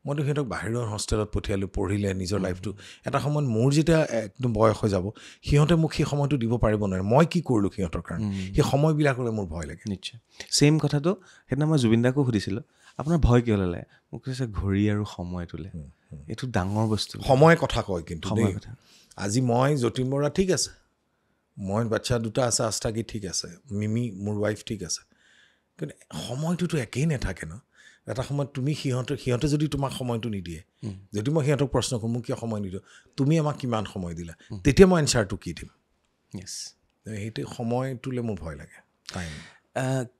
মইতো সিহঁতক বাহিৰৰ হোষ্টেলত পঠিয়ালোঁ পঢ়িলে নিজৰ লাইফটো এটা সময়ত মোৰ যেতিয়া একদম বয়স হৈ যাব সিহঁতে মোক সেই সময়টো দিব পাৰিব নোৱাৰে মই কি কৰিলোঁ সিহঁতৰ কাৰণে সেই সময়বিলাকলৈ মোৰ ভয় লাগে নিশ্চয় ছেইম কথাটো সেইদিনা মই জুবিন দাকো সুধিছিলোঁ আপোনাৰ ভয় কিয় লাগে মোক কৈছে ঘড়ী আৰু সময়টোলে এইটো ডাঙৰ বস্তু সময় কথা কয় কিন্তু সময় কথা আজি মই যতীন বৰা ঠিক আছে মই বাচ্ছা দুটা আছে আস্থাকি ঠিক আছে মিমি মোৰ ৱাইফ ঠিক আছে কিন্তু সময়টোতো একেই নাথাকে ন এটা সময়ত তুমি সিহঁতে যদি তোমাক সময়টো নিদিয়ে, যদি মই সিহঁতক প্ৰশ্ন কৰোঁ মোক কিয় সময় নিদিওঁ, তুমি আমাক কিমান সময় দিলা, তেতিয়া মই এনচাৰটো কি দিম? সেইটো সময়টোলৈ মোৰ ভয় লাগে। টাইম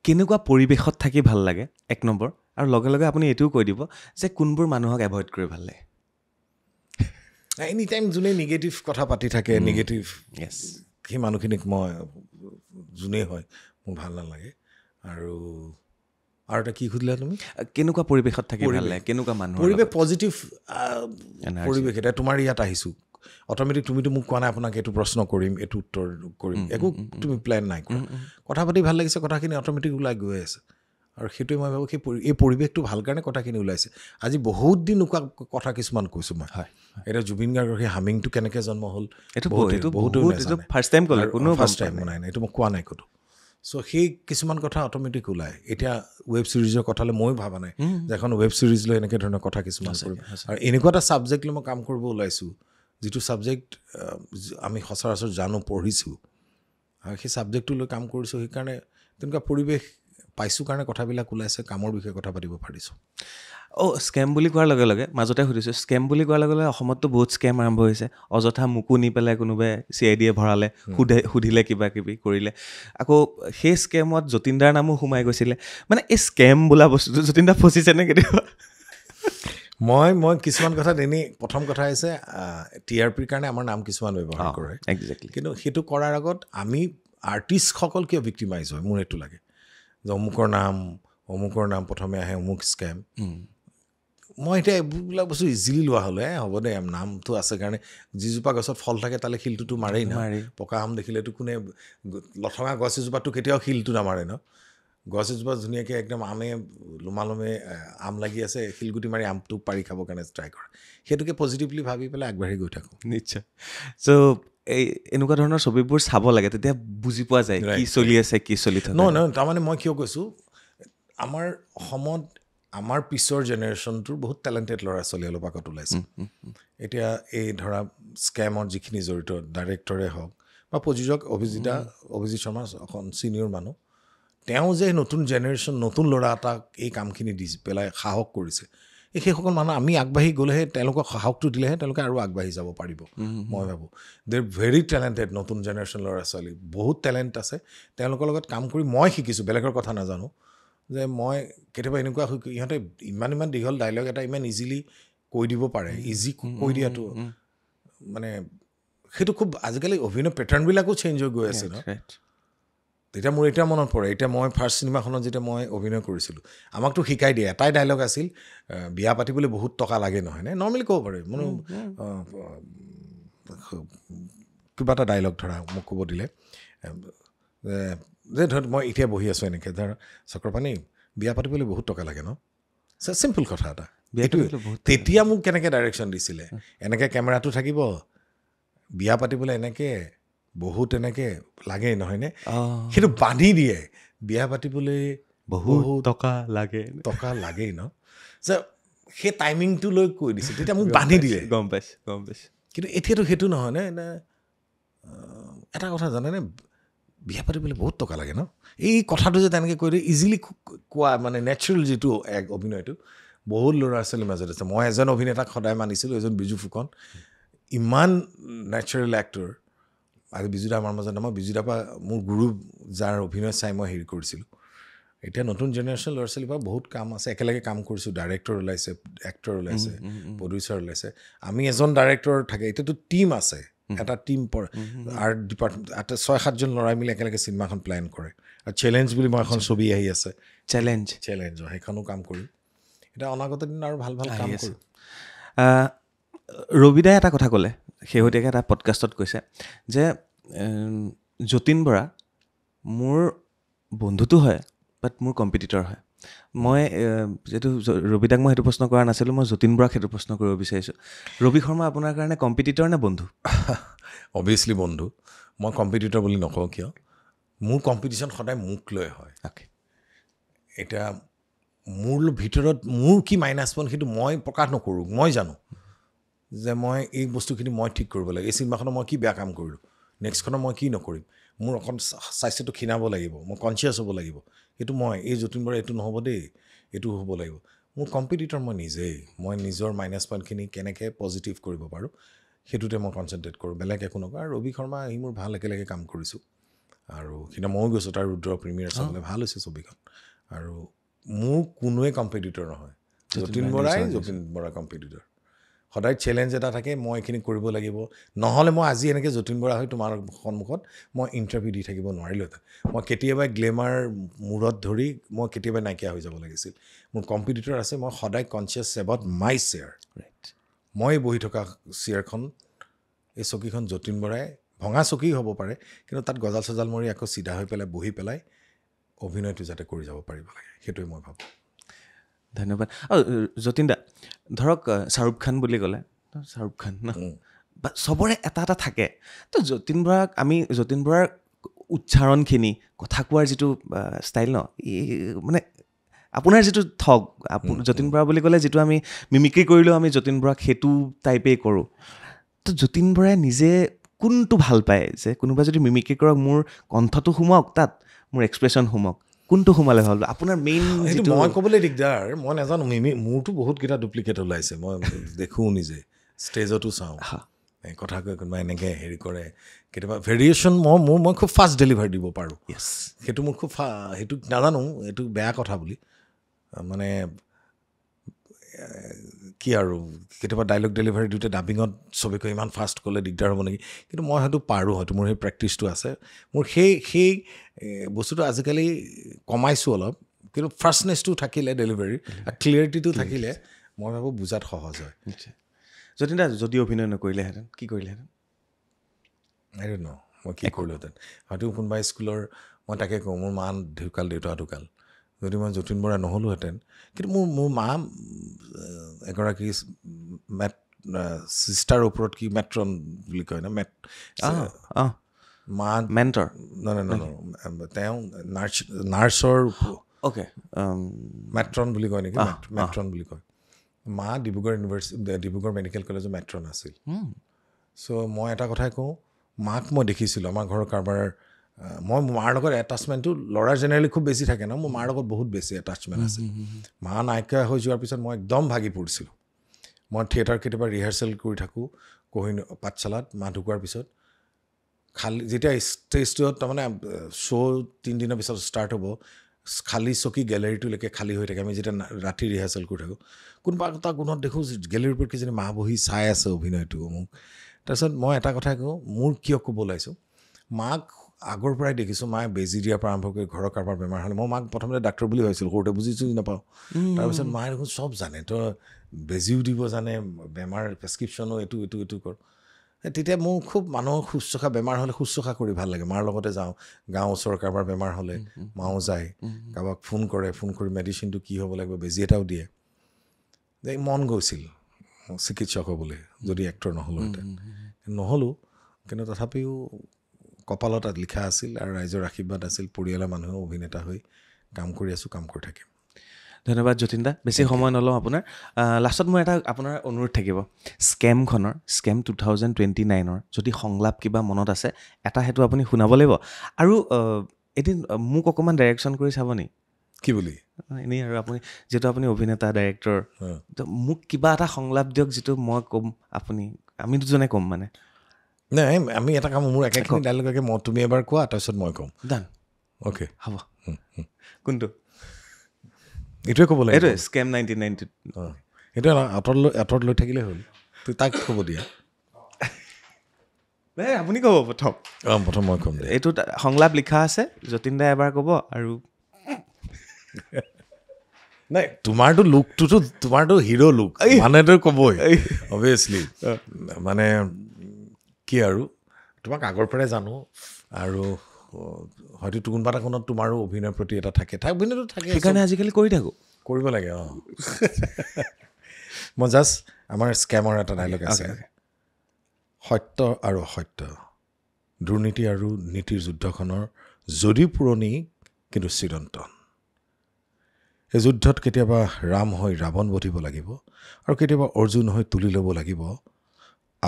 কেনেকুৱা পৰিৱেশত থাকি ভাল লাগে 1 নম্বৰ, আৰু লগে লগে আপুনি এইটোও কৈ দিব যে কোনবোৰ মানুহক এভইড কৰি ভাল লাগে? এনি টাইম যোনে নিগেটিভ কথা পাতি থাকে, নিগেটিভ সেই মানুহখিনিক মই যোনেই হয় মোৰ ভাল নালাগে। আৰু এটা কি সুধিলা তুমি? কেনেকুৱা পৰিৱেশত থাকি ভাল লাগে, কেনেকুৱা মানুহ? পৰিৱেশ পজিটিভ পৰিৱেশ। এতিয়া তোমাৰ ইয়াত আহিছোঁ, অট'মেটিক তুমিতো মোক কোৱা নাই আপোনাক এইটো প্ৰশ্ন কৰিম, এইটো উত্তৰ কৰিম, একো তুমি প্লেন নাই কৰা। কথা পাতি ভাল লাগিছে, কথাখিনি অট'মেটিক ওলাই গৈ আছে। আৰু সেইটোৱে মই ভাবোঁ এই পৰিৱেশটো ভাল কাৰণে কথাখিনি ওলাইছে। আজি বহুত দিন নোকোৱা কথা কিছুমান কৈছোঁ মই। এতিয়া জুবিন গাৰ্গৰ সেই হামিংটো কেনেকৈ জন্ম হ'ল ফাৰ্ষ্ট টাইম নাই, এইটো মই কোৱা নাই ক'তো। চ' সেই কিছুমান কথা অট'মেটিক ওলায়। এতিয়া ৱেব ছিৰিজৰ কথালৈ ময়ো ভাবা নাই যে এখন ৱেব ছিৰিজ লৈ এনেকৈ ধৰণৰ কথা কিছুমান কৰিম। আৰু এনেকুৱা এটা ছাবজেক্ট লৈ মই কাম কৰিব ওলাইছোঁ, যিটো ছাবজেক্ট আমি সচৰাচৰ জানো, পঢ়িছোঁ, আৰু সেই ছাবজেক্টটো লৈ কাম কৰিছোঁ। সেইকাৰণে তেনেকুৱা পৰিৱেশ পাইছোঁ কাৰণে কথাবিলাক ওলাইছে, কামৰ বিষয়ে কথা পাতিব পাৰিছোঁ। স্কেম বুলি কোৱাৰ লগে লগে মাজতে সুধিছোঁ, স্কেম বুলি কোৱাৰ লগে লগে অসমততো বহুত স্কেম আৰম্ভ হৈছে। অযথা মোকো নি পেলাই কোনোবাই CID ভৰালে, সুধিলে, কিবা কিবি কৰিলে। আকৌ সেই স্কেমত যতীন্দাৰ নামো সোমাই গৈছিলে। মানে এই স্কেম বোলা বস্তুটো যতীন্দাৰ ফচিছেনে কেতিয়াবা? মই কিছুমান কথাত এনেই, প্ৰথম কথা হৈছে TRPৰ কাৰণে আমাৰ নাম কিছুমান ব্যৱহাৰ কৰে, কিন্তু সেইটো কৰাৰ আগত আমি আৰ্টিষ্টসকল কিয় ভিক্টিমাইজ হয় মোৰ এইটো লাগে। যে অমুকৰ নাম প্ৰথমে আহে, অমুক স্কেম। মই এতিয়া এইবিলাক বস্তু ইজিলি লোৱা হ'লে হ'ব দে, নামটো আছে কাৰণে। যিজোপা গছত ফল থাকে তালৈ শিলটোতো মাৰেই ন। পকা আম দেখিলেতো কোনে, লঠঙা গছ এজোপাতো কেতিয়াও শিলটো নামাৰে ন। গছ এজোপা ধুনীয়াকৈ একদম আমে লোমালোমে আম লাগি আছে, শিলগুটি মাৰি আমটো পাৰি খাবৰ কাৰণে ট্ৰাই কৰে। সেইটোকে পজিটিভলি ভাবি পেলাই আগবাঢ়ি গৈ থাকোঁ। নিশ্চয়। চ' এই এনেকুৱা ধৰণৰ ছবিবোৰ চাব লাগে, তেতিয়া বুজি পোৱা যায় কি চলি আছে, কি চলি থাকে। নহয়, তাৰমানে মই কিয় কৈছোঁ, আমাৰ অসমত আমাৰ পিছৰ জেনেৰেশ্যনটোৰ বহুত টেলেণ্টেড ল'ৰা ছোৱালী অলপ আগত ওলাইছে। এতিয়া এই ধৰা স্কেমত যিখিনি জড়িত, ডাইৰেক্টৰে হওক বা প্ৰযোজক অভিজিত শৰ্মা এখন ছিনিয়ৰ মানুহ, তেওঁ যে নতুন জেনেৰেশ্যন, নতুন ল'ৰা এটাক এই কামখিনি দি পেলাই সাহস কৰিছে, সেইসকল মানুহ আমি আগবাঢ়ি গ'লেহে, তেওঁলোকক সাহসটো দিলেহে তেওঁলোকে আৰু আগবাঢ়ি যাব পাৰিব। মই ভাবোঁ দে আৰ ভেৰি টেলেণ্টেড, নতুন জেনেৰেশ্যন ল'ৰা ছোৱালী বহুত টেলেণ্ট আছে। তেওঁলোকৰ লগত কাম কৰি মই শিকিছোঁ, বেলেগৰ কথা নাজানো, যে মই কেতিয়াবা এনেকুৱা ইহঁতে ইমান দীঘল ডাইলগ এটা ইমান ইজিলি কৈ দিব পাৰে। ইজি কৈ দিয়াটো মানে সেইটো খুব, আজিকালি অভিনয় পেটাৰ্ণবিলাকো চেঞ্জ হৈ গৈ আছে ন। তেতিয়া মোৰ এতিয়া মনত পৰে, এতিয়া মই ফাৰ্ষ্ট চিনেমাখনত যেতিয়া মই অভিনয় কৰিছিলোঁ, আমাকতো শিকাই দিয়ে, এটাই ডাইলগ আছিল, বিয়া পাতিবলৈ বহুত টকা লাগে নহয়নে, নৰ্মেলি ক'ব পাৰে। মানে কিবা এটা ডাইলগ ধৰা মোক ক'ব দিলে, যে ধৰ মই এতিয়া বহি আছোঁ এনেকৈ, ধৰ চক্ৰপাণি, বিয়া পাতিবলৈ বহুত টকা লাগে ন। চিম্পল কথা এটা। তেতিয়া মোক কেনেকৈ ডাইৰেকশ্যন দিছিলে, এনেকৈ কেমেৰাটো থাকিব, বিয়া পাতিবলৈ এনেকৈ বহুত এনেকৈ লাগে নহয়নে, সেইটো বান্ধি দিয়ে, বিয়া পাতিবলৈ বহুত টকা লাগেই ন। সেই টাইমিংটো লৈ কৈ দিছিল, তেতিয়া মোক বান্ধি দিলে। গম পাইছোঁ। কিন্তু এতিয়াতো সেইটো নহয় নে। এটা কথা জানেনে, বিয়া পাতিবলৈ বহুত টকা লাগে ন, এই কথাটো যে তেনেকৈ কৈ দিয়ে, ইজিলি কোৱা, মানে নেচাৰেল যিটো এক অভিনয়টো বহুত ল'ৰা ছোৱালীৰ মাজত আছে। মই এজন অভিনেতাক সদায় মানিছিলোঁ, এজন বিজু ফুকন, ইমান নেচাৰেল এক্টৰ। আজি বিজুদা আমাৰ মাজত, মই বিজুদাৰ পৰা মোৰ গুৰু, যাৰ অভিনয় চাই মই হেৰি কৰিছিলোঁ। এতিয়া নতুন জেনেৰেশ্যন ল'ৰা ছোৱালীৰ পৰা বহুত কাম আছে, একেলগে কাম কৰিছোঁ, ডাইৰেক্টৰ ওলাইছে, এক্টৰ ওলাইছে, প্ৰডিউচাৰ ওলাইছে। আমি এজন ডাইৰেক্টৰ থাকে, এতিয়াতো টীম আছে, এটা টীম আৰ্ট ডিপাৰ্টমেণ্ট, 6-7জন ল'ৰাই মিলি একেলগে চিনেমাখন প্লেন কৰে। আৰু চেলেঞ্জ বুলি মই এখন ছবি আহি আছে, চেলেঞ্জ সেইখনো কাম কৰিম। এতিয়া অনাগত দিন আৰু ভাল কাম কৰিম। ৰবিদাই এটা কথা ক'লে, শেহতীয়াকৈ এটা পডকাষ্টত কৈছে যে যতীন বৰা মোৰ বন্ধুটো হয়, বাট মোৰ কম্পিটিটৰ হয়। মই যিহেতু ৰবিদাক মই সেইটো প্ৰশ্ন কৰা নাছিলোঁ, মই যতীন বৰাক সেইটো প্ৰশ্ন কৰিব বিচাৰিছোঁ। ৰবি শৰ্মা আপোনাৰ কাৰণে কম্পিটিটৰ নে বন্ধু? অভিয়াছলি বন্ধু। মই কম্পিটিটৰ বুলি নকওঁ, কিয়, মোৰ কম্পিটিশ্যন সদায় মোক লৈ হয়। এতিয়া মোৰ ভিতৰত মোৰ কি মাইনাছ পইণ্ট সেইটো মই প্ৰকাশ নকৰোঁ। মই জানো যে মই এই বস্তুখিনি মই ঠিক কৰিব লাগে। এই চিনেমাখনত মই কি বেয়া কাম কৰিলোঁ, নেক্সটখনত মই কি নকৰিম, মোৰ অকণ স্বাস্থ্যটো ক্ষীণাব লাগিব, মই কনচিয়াছ হ'ব লাগিব। সেইটো মই এই যতীন বৰা এইটো নহ'ব দেই, এইটো হ'ব লাগিব। মোৰ কম্পিটিটৰ মই নিজেই মই নিজৰ মাইনাছ পইণ্টখিনি কেনেকৈ পজিটিভ কৰিব পাৰোঁ সেইটোতে মই কনচেনট্ৰেট কৰোঁ বেলেগ একো নকৰোঁ আৰু ৰবি শৰ্মা সি মোৰ ভাল একেলগে কাম কৰিছোঁ আৰু সিদিনা ময়ো গৈছোঁ তাৰ ৰুদ্ৰ প্ৰিমিয়াৰ চাবলৈ ভাল হৈছে ছবিখন আৰু মোৰ কোনোৱে কম্পিটিটৰ নহয় যতীন বৰা কম্পিটিটৰ সদায় চেলেঞ্জ এটা থাকে মই এইখিনি কৰিব লাগিব নহ'লে মই আজি এনেকৈ যতীন বৰা হৈ তোমাৰ সন্মুখত মই ইণ্টাৰভিউ দি থাকিব নোৱাৰিলোহেঁতেন মই কেতিয়াবা গ্লেমাৰ মূৰত ধৰি মই কেতিয়াবা নাইকিয়া হৈ যাব লাগিছিল মোৰ কম্পিটিটৰ আছে মই সদায় কনচিয়াছ এবাউট মাই চেয়াৰ মই বহি থকা চেয়াৰখন এই চকীখন যতীন বৰাই ভঙা চকী হ'ব পাৰে কিন্তু তাত গজাল চজাল মৰি আকৌ চিধা হৈ পেলাই বহি পেলাই অভিনয়টো যাতে কৰি যাব পাৰিব লাগে সেইটোৱে মই ভাবোঁ ধন্যবাদ যতীন দা ধৰক শ্বাহৰুখ খান বুলি ক'লে শ্বাহৰুখ খান ন বা চবৰে এটা এটা থাকে তো যতীন বৰাৰ উচ্চাৰণখিনি কথা কোৱাৰ যিটো ষ্টাইল ন মানে আপোনাৰ যিটো ঠগ যতীন বৰা বুলি ক'লে যিটো আমি মিমিক্ৰি কৰিলেও আমি যতীন বৰাক সেইটো টাইপেই কৰোঁ তো যতীন বৰাই নিজে কোনটো ভাল পায় যে কোনোবাই যদি মিমিক্ৰি কৰক মোৰ কণ্ঠটো সোমাওক তাত মোৰ এক্সপ্ৰেশ্যন সোমাওক কোনটো সোমালে ভাল আপোনাৰ মেইন সেইটো মই ক'বলৈ দিগদাৰ মই নাজানো মোৰতো বহুতকেইটা ডুপ্লিকেট ওলাইছে মই দেখোঁ নিজে ষ্টেজতো চাওঁ কথা কয় কোনোবা এনেকৈ হেৰি কৰে কেতিয়াবা ভেৰিয়েশ্যন মই খুব ফাষ্ট ডেলিভাৰী দিব পাৰোঁ সেইটো মোৰ খুব সেইটো নাজানো এইটো বেয়া কথা বুলি মানে কি আৰু কেতিয়াবা ডাইলগ ডেলিভাৰী দিওঁতে ডাবিঙত চবেই ইমান ফাষ্ট ক'লে দিগদাৰ হ'ব নেকি কিন্তু মই হয়তো পাৰোঁ হয়তো মোৰ সেই প্ৰেক্টিচটো আছে মোৰ সেই বস্তুটো আজিকালি কমাইছোঁ অলপ কিন্তু ফাৰ্ষ্টনেছটো থাকিলে ডেলিভাৰী ক্লিয়াৰিটিটো থাকিলে মই ভাবোঁ বুজাত সহজ হয় যতীন দা যদি অভিনয় নকৰিলেহেঁতেন কি কৰিলেহেঁতেন আই ডোণ্ট ন' মই কি কৰিলোহেঁতেন হয়তো কোনোবা স্কুলৰ মই তাকে কওঁ মোৰ মা ঢুকাল দেউতা ঢুকাল যদি মই যতীন বৰা নহ'লোহেঁতেন কিন্তু মোৰ মা এগৰাকী চিষ্টাৰ ওপৰত কি মেট্ৰন বুলি কয় ন মা মেণ্টৰ তেওঁ নাৰ্ছৰ অ'কে মেট্ৰন বুলি কয় নেকি মেট্ৰন বুলি কয় মা ডিব্ৰুগড় মেডিকেল কলেজৰ মেট্ৰন আছিল চ' মই এটা কথাই কওঁ মাক মই দেখিছিলোঁ আমাৰ ঘৰৰ কাৰোবাৰ মই মাৰ লগত এটাচমেণ্টটো ল'ৰাৰ জেনেৰেলি খুব বেছি থাকে ন মোৰ মাৰ লগত বহুত বেছি এটাচমেণ্ট আছিল মা নাইকিয়া হৈ যোৱাৰ পিছত মই একদম ভাগি পৰিছিলোঁ মই থিয়েটাৰ কেতিয়াবা ৰিহাৰ্চেল কৰি থাকোঁ পাঠশালাত মা ঢুকোৱাৰ পিছত খালী যেতিয়া ষ্টেজটোত তাৰমানে শ্ব' 3 দিনৰ পিছত ষ্টাৰ্ট হ'ব খালী চকী গেলেৰীটোলৈকে খালী হৈ থাকে আমি যেতিয়া ৰাতি ৰিহাৰ্চেল কৰি থাকোঁ কোনোবা এটা কোণত দেখোঁ গেলেৰীৰ ওপৰত কিজনী মা বহি চাই আছে অভিনয়টো মোক তাৰপিছত মই এটা কথাই কওঁ মোৰ কিয় ক'ব ওলাইছোঁ মাক আগৰ পৰাই দেখিছোঁ মায়ে বেজী দিয়াৰ পৰা আৰম্ভ কৰি ঘৰৰ কাৰোবাৰ বেমাৰ হ'লে মই মাক প্ৰথমতে ডাক্তৰ বুলি ভাবিছিলোঁ সৰুতে বুজিছোঁ নাপাওঁ তাৰপিছত মায়ে দেখোন চব জানে তো বেজীও দিব জানে বেমাৰ প্ৰেছক্ৰিপশ্যনো এইটো কৰ তেতিয়া মোৰ খুব মানুহৰ শুশ্ৰূষা বেমাৰ হ'লে শুশ্ৰূষা কৰি ভাল লাগে মাৰ লগতে যাওঁ গাঁও ওচৰৰ কাৰোবাৰ বেমাৰ হ'লে মাও যায় কাৰোবাক ফোন কৰি মেডিচিনটো কি হ'ব লাগিব বেজী এটাও দিয়ে মন গৈছিল চিকিৎসক হ'বলৈ যদি এক্টৰ নহ'লোহেঁতেন নহ'লোঁ কিন্তু তথাপিও কপালত লিখা আছিল আৰু ৰাইজৰ আশীৰ্বাদ আছিল পৰিয়ালৰ মানুহেও অভিনেতা হৈ কাম কৰি আছোঁ কাম কৰি থাকিম ধন্যবাদ যতীন দা বেছি সময় নলওঁ আপোনাৰ লাষ্টত মোৰ এটা আপোনাৰ অনুৰোধ থাকিব স্কেম 2029 যদি সংলাপ কিবা মনত আছে এটা সেইটো আপুনি শুনাব লাগিব আৰু এদিন মোক অকণমান ডাইৰেকশ্যন কৰি চাব নি কি বুলি এনেই আৰু আপুনি যিহেতু আপুনি অভিনেতা ডাইৰেক্টৰ মোক কিবা এটা সংলাপ দিয়ক যিটো মই ক'ম আমি দুজনে ক'ম মানে নাই আমি এটা কাম মোৰ একেখিনি ডাইলগকে তুমি এবাৰ কোৱা তাৰপিছত মই ক'ম ডান অ'কে হ'ব কোনটো এইটোৱে ক'ব লাগে এইটোৱে স্কেম 1992 এইটোৱে আঁতৰত লৈ থাকিলে হ'ল তুই তাক ক'ব দিয়া নাই আপুনি ক'ব প্ৰথম মই ক'ম এইটো সংলাপ লিখা আছে যতীন দাই এবাৰ ক'ব আৰু নাই তোমাৰতো লুকটোতো তোমাৰতো হিৰো লুক মানেতো ক'বই অভিয়াছলি মানে কি আৰু তোমাক আগৰ পৰাই জানো আৰু হয়তো কোনোবা এটা কোণত তোমাৰো অভিনয়ৰ প্ৰতি এটা থাকে অভিনয়টো থাকে সেইকাৰণে আজিকালি কৰি থাকোঁ কৰিব লাগে মই জাষ্ট আমাৰ স্কেমৰ এটা ডাইলগ আছে সত্য আৰু অসত্য দুৰ্নীতি আৰু নীতিৰ যুদ্ধখনৰ যদিও পুৰণি কিন্তু চিৰন্তন এই যুদ্ধত কেতিয়াবা ৰাম হৈ ৰাৱণ বধিব লাগিব আৰু কেতিয়াবা অৰ্জুন হৈ তুলি ল'ব লাগিব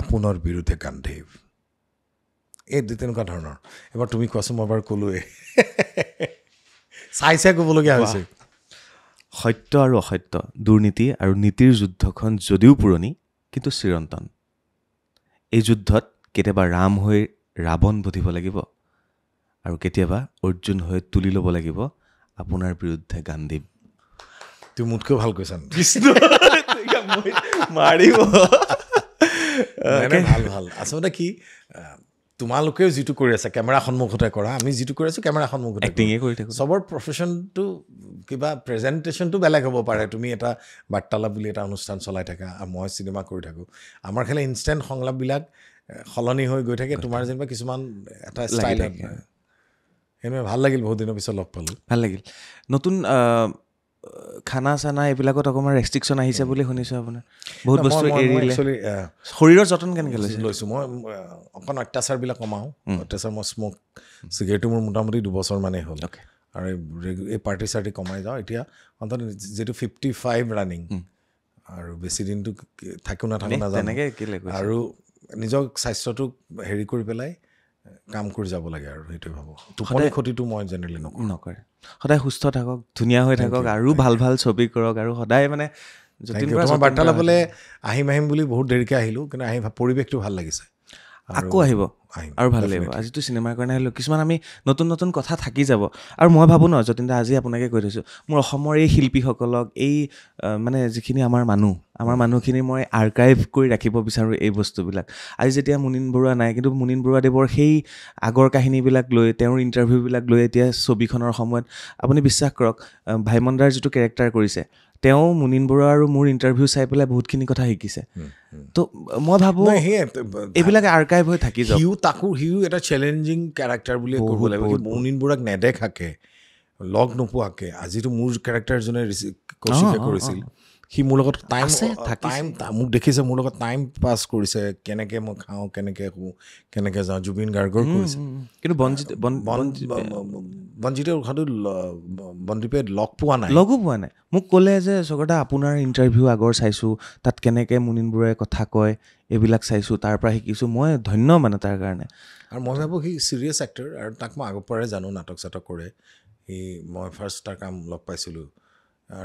আপোনাৰ বিৰুদ্ধে গান্ধীৱ এই তেনেকুৱা ধৰণৰ এবাৰ তুমি কোৱাচোন মই এবাৰ ক'লোৱে চাই ক'বলগীয়া হৈছে সত্য আৰু অসত্য, দুৰ্নীতি আৰু নীতিৰ যুদ্ধখন যদিও পুৰণি কিন্তু চিৰন্তন। এই যুদ্ধত কেতিয়াবা ৰাম হৈ ৰাৱণ বধিব লাগিব আৰু কেতিয়াবা অৰ্জুন হৈ তুলি ল'ব লাগিব আপোনাৰ বিৰুদ্ধে গান্ধীব। তুমি মোতকৈ ভাল কৈছা মাৰিব। ভাল ভাল। আচলতে কি তোমালোকেও যিটো কৰি আছা কেমেৰা সন্মুখতে কৰা, আমি যিটো কৰি আছোঁ কেমেৰা সন্মুখতে এক্টিঙে কৰি থাকোঁ। চবৰ প্ৰফেশ্যনটো কিবা প্ৰেজেণ্টেশ্যনটো বেলেগ হ'ব পাৰে। তুমি এটা বাৰ্তালাপ বুলি এটা অনুষ্ঠান চলাই থাকা, মই চিনেমা কৰি থাকোঁ। আমাৰ খালি ইনষ্টেণ্ট সংলাপবিলাক সলনি হৈ গৈ থাকে। তোমাৰ যেনিবা কিছুমান এটা ষ্টাইলত সেনেকৈ ভাল লাগিল। বহুত দিনৰ পিছত লগ পালোঁ, ভাল লাগিল। নতুন খানা চানা এইবিলাকত অকণমান ৰেষ্ট্ৰিকশ্যন আহিছে বুলি শুনিছোঁ আপোনাৰ, বহুত বস্তু এৰিলে। শৰীৰৰ যতন কেনেকৈ লৈছোঁ মই অকণ অত্যাচাৰবিলাক কমাওঁ। অত্যাচাৰ মই স্মক চিগাৰেটটো মোৰ মোটামুটি 2 বছৰমানেই হ'ল আৰু এই পাৰ্টি চাৰ্টি কমাই যাওঁ। এতিয়া অন্তত যিটো 55 ৰানিং আৰু বেছি দিনটো থাকোঁ নাথাকোঁ নাজানো, আৰু নিজক স্বাস্থ্যটোক হেৰি কৰি পেলাই কাম কৰি যাব লাগে আৰু সেইটোৱে ভাবোঁ। টোপনি ক্ষতিটো মই জেনেৰেলি নকৰে। সদায় সুস্থ থাকক, ধুনীয়া হৈ থাকক আৰু ভাল ভাল ছবি কৰক আৰু সদায় মানে তোমাৰ বাৰ্তালাপলৈ আহিম বুলি বহুত দেৰিকৈ আহিলোঁ, কিন্তু পৰিৱেশটো ভাল লাগিছে। আকৌ আহিব আৰু ভাল লাগিব। আজিতো চিনেমাৰ কাৰণে আহিলোঁ, কিছুমান আমি নতুন নতুন কথা থাকি যাব। আৰু মই ভাবোঁ ন যতীন দা, আজি আপোনাকে কৈ থৈছোঁ, মোৰ অসমৰ এই শিল্পীসকলক, এই মানে যিখিনি আমাৰ মানুহখিনি মই আৰ্কাইভ কৰি ৰাখিব বিচাৰোঁ এই বস্তুবিলাক। আজি যেতিয়া মুনীন বৰুৱা নাই, কিন্তু মুনীন বৰুৱাদেৱৰ সেই আগৰ কাহিনীবিলাক লৈ, তেওঁৰ ইণ্টাৰভিউবিলাক লৈ এতিয়া ছবিখনৰ সময়ত আপুনি বিশ্বাস কৰক, ভাইমন দাৰ যিটো কেৰেক্টাৰ কৰিছে, তেওঁ মুনীন বৰুৱা আৰু মোৰ ইণ্টাৰভিউ চাই পেলাই বহুতখিনি কথা শিকিছে। তো মই ভাবোঁ এইবিলাক আৰ্কাইভ হৈ থাকি যাওক। সিও এটা চেলেঞ্জিং কেৰেক্টাৰ বুলিয়ে ক'ব লাগিব। মুনীন বৰুৱাক নেদেখাকে, লগ নোপোৱাকে, আজিতো মোৰ কেৰেক্টাৰজনে কৌশিকে কৰিছিল, সি মোৰ লগত টাইম মোক দেখিছে, মোৰ লগত টাইম পাছ কৰিছে, কেনেকৈ মই খাওঁ, কেনেকৈ শুওঁ, কেনেকৈ যাওঁ। জুবিন গাৰ্গৰ কৰিছে, কিন্তু বনদ্বীপে লগো পোৱা নাই। মোক ক'লে যে স্বগতা, আপোনাৰ ইণ্টাৰভিউ আগৰ চাইছোঁ, তাত কেনেকৈ মুনীন বৰুৱাই কথা কয় এইবিলাক চাইছোঁ, তাৰ পৰা শিকিছোঁ। মই ধন্য মানে তাৰ কাৰণে। আৰু মই ভাবোঁ সি ছিৰিয়াছ এক্টৰ, আৰু তাক মই আগৰ পৰাই জানো, নাটক চাটক কৰে। মই ফাৰ্ষ্ট তাৰ কাম লগ পাইছিলোঁ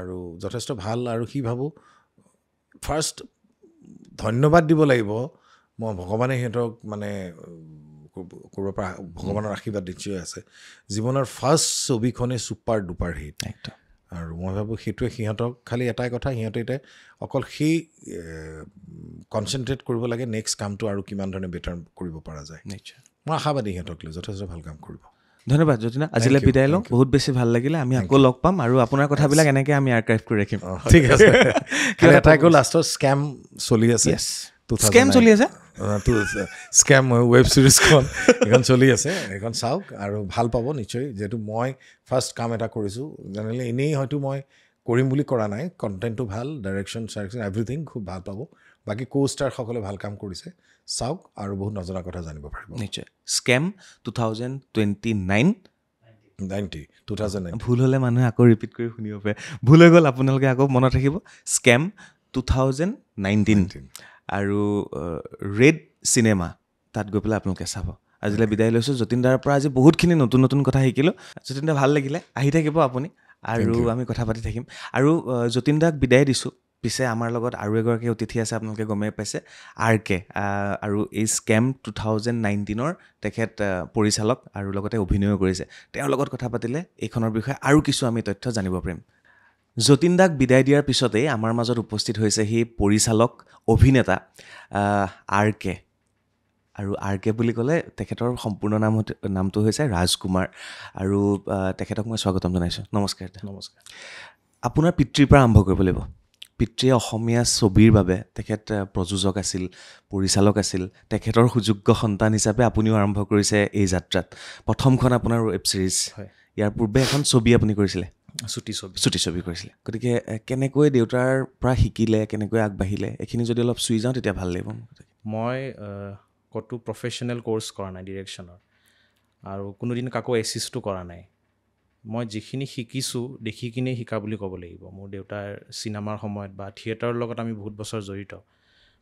আৰু যথেষ্ট ভাল। আৰু সি ভাবোঁ ফাৰ্ষ্ট ধন্যবাদ দিব লাগিব, মই ভগৱানে সিহঁতক মানে কৰিব পৰা ভগৱানৰ আশীৰ্বাদ নিশ্চয় আছে। জীৱনৰ ফাৰ্ষ্ট ছবিখনেই ছুপাৰ ডুপাৰ হিট, আৰু মই ভাবোঁ সেইটোৱে সিহঁতক খালি এটাই কথা, সিহঁতে এতিয়া অকল সেই কনচেনট্ৰেট কৰিব লাগে নেক্সট কামটো আৰু কিমান ধৰণে বেটাৰ কৰিব পৰা যায়। নিশ্চয় মই আশাবাদী সিহঁতক লৈ যথেষ্ট ভাল কাম কৰিব। ধন্যবাদ যতীন দা, আজিলৈ বিদায় লওঁ। বহুত বেছি ভাল লাগিলে, আমি আকৌ লগ পাম আৰু আপোনাৰ কথাবিলাক এনেকৈ আমি আৰ্কাইভ কৰি ৰাখিম। ঠিক আছে। এটাই আকৌ লাষ্টৰ স্কেম চলি আছে, স্কেম ৱেব ছিৰিজখন এইখন চলি আছে, এইখন চাওক আৰু ভাল পাব নিশ্চয়। যিহেতু মই ফাৰ্ষ্ট কাম এটা কৰিছোঁ, জেনেৰেলি এনেই হয়তো মই কৰিম বুলি কৰা নাই, কণ্টেণ্টটো ভাল, ডাইৰেকশ্যন এভৰিথিং খুব ভাল পাব। বাকী ষ্টাৰসকলে ভাল কাম কৰিছে, চাওক আৰু বহুত নজনা কথা জানিব পাৰিব। নিশ্চয়। স্কেম 2029 ভুল হ'লে মানুহে আকৌ ৰিপিট কৰি শুনিব পাৰে, ভুল হৈ গ'ল আপোনালোকে আকৌ মনত ৰাখিব, স্কেম 2019 আৰু ৰেড চিনেমা, তাত গৈ পেলাই আপোনালোকে চাব। আজিলৈ বিদায় লৈছোঁ। যতীন দাৰ পৰা আজি বহুতখিনি নতুন নতুন কথা শিকিলোঁ। যতীন দা ভাল লাগিলে, আহি থাকিব আপুনি আৰু আমি কথা পাতি থাকিম। আৰু যতীন দাক বিদায় দিছোঁ। পিছে আমাৰ লগত আৰু এগৰাকী অতিথি আছে, আপোনালোকে গমেই পাইছে, RK, আৰু এই স্কেম 2019 তেখেত পৰিচালক আৰু লগতে অভিনয় কৰিছে। তেওঁৰ লগত কথা পাতিলে এইখনৰ বিষয়ে আৰু কিছু আমি তথ্য জানিব পাৰিম। যতীন দাক বিদায় দিয়াৰ পিছতেই আমাৰ মাজত উপস্থিত হৈছে সেই পৰিচালক অভিনেতা RK। আৰু RK বুলি ক'লে তেখেতৰ সম্পূৰ্ণ নামটো হৈছে ৰাজকুমাৰ, আৰু তেখেতক মই স্বাগতম জনাইছোঁ। নমস্কাৰ। নমস্কাৰ। আপোনাৰ পিতৃৰ পৰা আৰম্ভ কৰিব লাগিব। পিতৃয়ে অসমীয়া ছবিৰ বাবে তেখেত প্ৰযোজক আছিল, পৰিচালক আছিল। তেখেতৰ সুযোগ্য সন্তান হিচাপে আপুনিও আৰম্ভ কৰিছে এই যাত্ৰাত। প্ৰথমখন আপোনাৰ ৱেব ছিৰিজ, ইয়াৰ পূৰ্বে এখন ছবি আপুনি কৰিছিলে, চুটি ছবি কৰিছিলে। গতিকে কেনেকৈ দেউতাৰ পৰা শিকিলে, কেনেকৈ আগবাঢ়িলে, এইখিনি যদি অলপ চুই যাওঁ তেতিয়া ভাল লাগিব। মই ক'তো প্ৰফেশ্যনেল ক'ৰ্চ কৰা নাই ডিৰেকশ্যনৰ, আৰু কোনোদিন কাকো এছিষ্টো কৰা নাই। মই যিখিনি শিকিছোঁ দেখি কিনে শিকা বুলি ক'ব লাগিব। মোৰ দেউতাৰ চিনেমাৰ সময়ত বা থিয়েটাৰৰ লগত আমি বহুত বছৰ জড়িত,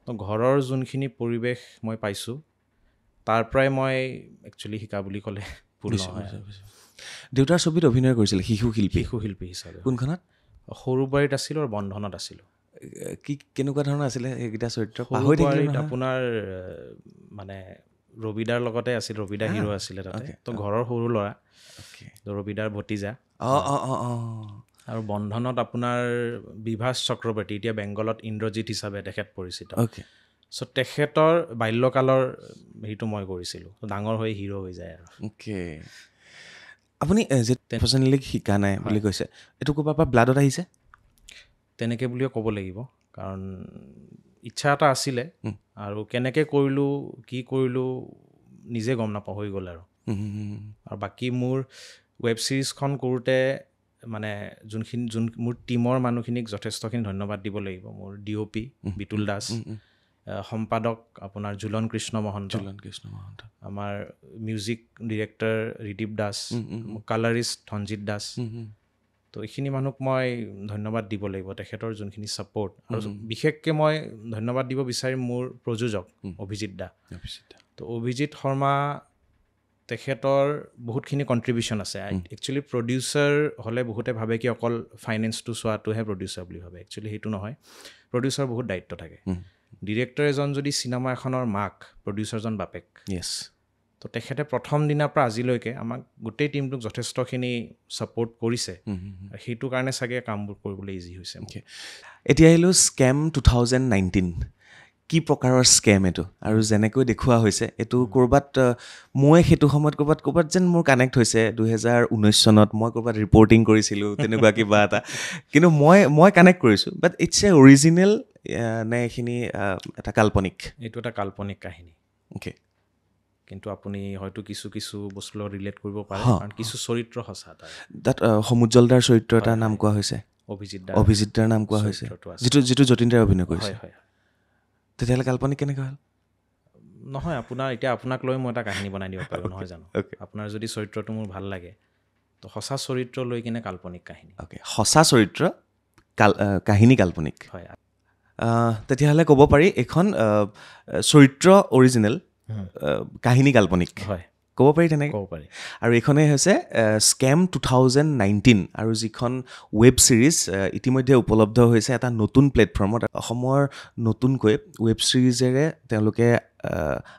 তো ঘৰৰ যোনখিনি পৰিৱেশ মই পাইছোঁ তাৰ পৰাই মই একচুৱেলি শিকা বুলি ক'লে ভুল নহয়। দেউতাৰ ছবিত অভিনয় কৰিছিলে শিশু শিল্পী হিচাপে। কোনখনত? সৰুবাৰীত আছিলোঁ আৰু বন্ধনত আছিলোঁ। কি কেনেকুৱা ধৰণৰ আছিলে সেইকেইটা চৰিত্ৰ? পাহৰি থাকিলোঁ সৰুবাৰীত নহয়। আপোনাৰ মানে ৰবিদাৰ লগতে আছিল, ৰবিদা হিৰো আছিলে তাতে। তো ঘৰৰ সৰু ল'ৰা, তো ৰবিদাৰ ভতিজা। অঁ অঁ অঁ অঁ আৰু বন্ধনত আপোনাৰ বিভাস চক্ৰৱৰ্তী, এতিয়া বেংগলত ইন্দ্ৰজিৎ হিচাপে তেখেত পৰিচিত। অ'কে। চ' তেখেতৰ বাল্যকালৰ হেৰিটো মই কৰিছিলোঁ, ডাঙৰ হৈ হিৰো হৈ যায় আৰু। অ'কে। আপুনি যে প্ৰফেচনেলি শিকা নাই বুলি কৈছে, এইটো ক'ৰবাৰ পৰা ব্লাডত আহিছে? তেনেকৈ বুলিয়ে ক'ব লাগিব, কাৰণ ইচ্ছা এটা আছিলে আৰু কেনেকৈ কৰিলোঁ কি কৰিলোঁ নিজে গম নাপাওঁ, হৈ গ'ল আৰু। আৰু বাকী মোৰ ৱেব ছিৰিজখন কৰোঁতে মানে যোন মোৰ টীমৰ মানুহখিনিক যথেষ্টখিনি ধন্যবাদ দিব লাগিব। মোৰ DOP বিতুল দাস, সম্পাদক আপোনাৰ জুলন কৃষ্ণ মহন্ত, আমাৰ music director Ridip Das, colourist Dhanjit Das. তো এইখিনি মানুহক মই ধন্যবাদ দিব লাগিব, তেখেতৰ যোনখিনি ছাপোৰ্ট। আৰু বিশেষকৈ মই ধন্যবাদ দিব বিচাৰিম মোৰ প্ৰযোজক অভিজিৎ দা। তো অভিজিৎ শৰ্মা, তেখেতৰ বহুতখিনি কণ্ট্ৰিবিউশ্যন আছে। একচুৱেলি প্ৰডিউচাৰ হ'লে বহুতে ভাবে কি অকল ফাইনেন্সটো চোৱাটোহে প্ৰডিউচাৰ বুলি ভাবে। একচুৱেলি সেইটো নহয়, প্ৰডিউচাৰ বহুত দায়িত্ব থাকে। ডিৰেক্টৰ এজন যদি চিনেমা এখনৰ মাক, প্ৰডিউচাৰজন বাপেক। তো তেখেতে প্ৰথম দিনাৰ পৰা আজিলৈকে আমাক গোটেই টীমটোক যথেষ্টখিনি ছাপোৰ্ট কৰিছে। সেইটো কাৰণে চাগে কামবোৰ কৰিবলৈ ইজি হৈছে। এতিয়া আহিলোঁ স্কেম 2019। কি প্ৰকাৰৰ স্কেম এইটো? আৰু যেনেকৈ দেখুওৱা হৈছে এইটো ক'ৰবাত মই সেইটো সময়ত ক'ৰবাত যেন মোৰ কানেক্ট হৈছে 2019 চনত মই ক'ৰবাত ৰিপৰ্টিং কৰিছিলোঁ তেনেকুৱা কিবা এটা, কিন্তু মই কানেক্ট কৰিছোঁ। বাট ইটছ এ অৰিজিনেল নে এইখিনি এটা কাল্পনিক? এইটো এটা কাল্পনিক কাহিনী। অ'কে। কিন্তু আপুনি হয়তো কিছু বস্তুৰ লগত ৰিলেট কৰিব পাৰে, কাৰণ কিছু চৰিত্ৰ সঁচা তাত সমুজ্জ্বল দাৰ চৰিত্ৰ এটাৰ নাম কোৱা হৈছে, অভিজিৎ দাৰ নাম কোৱা হৈছে, যিটো যতীন দাই অভিনয় কৰিছে। তেতিয়াহ'লে কাল্পনিক কেনেকৈ হ'ল? নহয়, এতিয়া আপোনাক লৈ মই এটা কাহিনী বনাই দিব পাৰোঁ, নহয় জানো? আপোনাৰ যদি চৰিত্ৰটো মোৰ ভাল লাগে, তো সঁচা চৰিত্ৰ লৈ কিনে কাল্পনিক কাহিনী। অ'কে, সঁচা চৰিত্ৰ কাহিনী কাল্পনিক। হয়। তেতিয়াহ'লে ক'ব পাৰি এইখন চৰিত্ৰ অৰিজিনেল, কাহিনী কাল্পনিক। হয়, ক'ব পাৰি তেনেকৈ? ক'ব পাৰি। আৰু এইখনেই হৈছে স্কেম 2019, আৰু যিখন ৱেব ছিৰিজ ইতিমধ্যে উপলব্ধ হৈছে এটা নতুন প্লেটফৰ্মত। অসমৰ নতুনকৈ ৱেব ছিৰিজেৰে তেওঁলোকে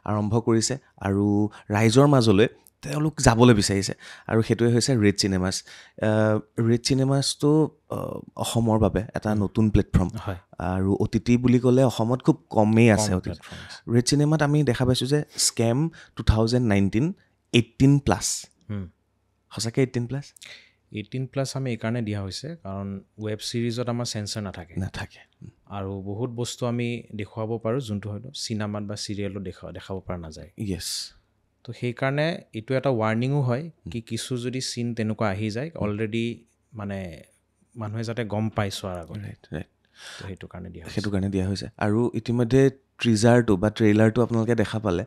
আৰম্ভ কৰিছে আৰু ৰাইজৰ মাজলৈ তেওঁলোক যাবলৈ বিচাৰিছে, আৰু সেইটোৱে হৈছে ৰেড চিনেমাছ। ৰেড চিনেমাছটো অসমৰ বাবে এটা নতুন প্লেটফৰ্ম, আৰু OTT বুলি ক'লে অসমত খুব কমেই আছে। ৰেড চিনেমাত আমি দেখা পাইছোঁ যে স্কেম 2019 18+। সঁচাকৈ 18+? 18+ আমি এইকাৰণে দিয়া হৈছে কাৰণ ৱেব ছিৰিজত আমাৰ চেঞ্চাৰ নাথাকে। আৰু বহুত বস্তু আমি দেখুৱাব পাৰোঁ যোনটো হয়তো চিনেমাত বা চিৰিয়েলত দেখাব পৰা নাযায়। তো সেইকাৰণে এইটো এটা ৱাৰ্ণিঙো হয় কি কিছু যদি চিন তেনেকুৱা আহি যায় অলৰেডি মানে মানুহে যাতে গম পাই চোৱাৰ আগতে। তো সেইটো কাৰণে দিয়া হৈছে। আৰু ইতিমধ্যে ট্ৰিজাৰটো বা ট্ৰেইলাৰটো আপোনালোকে দেখা পালে,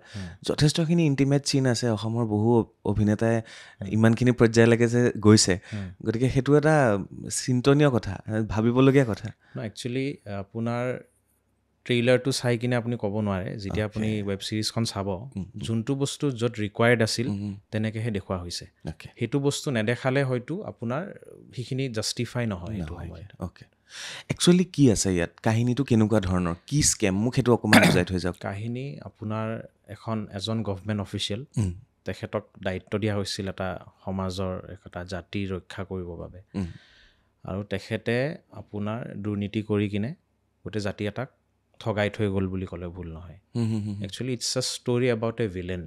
যথেষ্টখিনি ইণ্টিমেট চিন আছে। অসমৰ বহু অভিনেতাই ইমানখিনি পৰ্যায়লৈকে যে গৈছে, গতিকে সেইটো এটা চিন্তনীয় কথা, ভাবিবলগীয়া কথা। একচুৱেলি আপোনাৰ ট্ৰেইলাৰটো চাই কিনে আপুনি ক'ব নোৱাৰে, যেতিয়া আপুনি ৱেব ছিৰিজখন চাব যোনটো বস্তু য'ত ৰিকুৱাৰ্ড আছিল তেনেকৈহে দেখুওৱা হৈছে। সেইটো বস্তু নেদেখালে হয়তো আপোনাৰ সেইখিনি জাষ্টিফাই নহয় সেইটো সময়ত। অ'কে, একচুৱেলি কি আছে ইয়াত? কাহিনীটো কেনেকুৱা ধৰণৰ? কি স্কেম? মোক সেইটো অকণমান বুজাই থৈ যাওক। কাহিনী আপোনাৰ এজন গভৰ্ণমেণ্ট অফিচিয়েল, তেখেতক দায়িত্ব দিয়া হৈছিল এটা সমাজৰ এটা জাতি ৰক্ষা কৰিবৰ বাবে, আৰু তেখেতে আপোনাৰ দুৰ্নীতি কৰি কিনে গোটেই জাতি এটাক ঠগাই থৈ গ'ল বুলি ক'লে ভুল নহয়। Actually it's a story about a villain.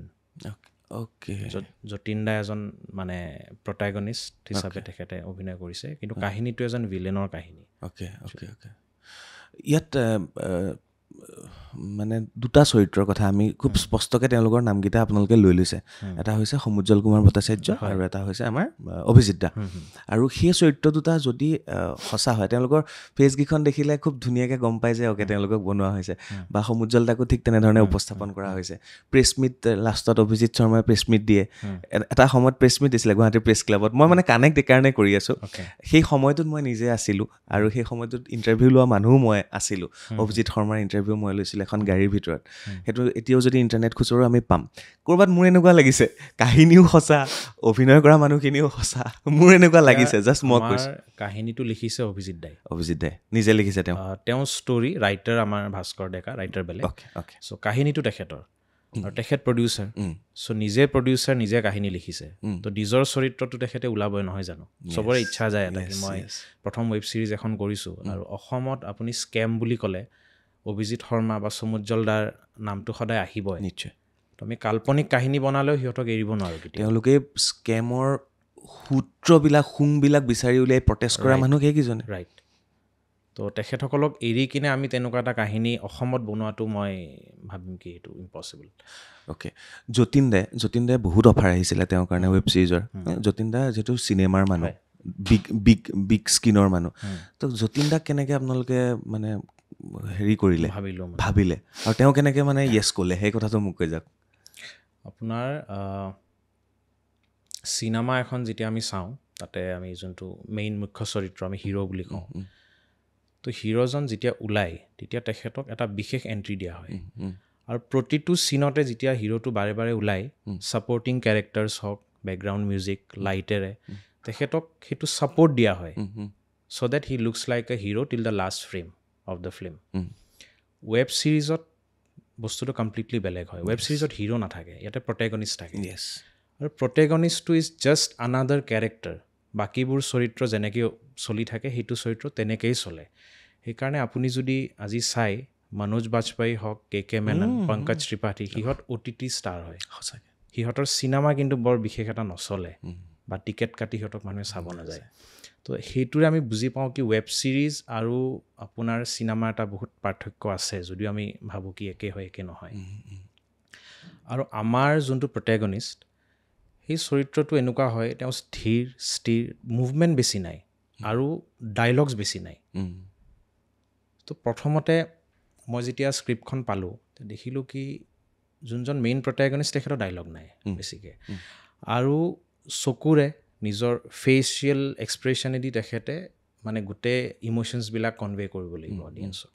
Jatin দা এজন মানে প্ৰটাগনিষ্ট হিচাপে তেখেতে অভিনয় কৰিছে, কিন্তু কাহিনীটো এজন ভিলেনৰ কাহিনী। ইয়াত মানে দুটা চৰিত্ৰৰ কথা আমি খুব স্পষ্টকৈ তেওঁলোকৰ নামকেইটা আপোনালোকে লৈ লৈছে। এটা হৈছে সমুজ্জ্বল কুমাৰ ভট্টাচাৰ্য আৰু এটা হৈছে আমাৰ অভিজিৎ দা। আৰু সেই চৰিত্ৰ দুটা যদি সঁচা হয়, তেওঁলোকৰ ফেচকেইখন দেখিলে খুব ধুনীয়াকৈ গম পায় যে অ'কে তেওঁলোকক বনোৱা হৈছে, বা সমুজ্জ্বল দাকো ঠিক তেনেধৰণে উপস্থাপন কৰা হৈছে। প্ৰেছ মিট লাষ্টত অভিজিৎ শৰ্মাই প্ৰেছ মিট দিয়ে, এটা সময়ত প্ৰেছ মিট দিছিলে গুৱাহাটী প্ৰেছ ক্লাবত। মই মানে কানেক্ট এইকাৰণে কৰি আছোঁ, সেই সময়টোত মই নিজে আছিলোঁ, আৰু সেই সময়টোত ইণ্টাৰভিউ লোৱা মানুহো মই আছিলোঁ। অভিজিৎ শৰ্মাৰ ইণ্টাৰভিউ মই লৈছিলোঁ এখন এখন গাড়ীৰ ভিতৰত সেইটো এতিয়াও যদি ইণ্টাৰনেট খুচৰোঁ আমি পাম ক'ৰবাত মোৰ এনেকুৱা লাগিছে কাহিনীও সঁচা অভিনয় কৰা মানুহখিনিও সঁচা মোৰ এনেকুৱা লাগিছে জাষ্ট মই কৈছোঁ কাহিনীটো লিখিছে অভিজিত দাই নিজে লিখিছে তেওঁ ষ্টৰী ৰাইটাৰ আমাৰ ভাস্কৰ ডেকা ৰাইটাৰ বেলেগ চ' কাহিনীটো তেখেতৰ আৰু তেখেত প্ৰডিউচাৰ চ' নিজে প্ৰডিউচাৰ নিজে কাহিনী লিখিছে তো নিজৰ চৰিত্ৰটো তেখেতে ওলাবই নহয় জানো চবৰে ইচ্ছা যায় এটা কি মই প্ৰথম ৱেব ছিৰিজ এখন কৰিছোঁ আৰু অসমত আপুনি স্কেম বুলি ক'লে অভিজিত শৰ্মা বা সমুজ্জ্বল দাৰ নামটো সদায় আহিবই নিশ্চয় তো আমি কাল্পনিক কাহিনী বনালেও সিহঁতক এৰিব নোৱাৰোঁ তেওঁলোকে স্কেমৰ সূত্ৰবিলাক শুংবিলাক বিচাৰি উলিয়াই প্ৰটেষ্ট কৰা মানুহ সেইকেইজনে ৰাইট তো তেখেতসকলক এৰি কিনে আমি তেনেকুৱা এটা কাহিনী অসমত বনোৱাটো মই ভাবিম কি এইটো ইম্পচিবল অ'কে যতীন দাই বহুত অফাৰ আহিছিলে তেওঁৰ কাৰণে ৱেব ছিৰিজৰ যতীন দা যিহেতু চিনেমাৰ মানুহ বিগ স্ক্ৰীনৰ মানুহ তো যতীন দাক কেনেকৈ আপোনালোকে মানে হেৰি কৰিলে ভাবিলে আৰু তেওঁ কেনেকৈ মানে য়েছ ক'লে সেই কথাটো মোক কৈ যাওক আপোনাৰ চিনেমা এখন যেতিয়া আমি চাওঁ তাতে আমি যোনটো মেইন মুখ্য চৰিত্ৰ আমি হিৰো বুলি কওঁ তো হিৰোজন যেতিয়া ওলায় তেতিয়া তেখেতক এটা বিশেষ এণ্ট্ৰি দিয়া হয় আৰু প্ৰতিটো চিনতে যেতিয়া হিৰোটো বাৰে বাৰে ওলায় ছাপৰ্টিং কেৰেক্টাৰ্ছ হওক বেকগ্ৰাউণ্ড মিউজিক লাইটেৰে তেখেতক সেইটো ছাপৰ্ট দিয়া হয় so' that he looks like a hero till the last frame of the film web ছিৰিজত বস্তুটো কমপ্লিটলি বেলেগ হয় ৱেব ছিৰিজত হিৰো নাথাকে ইয়াতে প্ৰটেগনিষ্ট থাকে আৰু প্ৰটেগনিষ্টটো ইজ জাষ্ট আনাডাৰ কেৰেক্টাৰ বাকীবোৰ চৰিত্ৰ যেনেকৈ চলি থাকে সেইটো চৰিত্ৰ তেনেকৈয়ে চলে সেইকাৰণে আপুনি যদি আজি চাই মনোজ বাজপেয়ী হওক কে মেনন পংকজ ত্ৰিপাঠী সিহঁত OTT ষ্টাৰ হয় সঁচাকৈ সিহঁতৰ চিনেমা কিন্তু বৰ বিশেষ এটা নচলে বা টিকেট কাটি সিহঁতক মানুহে চাব নাযায় তো সেইটোৰে আমি বুজি পাওঁ কি ৱেব ছিৰিজ আৰু আপোনাৰ চিনেমা এটা বহুত পাৰ্থক্য আছে যদিও আমি ভাবোঁ কি একে হয় একে নহয় আৰু আমাৰ যোনটো প্ৰটেগনিষ্ট সেই চৰিত্ৰটো এনেকুৱা হয় তেওঁ স্থিৰ স্থিৰ মুভমেণ্ট বেছি নাই আৰু ডাইলগছ বেছি নাই তো প্ৰথমতে মই যেতিয়া স্ক্ৰিপ্টখন পালোঁ দেখিলোঁ কি যোনজন মেইন প্ৰটেগনিষ্ট তেখেতৰ ডাইলগ নাই বেছিকৈ আৰু চকুৰে নিজৰ ফেচিয়েল এক্সপ্ৰেশ্যনেদি তেখেতে মানে গোটেই ইম'শ্যনছবিলাক কনভে কৰিব লাগিব অডিয়েঞ্চক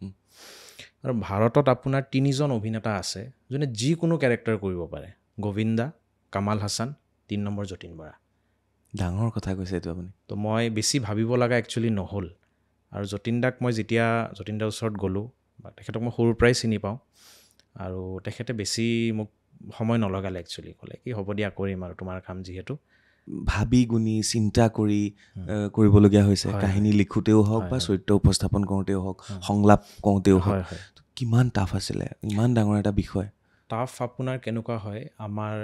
আৰু ভাৰতত আপোনাৰ 3জন অভিনেতা আছে যোনে যিকোনো কেৰেক্টাৰ কৰিব পাৰে গোবিন্দা কামাল হাছান 3 নম্বৰ যতীন বৰা ডাঙৰ কথা কৈছে এইটো আপুনি তো মই বেছি ভাবিব লগা একচুৱেলি নহ'ল আৰু যতীন দাক মই যেতিয়া যতীন দাৰ ওচৰত গ'লোঁ বা তেখেতক মই সৰুৰ পৰাই চিনি পাওঁ আৰু তেখেতে বেছি মোক সময় নলগালে একচুৱেলি ক'লে কি হ'ব দিয়া কৰিম আৰু তোমাৰ কাম যিহেতু ভাবি গুণি চিন্তা কৰি কৰিবলগীয়া হৈছে কাহিনী লিখোঁতেও হওক বা চৰিত্ৰ উপস্থাপন কৰোঁতেও হওক সংলাপ কওঁতেও হওক কিমান টাফ আছিলে ইমান ডাঙৰ এটা বিষয় টাফ আপোনাৰ কেনেকুৱা হয় আমাৰ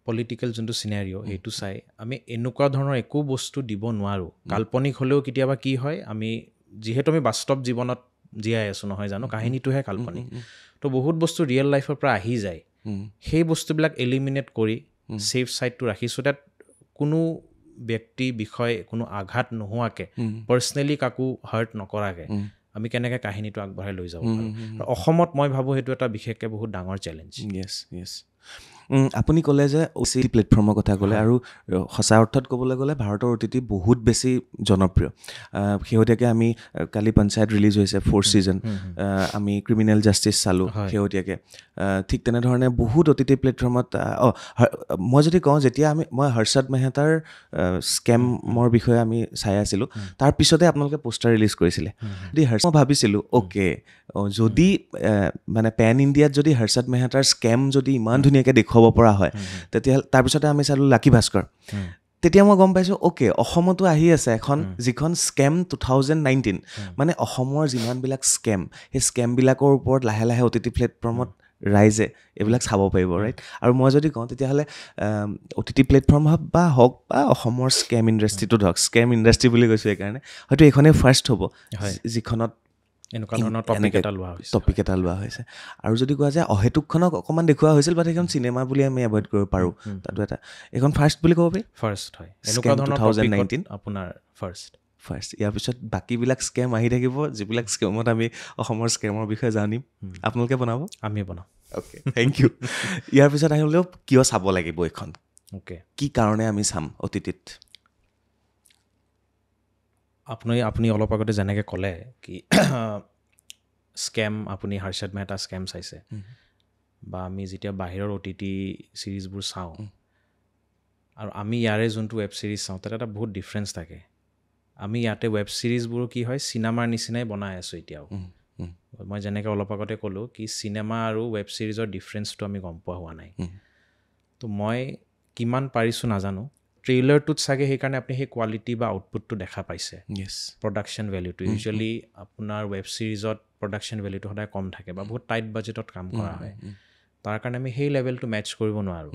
পলিটিকেল যোনটো চিনেৰিঅ' সেইটো চাই আমি এনেকুৱা ধৰণৰ একো বস্তু দিব নোৱাৰোঁ কাল্পনিক হ'লেও কেতিয়াবা কি হয় আমি যিহেতু আমি বাস্তৱ জীৱনত জীয়াই আছোঁ নহয় জানো কাহিনীটোহে কাল্পনিক তো বহুত বস্তু ৰিয়েল লাইফৰ পৰা আহি যায় সেই বস্তুবিলাক এলিমিনেট কৰি ছেফ ছাইডটো ৰাখিছোঁ তাত কোনো ব্যক্তি বিষয় কোনো আঘাত নোহোৱাকৈ পাৰ্চনেলি কাকো হাৰ্ট নকৰাকৈ আমি কেনেকৈ কাহিনীটো আগবঢ়াই লৈ যাব পাৰোঁ অসমত মই ভাবোঁ সেইটো এটা বিশেষকৈ বহুত ডাঙৰ চেলেঞ্জ য়েছ আপুনি ক'লে যে OTT প্লেটফৰ্মৰ কথা ক'লে আৰু সঁচা অৰ্থত ক'বলৈ গ'লে ভাৰতৰ OTT বহুত বেছি জনপ্ৰিয় শেহতীয়াকৈ আমি কালি পঞ্চায়ত ৰিলিজ হৈছে 4th ছিজন আমি ক্ৰিমিনেল জাষ্টিচ চালোঁ শেহতীয়াকৈ ঠিক তেনেধৰণে বহুত OTT প্লেটফৰ্মত মই যদি কওঁ যেতিয়া মই হৰ্ষদ মেহতাৰ স্কেমৰ বিষয়ে আমি চাই আছিলোঁ তাৰপিছতে আপোনালোকে পোষ্টাৰ ৰিলিজ কৰিছিলে মই ভাবিছিলোঁ অ'কে যদি মানে পেন ইণ্ডিয়াত যদি হৰ্ষদ মেহতাৰ স্কেম যদি ইমান ধুনীয়াকৈ দেখুৱাব পৰা হয় তেতিয়া তাৰপিছতে আমি চালোঁ লাকি ভাস্কৰ তেতিয়া মই গম পাইছোঁ অ'কে অসমতো আহি আছে এখন যিখন স্কেম 2019 মানে অসমৰ যিমানবিলাক স্কেম সেই স্কেমবিলাকৰ ওপৰত লাহে লাহে OTT প্লেটফৰ্মত ৰাইজে এইবিলাক চাব পাৰিব ৰাইট আৰু মই যদি কওঁ তেতিয়াহ'লে OTT প্লেটফৰ্ম হওক বা অসমৰ স্কেম ইণ্ডাষ্ট্ৰিটো ধৰক স্কেম ইণ্ডাষ্ট্ৰি বুলি কৈছোঁ সেইকাৰণে হয়তো এইখনেই ফাৰ্ষ্ট হ'ব যিখনত এনেকুৱা ধৰণৰ টপিক এটা লোৱা হৈছে আৰু যদি কোৱা যায় অহেতুকখনক অকণমান দেখুওৱা হৈছিল বা সেইখন চিনেমা বুলি আমি এভইড কৰিব পাৰোঁ তাতো এটা এইখন ফাৰ্ষ্ট বুলি ক'ব পাৰি ফাৰ্ষ্ট হয় এনেকুৱা ধৰণৰ 2019 আপোনাৰ ফাৰ্ষ্ট ইয়াৰ পিছত বাকীবিলাক স্কেম আহি থাকিব যিবিলাক স্কেমত আমি অসমৰ স্কেমৰ বিষয়ে জানিম আপোনালোকে বনাব আমি বনাম অ'কে থেংক ইউ ইয়াৰ পিছত আহিলেও কিয় চাব লাগিব এইখন অ'কে কি কাৰণে আমি চাম OTTত আপুনি অলপ আগতে যেনেকৈ ক'লে কি স্কেম আপুনি হৰ্ষদ মেহতা স্কেম চাইছে বা আমি যেতিয়া বাহিৰৰ OTT ছিৰিজবোৰ চাওঁ আৰু আমি ইয়াৰে যোনটো ৱেব ছিৰিজ চাওঁ তাত এটা বহুত ডিফাৰেঞ্চ থাকে আমি ইয়াতে ৱেব ছিৰিজবোৰ কি হয় চিনেমাৰ নিচিনাই বনাই আছোঁ এতিয়াও মই যেনেকৈ অলপ আগতে ক'লোঁ কি চিনেমা আৰু ৱেব ছিৰিজৰ ডিফাৰেঞ্চটো আমি গম পোৱা হোৱা নাই তো মই কিমান পাৰিছোঁ নাজানো ট্ৰেইলাৰটোত চাগে সেইকাৰণে আপুনি সেই কোৱালিটি বা আউটপুটটো দেখা পাইছে প্ৰডাকশ্যন ভেলিউটো ইউজুৱেলি আপোনাৰ ৱেব ছিৰিজত প্ৰডাকশ্যন ভেলিউটো সদায় কম থাকে বা বহুত টাইট বাজেটত কাম কৰা হয় তাৰ কাৰণে আমি সেই লেভেলটো মেটচ কৰিব নোৱাৰোঁ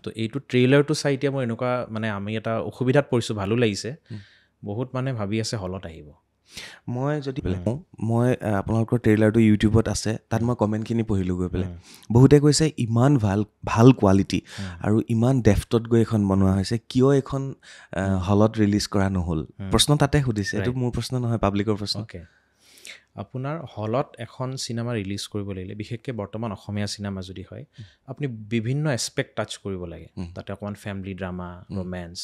তো এইটো ট্ৰেইলাৰটো চাই এতিয়া মই এনেকুৱা মানে আমি এটা অসুবিধাত পৰিছোঁ ভালো লাগিছে বহুত মানে ভাবি আছে হলত আহিব মই যদি মই আপোনালোকৰ ট্ৰেইলাৰটো ইউটিউবত আছে তাত মই কমেণ্টখিনি পঢ়িলোঁ গৈ পেলাই বহুতে কৈছে ইমান ভাল কোৱালিটি আৰু ইমান ডেফটত গৈ এখন বনোৱা হৈছে কিয় এখন হলত ৰিলিজ কৰা নহ'ল প্ৰশ্ন তাতে সুধিছে এইটো মোৰ প্ৰশ্ন নহয় পাব্লিকৰ প্ৰশ্ন আপোনাৰ হলত এখন চিনেমা ৰিলিজ কৰিব লাগিলে বিশেষকৈ বৰ্তমান অসমীয়া চিনেমা যদি হয় আপুনি বিভিন্ন এছপেক্ট টাচ কৰিব লাগে তাতে অকণমান ফেমিলি ড্ৰামা ৰোমেন্স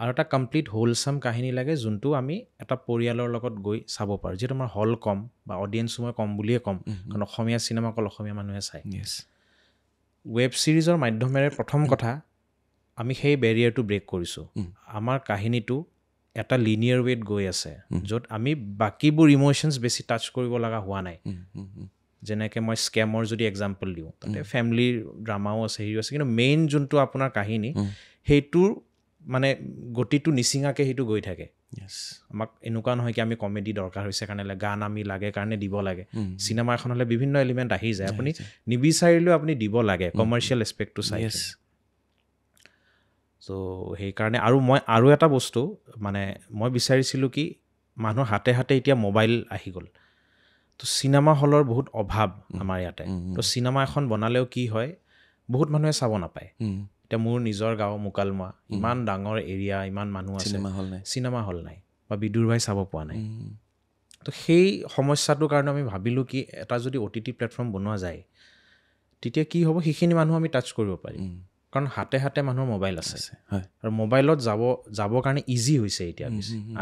আৰু এটা কমপ্লিট হোলচাম কাহিনী লাগে যোনটো আমি এটা পৰিয়ালৰ লগত গৈ চাব পাৰোঁ যিহেতু আমাৰ হল কম বা অডিয়েঞ্চো মই কম বুলিয়ে ক'ম কাৰণ অসমীয়া চিনেমা অকল অসমীয়া মানুহে চায় ৱেব ছিৰিজৰ মাধ্যমেৰে প্ৰথম কথা আমি সেই বেৰিয়াৰটো ব্ৰেক কৰিছোঁ আমাৰ কাহিনীটো এটা লিনিয়াৰ ৱেত গৈ আছে য'ত আমি বাকীবোৰ ইম'শ্যনছ বেছি টাচ কৰিব লগা হোৱা নাই যেনেকৈ মই স্কেমৰ যদি এক্সাম্পল দিওঁ তাতে ফেমিলিৰ ড্ৰামাও আছে হেৰিও আছে কিন্তু মেইন যোনটো আপোনাৰ কাহিনী সেইটোৰ মানে গতিটো নিচিঙাকৈ সেইটো গৈ থাকে আমাক এনেকুৱা নহয় কি আমি কমেডি দৰকাৰ হৈছে কাৰণে গান আমি লাগে কাৰণে দিব লাগে চিনেমা এখন হ'লে বিভিন্ন এলিমেণ্ট আহি যায় আপুনি নিবিচাৰিলেও আপুনি দিব লাগে কমাৰ্চিয়েল এছপেক্টটো চাই চ' সেইকাৰণে আৰু মই আৰু এটা বস্তু মানে মই বিচাৰিছিলোঁ কি মানুহৰ হাতে হাতে এতিয়া মোবাইল আহি গ'ল তো চিনেমা হলৰ বহুত অভাৱ আমাৰ ইয়াতে তো চিনেমা এখন বনালেও কি হয় বহুত মানুহে চাব নাপায় এতিয়া মোৰ নিজৰ গাঁও মুকালমুৱা ইমান ডাঙৰ এৰিয়া ইমান মানুহ আছে চিনেমা হল নাই বা বিদুৰ ভাই চাব পোৱা নাই তো সেই সমস্যাটোৰ কাৰণে আমি ভাবিলোঁ কি এটা যদি OTT প্লেটফৰ্ম বনোৱা যায় তেতিয়া কি হ'ব সেইখিনি মানুহ আমি টাচ কৰিব পাৰিম কাৰণ হাতে হাতে মানুহৰ মোবাইল আছে আৰু মোবাইলত যাবৰ কাৰণে ইজি হৈছে এতিয়া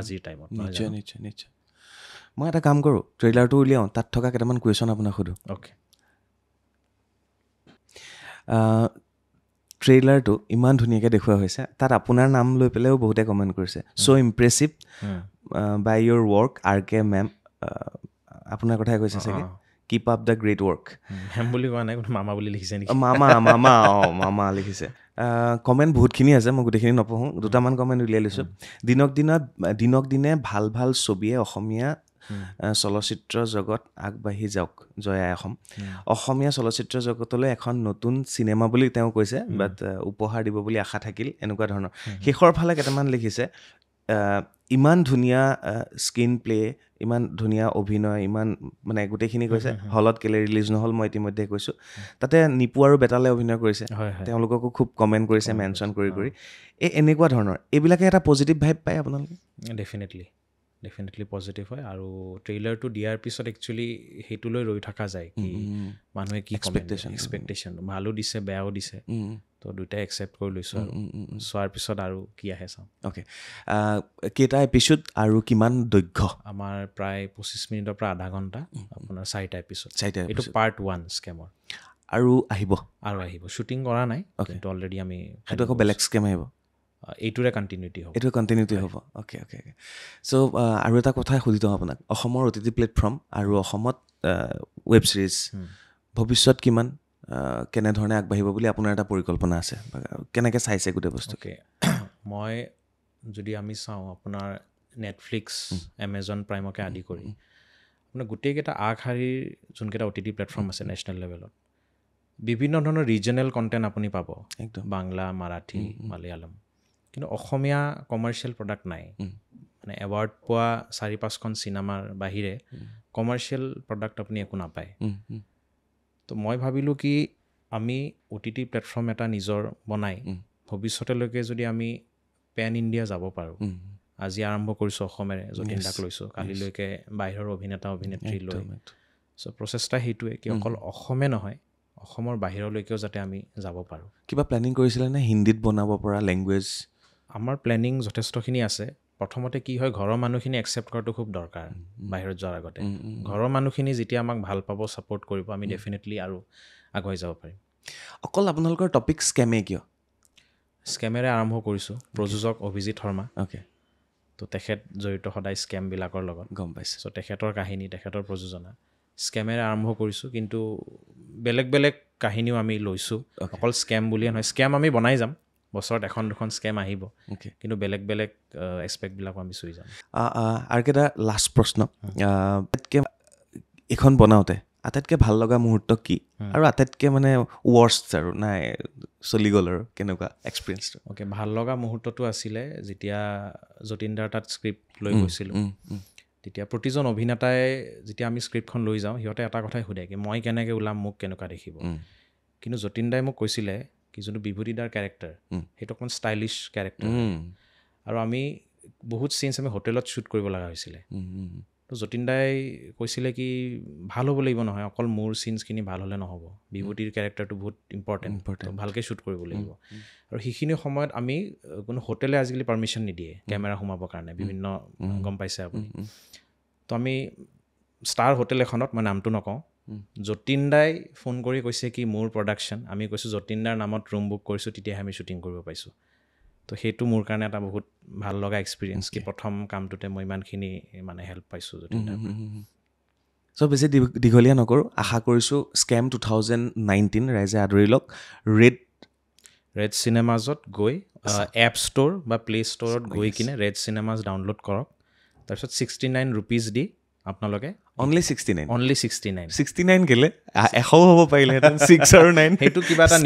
আজিৰ টাইমত নিশ্চয় নিশ্চয় নিশ্চয় মই এটা কাম কৰোঁ ট্ৰেইলাৰটো উলিয়াওঁ তাত থকা কেইটামান কুৱেশ্যন আপোনাক সোধোঁ অ'কে ট্ৰেইলাৰটো ইমান ধুনীয়াকৈ দেখুওৱা হৈছে তাত আপোনাৰ নাম লৈ পেলাইও বহুতে কমেণ্ট কৰিছে চ' ইম্প্ৰেছিভ বাই ইয়'ৰ ৱৰ্ক RK মেম আপোনাৰ কথাই কৈছে চাগে keep up the great work ma'am বুলি কোৱা নাই মামা বুলি লিখিছে নেকি মামা লিখিছে কমেণ্ট বহুতখিনি আছে মই গোটেইখিনি নপঢ়োঁ দুটামান কমেণ্ট উলিয়াই লৈছোঁ দিনক দিনে ভাল ভাল ছবিয়ে অসমীয়া চলচ্চিত্ৰ জগত আগবাঢ়ি যাওক জয় আই অসম অসমীয়া চলচ্চিত্ৰ জগতলৈ এখন নতুন চিনেমা বুলি তেওঁ কৈছে বাট উপহাৰ দিব বুলি আশা থাকিল এনেকুৱা ধৰণৰ শেষৰ ফালে কেইটামান লিখিছে ইমান ধুনীয়া স্ক্ৰীন প্লে ইমান ধুনীয়া অভিনয় ইমান মানে গোটেইখিনি কৈছে হলত কেলে ৰিলিজ নহ'ল মই ইতিমধ্যে কৈছোঁ তাতে নিপু আৰু বেতালে অভিনয় কৰিছে তেওঁলোককো খুব কমেণ্ট কৰিছে মেনশ্যন কৰি এনেকুৱা ধৰণৰ এইবিলাকে এটা পজিটিভ ভাইব পায় আপোনালোকে ডেফিনেটলি পজিটিভ হয় আৰু ট্ৰেইলাৰটো দিয়াৰ পিছত একচুৱেলি সেইটোলৈ ৰৈ থকা যায় কি মানুহে কি এক্সপেক্টেশ্যন ভালো দিছে বেয়াও দিছে তো দুটাই একচেপ্ট কৰি লৈছোঁ আৰু চোৱাৰ পিছত আৰু কি আহে চাওঁ অ'কে কেইটা এপিছ'ড আৰু কিমান দৈৰ্ঘ্য আমাৰ প্ৰায় 25 মিনিটৰ পৰা আধা ঘণ্টা আপোনাৰ 4টা এপিছ'ড এইটো পাৰ্ট 1 স্কেমৰ আৰু আহিব শ্বুটিং কৰা নাই কিন্তু অলৰেডি আমি সেইটো আকৌ বেলেগ স্কেম আহিব এইটোৰে কণ্টিনিউটি হ'ব অ'কে চ' আৰু এটা কথাই সুধি থওঁ আপোনাক অসমৰ OTT প্লেটফৰ্ম আৰু অসমত ৱেব ছিৰিজ ভৱিষ্যত কিমান কেনেধৰণে আগবাঢ়িব বুলি আপোনাৰ এটা পৰিকল্পনা আছে কেনেকৈ চাইছে গোটেই বস্তুকে মই যদি আমি চাওঁ আপোনাৰ নেটফ্লিক্স এমেজন প্ৰাইমকে আদি কৰি আপোনাৰ গোটেইকেইটা আগশাৰীৰ যোনকেইটা OTT প্লেটফৰ্ম আছে নেশ্যনেল লেভেলত বিভিন্ন ধৰণৰ ৰিজনেল কণ্টেণ্ট আপুনি পাব একদম বাংলা মাৰাঠী মালয়ালম কিন্তু অসমীয়া কমাৰ্চিয়েল প্ৰডাক্ট নাই মানে এৱাৰ্ড পোৱা 4-5খন চিনেমাৰ বাহিৰে কমাৰ্চিয়েল প্ৰডাক্ট আপুনি একো নাপায় তো মই ভাবিলোঁ কি আমি OTT প্লেটফৰ্ম এটা নিজৰ বনাই ভৱিষ্যতলৈকে যদি আমি পেন ইণ্ডিয়া যাব পাৰোঁ আজি আৰম্ভ কৰিছোঁ অসমেৰে যতীন্দাক লৈছোঁ কালিলৈকে বাহিৰৰ অভিনেত্ৰী লৈ চ' প্ৰচেষ্টা সেইটোৱে কি অকল অসমে নহয় অসমৰ বাহিৰলৈকেও যাতে আমি যাব পাৰোঁ কিবা প্লেনিং কৰিছিলে নে হিন্দীত বনাব পৰা লেংগুৱেজ আমাৰ প্লেনিং যথেষ্টখিনি আছে প্ৰথমতে কি হয় ঘৰৰ মানুহখিনি একচেপ্ট কৰাটো খুব দৰকাৰ বাহিৰত যোৱাৰ আগতে ঘৰৰ মানুহখিনি যেতিয়া আমাক ভাল পাব ছাপোৰ্ট কৰিব আমি ডেফিনেটলি আৰু আগুৱাই যাব পাৰিম অকল আপোনালোকৰ টপিক স্কেমে কিয় স্কেমেৰে আৰম্ভ কৰিছোঁ প্ৰযোজক অভিজিত শৰ্মা অ'কে তো তেখেত জড়িত সদায় স্কেমবিলাকৰ লগত গম পাইছোঁ চ' তেখেতৰ কাহিনী তেখেতৰ প্ৰযোজনা স্কেমেৰে আৰম্ভ কৰিছোঁ কিন্তু বেলেগ বেলেগ কাহিনীও আমি লৈছোঁ অকল স্কেম বুলিয়ে নহয় স্কেম আমি বনাই যাম বছৰত এখন দুখন স্কেম আহিব অ'কে কিন্তু বেলেগ বেলেগ এক্সপেক্টবিলাকো আমি চুই যাম আৰু কেইটা লাষ্ট প্ৰশ্ন আটাইতকৈ এইখন বনাওঁতে আটাইতকৈ ভাল লগা মুহূৰ্ত কি আৰু আটাইতকৈ মানে ৱৰ্ষ্ট আৰু নাই চলি গ'ল আৰু কেনেকুৱা এক্সপিৰিয়েঞ্চটো অ'কে ভাল লগা মুহূৰ্তটো আছিলে যেতিয়া যতীন্দাৰ তাত স্ক্ৰিপ্ট লৈ গৈছিলোঁ তেতিয়া প্ৰতিজন অভিনেতাই যেতিয়া আমি স্ক্ৰিপ্টখন লৈ যাওঁ সিহঁতে এটা কথাই সোধে কি মই কেনেকৈ ওলাম মোক কেনেকুৱা দেখিব কিন্তু যতীন্দাই মোক কৈছিলে কি যোনটো বিভূতিদাৰ কেৰেক্টাৰ সেইটো অকণমান ষ্টাইলিছ কেৰেক্টাৰ আৰু আমি বহুত চিনছ আমি হোটেলত শ্বুট কৰিব লগা হৈছিলে তো যতীন্দাই কৈছিলে কি ভাল হ'ব লাগিব নহয় অকল মোৰ চিনছখিনি ভাল হ'লে নহ'ব বিভূতিৰ কেৰেক্টাৰটো বহুত ইম্পৰ্টেণ্ট ভালকৈ শ্বুট কৰিব লাগিব আৰু সেইখিনি সময়ত আমি কোনো হোটেলে আজিকালি পাৰ্মিশ্যন নিদিয়ে কেমেৰা সোমাবৰ কাৰণে বিভিন্ন গম পাইছে আপুনি তো আমি ষ্টাৰ হোটেল এখনত মই নামটো নকওঁ যতীন্দাই ফোন কৰি কৈছে কি মোৰ প্ৰডাকশ্যন আমি কৈছোঁ যতীন্দাৰ নামত ৰুম বুক কৰিছোঁ তেতিয়াহে আমি শ্বুটিং কৰিব পাইছোঁ তো সেইটো মোৰ কাৰণে এটা বহুত ভাল লগা এক্সপিৰিয়েঞ্চ কি প্ৰথম কামটোতে মই ইমানখিনি মানে হেল্প পাইছোঁ যতীন্দাৰ চ' বেছি দীঘলীয়া নকৰোঁ আশা কৰিছোঁ স্কেম 2019 ৰাইজে আদৰি লওক ৰেড চিনেমাজত গৈ এপ ষ্ট'ৰ বা প্লে ষ্ট'ৰত গৈ কিনে ৰেড চিনেমাজ ডাউনলোড কৰক তাৰপিছত 69 ৰুপিজ দি আপোনালোকে অনলি 69 অনলি 69 69 কেলে 100 হ'ব পাৰিলেহেঁতেন 6 আৰু 9 সেইটো কিবা এটা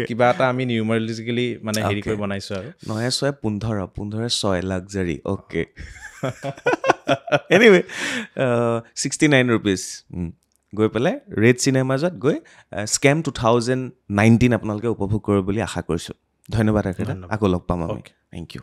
কিবা এটা আমি নিউমাৰলিজিকেলি মানে হেৰি কৰি বনাইছোঁ আৰু 9/6 লাক্সাৰী অ'কে এনিৱে 69 ৰুপিজ গৈ পেলাই ৰেড চিনেমাজত গৈ স্কেম 2019 আপোনালোকে উপভোগ কৰিব বুলি আশা কৰিছোঁ ধন্যবাদ আকৌ লগ পাম আমি থেংক ইউ